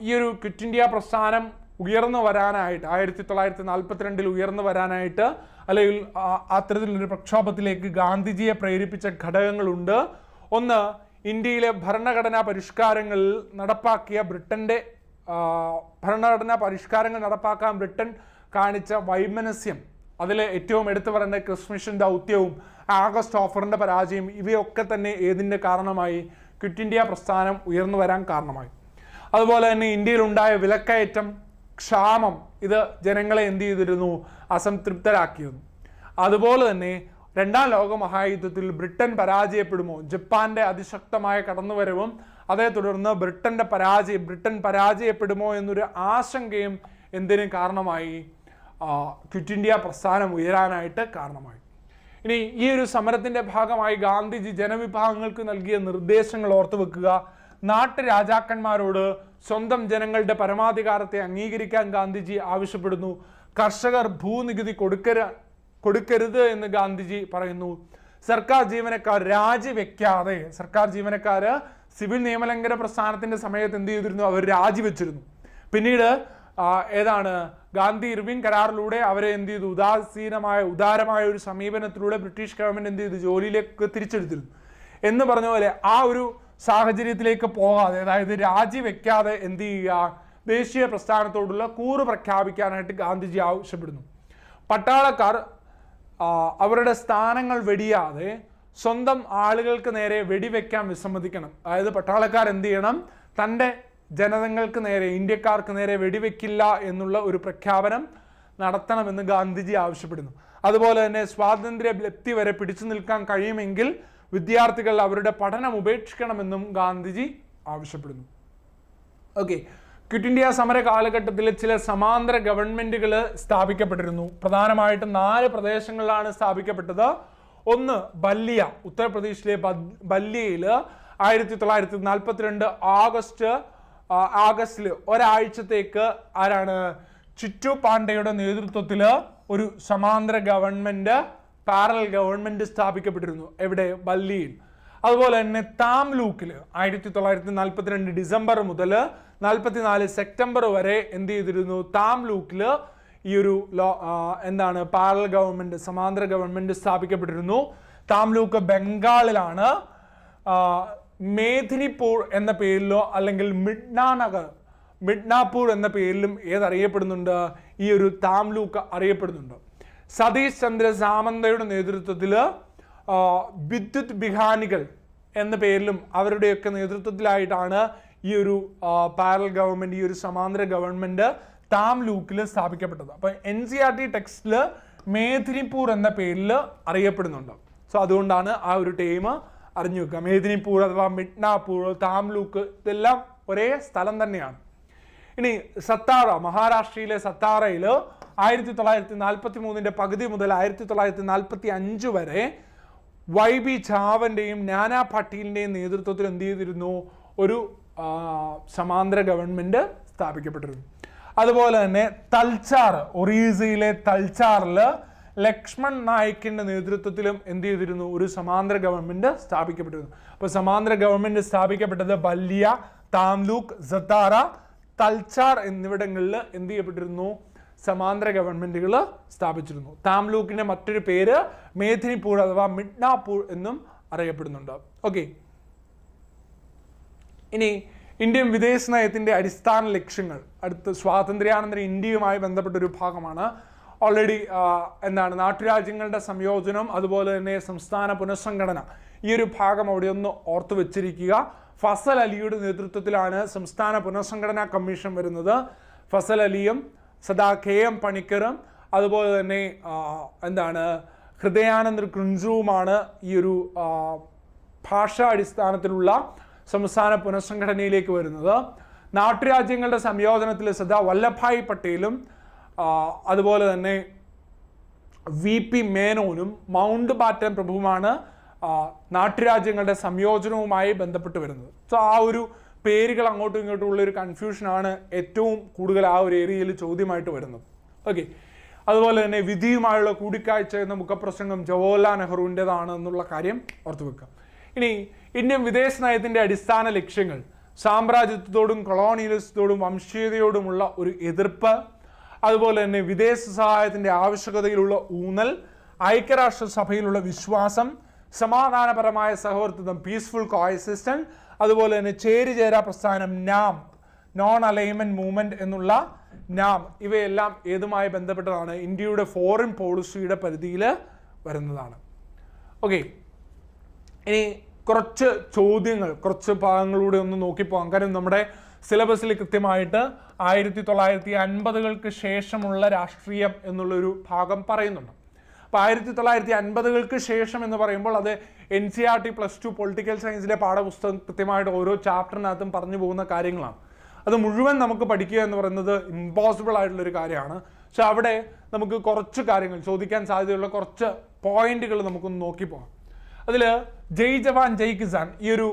ഈ ഒരു ക്വിറ്റ് ഇന്ത്യ പ്രസ്ഥാനം ഉയർന്നു വരാനായിട്ട് 1942 ഉയർന്നു വരാനായിട്ട് അല്ലെങ്കിൽ അത്തരത്തിലൊരു പ്രക്ഷോഭത്തിലേക്ക് ഗാന്ധിജിയെ പ്രേരിപ്പിച്ച ഘടകങ്ങളുണ്ട്. ഒന്ന്, ഇന്ത്യയിലെ ഭരണഘടനാ പരിഷ്കാരങ്ങൾ നടപ്പാക്കാൻ ബ്രിട്ടൻ കാണിച്ച വൈമനസ്യം, അതിൽ ഏറ്റവും എടുത്തു പറയേണ്ട ക്രിസ്മിഷൻ ദൗത്യവും ആഗസ്റ്റ് ഓഫറിന്റെ പരാജയം, ഇവയൊക്കെ തന്നെ ഏതിൻ്റെ കാരണമായി? ക്വിറ്റ് ഇന്ത്യ പ്രസ്ഥാനം ഉയർന്നു വരാൻ കാരണമായി. അതുപോലെ തന്നെ ഇന്ത്യയിലുണ്ടായ വിലക്കയറ്റം, ക്ഷാമം, ഇത് ജനങ്ങളെ എന്ത് ചെയ്തിരുന്നു? അസംതൃപ്തരാക്കിയിരുന്നു. അതുപോലെ തന്നെ രണ്ടാം ലോക മഹായുദ്ധത്തിൽ ബ്രിട്ടൻ പരാജയപ്പെടുമോ? ജപ്പാന്റെ അതിശക്തമായ കടന്നുവരവും അതേ തുടർന്ന് ബ്രിട്ടൻ പരാജയപ്പെടുമോ എന്നൊരു ആശങ്കയും എന്തിനും കാരണമായി? ക്വിറ്റ് ഇന്ത്യ പ്രസ്ഥാനം ഉയരാനായിട്ട് കാരണമായി. ഇനി ഈ ഒരു സമരത്തിന്റെ ഭാഗമായി ഗാന്ധിജി ജനവിഭാഗങ്ങൾക്ക് നൽകിയ നിർദ്ദേശങ്ങൾ ഓർത്തു വെക്കുക. നാട്ടുരാജാക്കന്മാരോട് സ്വന്തം ജനങ്ങളുടെ പരമാധികാരത്തെ അംഗീകരിക്കാൻ ഗാന്ധിജി ആവശ്യപ്പെടുന്നു. കർഷകർ ഭൂനികുതി കൊടുക്കരുത് എന്ന് ഗാന്ധിജി പറയുന്നു. സർക്കാർ ജീവനക്കാര് സിവിൽ നിയമലംഘന പ്രസ്ഥാനത്തിന്റെ സമയത്ത് എന്ത് ചെയ്തിരുന്നു? അവർ രാജിവെച്ചിരുന്നു. പിന്നീട് ഗാന്ധി ഇർവിംഗ് കരാറിലൂടെ അവരെ എന്ത് ചെയ്തു? ഉദാരമായ ഒരു സമീപനത്തിലൂടെ ബ്രിട്ടീഷ് ഗവൺമെന്റ് എന്ത് ചെയ്തു? ജോലിയിലേക്ക് തിരിച്ചെടുത്തിരുന്നു. എന്ന് പറഞ്ഞ പോലെ ആ ഒരു സാഹചര്യത്തിലേക്ക് പോകാതെ, അതായത് രാജിവെക്കാതെ എന്ത് ചെയ്യുക? ദേശീയ പ്രസ്ഥാനത്തോടുള്ള കൂറ് പ്രഖ്യാപിക്കാനായിട്ട് ഗാന്ധിജി ആവശ്യപ്പെടുന്നു. പട്ടാളക്കാർ അവരുടെ സ്ഥാനങ്ങൾ വെടിയാതെ സ്വന്തം ആളുകൾക്ക് നേരെ വെടിവെക്കാൻ വിസമ്മതിക്കണം. അതായത് പട്ടാളക്കാർ എന്ത് ചെയ്യണം? തൻ്റെ ജനതകൾക്ക് നേരെ, ഇന്ത്യക്കാർക്ക് നേരെ വെടിവെക്കില്ല എന്നുള്ള ഒരു പ്രഖ്യാപനം നടത്തണമെന്ന് ഗാന്ധിജി ആവശ്യപ്പെടുന്നു. അതുപോലെ തന്നെ സ്വാതന്ത്ര്യ ലബ്ധി വരെ പിടിച്ചു നിൽക്കാൻ കഴിയുമെങ്കിൽ വിദ്യാർത്ഥികൾ അവരുടെ പഠനം ഉപേക്ഷിക്കണമെന്നും ഗാന്ധിജി ആവശ്യപ്പെടുന്നു. ഓക്കെ, ക്വിറ്റ് ഇന്ത്യ സമര കാലഘട്ടത്തിൽ ചില സമാന്തര ഗവൺമെന്റുകൾ സ്ഥാപിക്കപ്പെട്ടിരുന്നു. പ്രധാനമായിട്ടും 4 പ്രദേശങ്ങളിലാണ് സ്ഥാപിക്കപ്പെട്ടത്. ഒന്ന് ബല്ലിയ, ഉത്തർപ്രദേശിലെ ബല്ലിയയിൽ 1942 ആഗസ്റ്റ് ആഗസ്റ്റിൽ ഒരാഴ്ചത്തേക്ക് ആരാണ് ചിറ്റു പാണ്ഡെയുടെ നേതൃത്വത്തിൽ ഒരു സമാന്തര ഗവൺമെന്റ് പാരലൽ ഗവൺമെന്റ് സ്ഥാപിക്കപ്പെട്ടിരുന്നു. എവിടെ? ബല്ലിയിൽ. അതുപോലെ തന്നെ താംലൂക്കിൽ 1942 ഡിസംബർ മുതൽ 44 സെപ്റ്റംബർ വരെ എന്ത് ചെയ്തിരുന്നു? താംലൂക്കിൽ ഈ ഒരു എന്താണ് പാരലൽ ഗവൺമെന്റ് സമാന്തര ഗവൺമെന്റ് സ്ഥാപിക്കപ്പെട്ടിരുന്നു. താംലൂക്ക് ബംഗാളിലാണ്. മേദിനിപൂർ എന്ന പേരിലോ അല്ലെങ്കിൽ മിഡ്നാപൂർ എന്ന പേരിലും ഏതറിയപ്പെടുന്നുണ്ട്? ഈ ഒരു താംലൂക്ക് അറിയപ്പെടുന്നുണ്ട്. സതീഷ് ചന്ദ്ര സാമന്തയുടെ നേതൃത്വത്തിൽ വിദ്യുത് ബിഹാനികൾ എന്ന പേരിലും അവരുടെയൊക്കെ നേതൃത്വത്തിലായിട്ടാണ് ഈ ഒരു പാരലൽ ഗവൺമെന്റ്, ഈ ഒരു സമാന്തര ഗവൺമെന്റ് താംലൂക്കിൽ സ്ഥാപിക്കപ്പെട്ടത്. അപ്പൊ NCERT ടെക്സ്റ്റില് മേദിനിപൂർ എന്ന പേരിൽ അറിയപ്പെടുന്നുണ്ട്. സോ അതുകൊണ്ടാണ് ആ ഒരു ടൈം അറിഞ്ഞു വെക്കുക. മേദിനിപൂർ അഥവാ മിഡ്നാപൂർ, താംലൂക്ക് ഇതെല്ലാം ഒരേ സ്ഥലം തന്നെയാണ്. ഇനി സത്താറ, മഹാരാഷ്ട്രയിലെ സത്താറയിൽ 1943 പകുതി മുതൽ 1945 വരെ YB ചാവന്റെയും നാനാ പട്ടീലിന്റെയും നേതൃത്വത്തിൽ എന്ത് ചെയ്തിരുന്നു? ഒരു സമാന്തര ഗവൺമെന്റ് സ്ഥാപിക്കപ്പെട്ടിരുന്നു. അതുപോലെ തന്നെ തൽച്ചാർ, ഒറീസയിലെ തൽച്ചാറിൽ ലക്ഷ്മൺ നായിക്കിന്റെ നേതൃത്വത്തിലും എന്ത് ചെയ്തിരുന്നു? ഒരു സമാന്തര ഗവൺമെന്റ് സ്ഥാപിക്കപ്പെട്ടിരുന്നു. അപ്പൊ സമാന്തര ഗവൺമെന്റ് സ്ഥാപിക്കപ്പെട്ടത് ബല്ലിയ, താംലൂക്ക്, സത്താറ, തൽച്ചാർ എന്നിവിടങ്ങളിൽ എന്ത് ചെയ്യപ്പെട്ടിരുന്നു? സമാന്തര ഗവൺമെന്റുകൾ സ്ഥാപിച്ചിരുന്നു. താംലൂക്കിന്റെ മറ്റൊരു പേര് മേദിനിപൂർ അഥവാ മിഡ്നാപൂർ എന്നും അറിയപ്പെടുന്നുണ്ട്. ഓക്കെ, ഇനി ഇന്ത്യൻ വിദേശ നയത്തിന്റെ അടിസ്ഥാന ലക്ഷ്യങ്ങൾ. അടുത്ത സ്വാതന്ത്ര്യാനന്തര ഇന്ത്യയുമായി ബന്ധപ്പെട്ട ഒരു ഭാഗമാണ്. ഓൾറെഡി എന്താണ് നാട്ടുരാജ്യങ്ങളുടെ സംയോജനം, അതുപോലെ തന്നെ സംസ്ഥാന പുനഃസംഘടന, ഈ ഒരു ഭാഗം അവിടെ ഒന്ന് ഓർത്തു വെച്ചിരിക്കുക. ഫസൽ അലിയുടെ നേതൃത്വത്തിലാണ് സംസ്ഥാന പുനഃസംഘടനാ കമ്മീഷൻ വരുന്നത്. ഫസൽ അലിയും സദാ KM പണിക്കറും അതുപോലെ തന്നെ എന്താണ് ഹൃദയാനന്ദ കുഞ്ചുവുമാണ് ഈ ഒരു ഭാഷാ അടിസ്ഥാനത്തിലുള്ള സംസ്ഥാന പുനഃസംഘടനയിലേക്ക് വരുന്നത്. നാട്ടുരാജ്യങ്ങളുടെ സംയോജനത്തിൽ സദാ വല്ലഭായ് പട്ടേലും അതുപോലെ തന്നെ VP മേനോനും മൗണ്ട് ബാറ്റൻ പ്രഭുവുമാണ് നാട്ടുരാജ്യങ്ങളുടെ സംയോജനവുമായി ബന്ധപ്പെട്ട് വരുന്നത്. സോ ആ ഒരു പേരുകൾ അങ്ങോട്ടും ഇങ്ങോട്ടും ഉള്ള ഒരു കൺഫ്യൂഷനാണ് ഏറ്റവും കൂടുതൽ ആ ഒരു ഏരിയയിൽ ചോദ്യമായിട്ട് വരുന്നത്. ഓക്കെ, അതുപോലെ തന്നെ വിധിയുമായുള്ള കൂടിക്കാഴ്ച എന്ന മുഖപ്രസംഗം ജവഹർലാൽ നെഹ്റുവിൻ്റെതാണ് എന്നുള്ള കാര്യം ഓർത്തു വെക്കുക. ഇനി ഇന്ത്യൻ വിദേശ നയത്തിന്റെ അടിസ്ഥാന ലക്ഷ്യങ്ങൾ: സാമ്രാജ്യത്വത്തോടും കൊളോണിയലിസത്തോടും വംശീയതയോടുമുള്ള ഒരു എതിർപ്പ്, അതുപോലെ തന്നെ വിദേശ സഹായത്തിന്റെ ആവശ്യകതയിലുള്ള ഊന്നൽ, ഐക്യരാഷ്ട്രസഭയിലുള്ള വിശ്വാസം, സമാധാനപരമായ സഹവർത്തിത്വം പീസ്ഫുൾ കോഎക്സിസ്റ്റൻസ്, അതുപോലെ തന്നെ ചേരിചേരാ പ്രസ്ഥാനം നാം, നോൺ അലൈൻമെന്റ് മൂവ്മെന്റ് എന്നുള്ള നാം, ഇവയെല്ലാം ഏതുമായി ബന്ധപ്പെട്ടതാണ്? ഇന്ത്യയുടെ ഫോറിൻ പോളിസിയുടെ പരിധിയിൽ വരുന്നതാണ്. ഓക്കെ, ഇനി കുറച്ച് ചോദ്യങ്ങൾ കുറച്ച് ഭാഗങ്ങളിലൂടെ ഒന്ന് നോക്കിപ്പോകാം. കാരണം നമ്മുടെ സിലബസിൽ കൃത്യമായിട്ട് 1950-കൾക്ക് ശേഷമുള്ള രാഷ്ട്രീയം എന്നുള്ളൊരു ഭാഗം പറയുന്നുണ്ട്. അപ്പോൾ 1950-കൾക്ക് ശേഷം എന്ന് പറയുമ്പോൾ അത് NCERT +2 പൊളിറ്റിക്കൽ സയൻസിലെ പാഠപുസ്തകം കൃത്യമായിട്ട് ഓരോ ചാപ്റ്ററിനകത്തും പറഞ്ഞു പോകുന്ന കാര്യങ്ങളാണ്. അത് മുഴുവൻ നമുക്ക് പഠിക്കുക എന്ന് പറയുന്നത് ഇമ്പോസിബിൾ ആയിട്ടുള്ളൊരു കാര്യമാണ്. പക്ഷെ അവിടെ നമുക്ക് കുറച്ച് കാര്യങ്ങൾ ചോദിക്കാൻ സാധ്യതയുള്ള കുറച്ച് പോയിന്റുകൾ നമുക്കൊന്ന് നോക്കിപ്പോകാം. അതിൽ ജയ് ജവാൻ ജയ് കിസാൻ ഈ ഒരു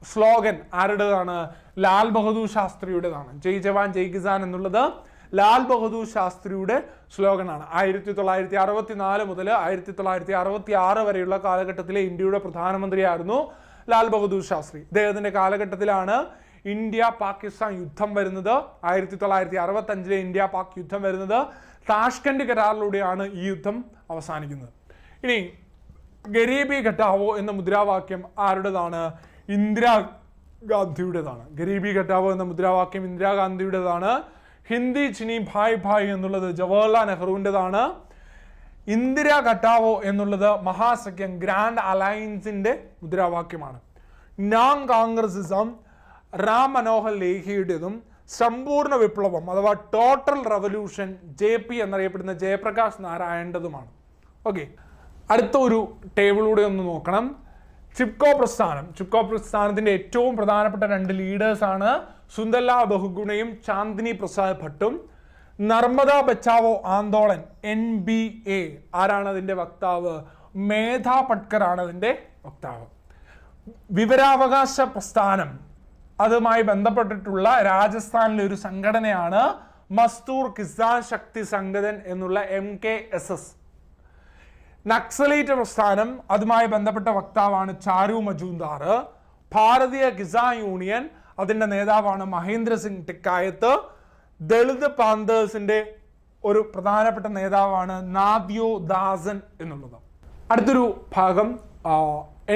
സ്ലോഗൻ ആരുടേതാണ്? ലാൽ ബഹദൂർ ശാസ്ത്രിയുടേതാണ്. ജയ് ജവാൻ ജയ് കിസാൻ എന്നുള്ളത് ലാൽ ബഹദൂർ ശാസ്ത്രിയുടെ സ്ലോഗനാണ്. 1964 മുതൽ 1966 വരെയുള്ള കാലഘട്ടത്തിലെ ഇന്ത്യയുടെ പ്രധാനമന്ത്രിയായിരുന്നു ലാൽ ബഹദൂർ ശാസ്ത്രി. ഇദ്ദേഹത്തിന്റെ കാലഘട്ടത്തിലാണ് ഇന്ത്യ പാകിസ്ഥാൻ യുദ്ധം വരുന്നത്. 1965 ഇന്ത്യ പാക് യുദ്ധം വരുന്നത്. താഷ്കന്റ് കരാറിലൂടെയാണ് ഈ യുദ്ധം അവസാനിക്കുന്നത്. ഇനി ഗരീബി ഘട്ടാവോ എന്ന മുദ്രാവാക്യം ആരുടേതാണ്? ഇന്ദിരാഗാന്ധിയുടേതാണ്. ഗരീബി ഘട്ടാവോ എന്ന മുദ്രാവാക്യം ഇന്ദിരാഗാന്ധിയുടേതാണ്. ഹിന്ദി ചിനി ഭായ് ഭായ് എന്നുള്ളത് ജവഹർലാൽ നെഹ്റുവിൻ്റെതാണ്. ഇന്ദിര ഘട്ടാവോ എന്നുള്ളത് മഹാസഖ്യം ഗ്രാൻഡ് അലയൻസിന്റെ മുദ്രാവാക്യമാണ്. നോൺ കോൺഗ്രസിസം റാം മനോഹർ ലേഹിയുടേതും സമ്പൂർണ്ണ വിപ്ലവം അഥവാ ടോട്ടൽ റവല്യൂഷൻ JP എന്നറിയപ്പെടുന്ന ജയപ്രകാശ് നാരായണൻ്റെതുമാണ്. ഓക്കെ, അടുത്ത ഒരു ടേബിളിലൂടെ ഒന്ന് നോക്കണം. ചിപ്കോ പ്രസ്ഥാനം. ചിപ്കോ പ്രസ്ഥാനത്തിന്റെ ഏറ്റവും പ്രധാനപ്പെട്ട 2 ലീഡേഴ്സാണ് സുന്ദർലാൽ ബഹുഗുണയും ചാന്ദിനി പ്രസാദ് ഭട്ടും. നർമ്മദ ബച്ചാവോ ആന്തോളൻ NBA ആരാണ് അതിന്റെ വക്താവ്? മേധാ പട്കർ ആണ് അതിന്റെ വക്താവ്. വിവരാവകാശ പ്രസ്ഥാനം അതുമായി ബന്ധപ്പെട്ടിട്ടുള്ള രാജസ്ഥാനിലെ ഒരു സംഘടനയാണ് മസ്ദൂർ കിസാൻ ശക്തി സംഘടൻ എന്നുള്ള MKSS. നക്സലൈറ്റ് പ്രസ്ഥാനം, അതുമായി ബന്ധപ്പെട്ട വക്താവാണ് ചാരു മജുംദാർ. ഭാരതീയ കിസാൻ യൂണിയൻ, അതിൻ്റെ നേതാവാണ് മഹേന്ദ്ര സിംഗ് ടിക്കായത്ത്. ദളിത് പാന്തേഴ്സിന്റെ ഒരു പ്രധാനപ്പെട്ട നേതാവാണ് നാദിയോ ദാസൻ എന്നുള്ളത്. അടുത്തൊരു ഭാഗം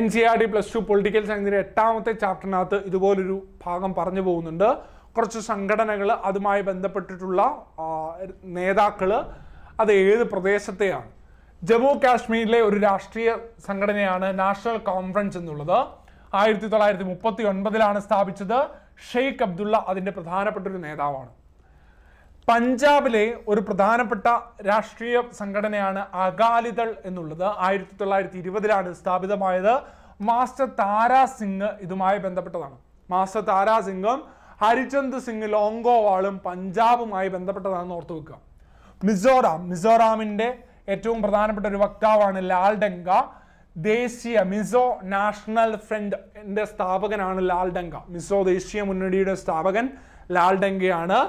NCERT +2 പൊളിറ്റിക്കൽ സയൻസിന്റെ 8ാമത്തെ ചാപ്റ്ററിനകത്ത് ഇതുപോലൊരു ഭാഗം പറഞ്ഞു പോകുന്നുണ്ട്. കുറച്ച് സംഘടനകൾ, അതുമായി ബന്ധപ്പെട്ടിട്ടുള്ള നേതാക്കൾ, അത് ഏത് പ്രദേശത്തെയാണ്. ജമ്മു കാശ്മീരിലെ ഒരു രാഷ്ട്രീയ സംഘടനയാണ് നാഷണൽ കോൺഫറൻസ് എന്നുള്ളത്. 1939 സ്ഥാപിച്ചത്. ഷെയ്ഖ് അബ്ദുള്ള അതിൻ്റെ പ്രധാനപ്പെട്ട ഒരു നേതാവാണ്. പഞ്ചാബിലെ ഒരു പ്രധാനപ്പെട്ട രാഷ്ട്രീയ സംഘടനയാണ് അകാലിദൾ എന്നുള്ളത്. 1920 സ്ഥാപിതമായത്. മാസ്റ്റർ താരാ സിംഗ് ഇതുമായി ബന്ധപ്പെട്ടതാണ്. മാസ്റ്റർ താരാ സിംഗും ഹരിചന്ദ് സിംഗ് ലോങ്കോവാളും പഞ്ചാബുമായി ബന്ധപ്പെട്ടതാണെന്ന് ഓർത്തു വെക്കുക. മിസോറാമിന്റെ ഏറ്റവും പ്രധാനപ്പെട്ട ഒരു വക്താവാണ് ലാൽ ഡെങ്ക. ദേശീയ മിസോ നാഷണൽ ഫ്രണ്ടിന്റെ സ്ഥാപകനാണ് ലാൽ ഡെങ്ക. മിസോ ദേശീയ മുന്നണിയുടെ സ്ഥാപകൻ ലാൽ ഡെങ്കയാണ്.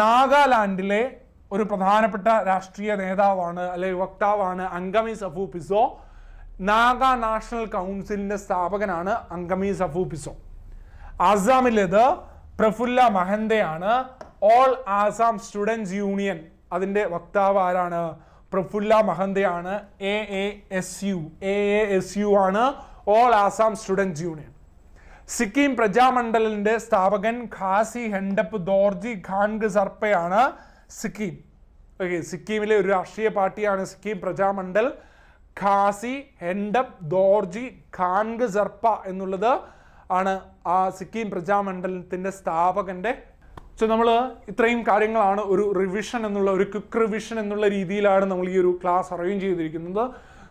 നാഗാലാൻഡിലെ ഒരു പ്രധാനപ്പെട്ട രാഷ്ട്രീയ നേതാവാണ് അല്ലെങ്കിൽ വക്താവാണ് അംഗമി സഫു പിസോ. നാഗ നാഷണൽ കൗൺസിലിന്റെ സ്ഥാപകനാണ് അംഗമി സഫു പിസോ. ആസാമിലേത് പ്രഫുല്ല മഹന്തയാണ്. ഓൾ ആസാം സ്റ്റുഡൻസ് യൂണിയൻ, അതിൻ്റെ വക്താവ് ആരാണ്? പ്രഫുല്ല മഹന്തയാണ്. AASU ആണ് all Assam students union. Sikkim പ്രജാമണ്ഡലിന്റെ സ്ഥാപകൻ ഖാസി ഹെൻഡപ്പ് ദോർജി ഖാൻഗ് സർപ്പയാണ്. സിക്കിമിലെ ഒരു രാഷ്ട്രീയ പാർട്ടിയാണ് സിക്കിം പ്രജാമണ്ഡൽ. ഖാസി ഹെൻഡപ്പ് ദോർജി ഖാൻഗ് സർപ്പ എന്നുള്ളത് ആണ് ആ സിക്കിം പ്രജാമണ്ഡലത്തിന്റെ സ്ഥാപകന്റെ. സോ നമ്മൾ ഇത്രയും കാര്യങ്ങളാണ് ഒരു റിവിഷൻ എന്നുള്ള, ഒരു ക്വിക്ക് റിവിഷൻ എന്നുള്ള രീതിയിലാണ് നമ്മൾ ഈ ഒരു ക്ലാസ് അറേഞ്ച് ചെയ്തിരിക്കുന്നത്.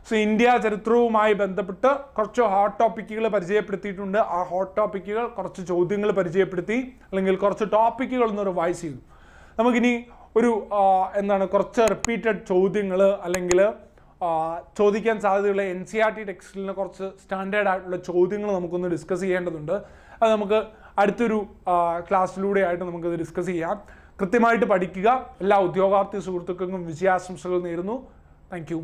സോ ഇന്ത്യ ചരിത്രവുമായി ബന്ധപ്പെട്ട് കുറച്ച് ഹോട്ട് ടോപ്പിക്കുകൾ പരിചയപ്പെടുത്തിയിട്ടുണ്ട്. ആ ഹോട്ട് ടോപ്പിക്കുകൾ, കുറച്ച് ചോദ്യങ്ങൾ പരിചയപ്പെടുത്തി, അല്ലെങ്കിൽ കുറച്ച് ടോപ്പിക്കുകൾ ഒന്ന് റിവൈസ് ചെയ്തു. നമുക്കിനി ഒരു കുറച്ച് റിപ്പീറ്റഡ് ചോദ്യങ്ങൾ അല്ലെങ്കിൽ ചോദിക്കാൻ സാധ്യതയുള്ള NCERT ടെക്സ്റ്റിലെ കുറച്ച് സ്റ്റാൻഡേർഡ് ആയിട്ടുള്ള ചോദ്യങ്ങൾ നമുക്കൊന്ന് ഡിസ്കസ് ചെയ്യേണ്ടതുണ്ട്. അത് നമുക്ക് അടുത്തൊരു ക്ലാസ്സിലൂടെ ആയിട്ട് നമുക്കത് ഡിസ്കസ് ചെയ്യാം. കൃത്യമായിട്ട് പഠിക്കുക. എല്ലാ ഉദ്യോഗാർത്ഥി സുഹൃത്തുക്കൾക്കും വിജയാശംസകൾ നേരുന്നു. Thank you.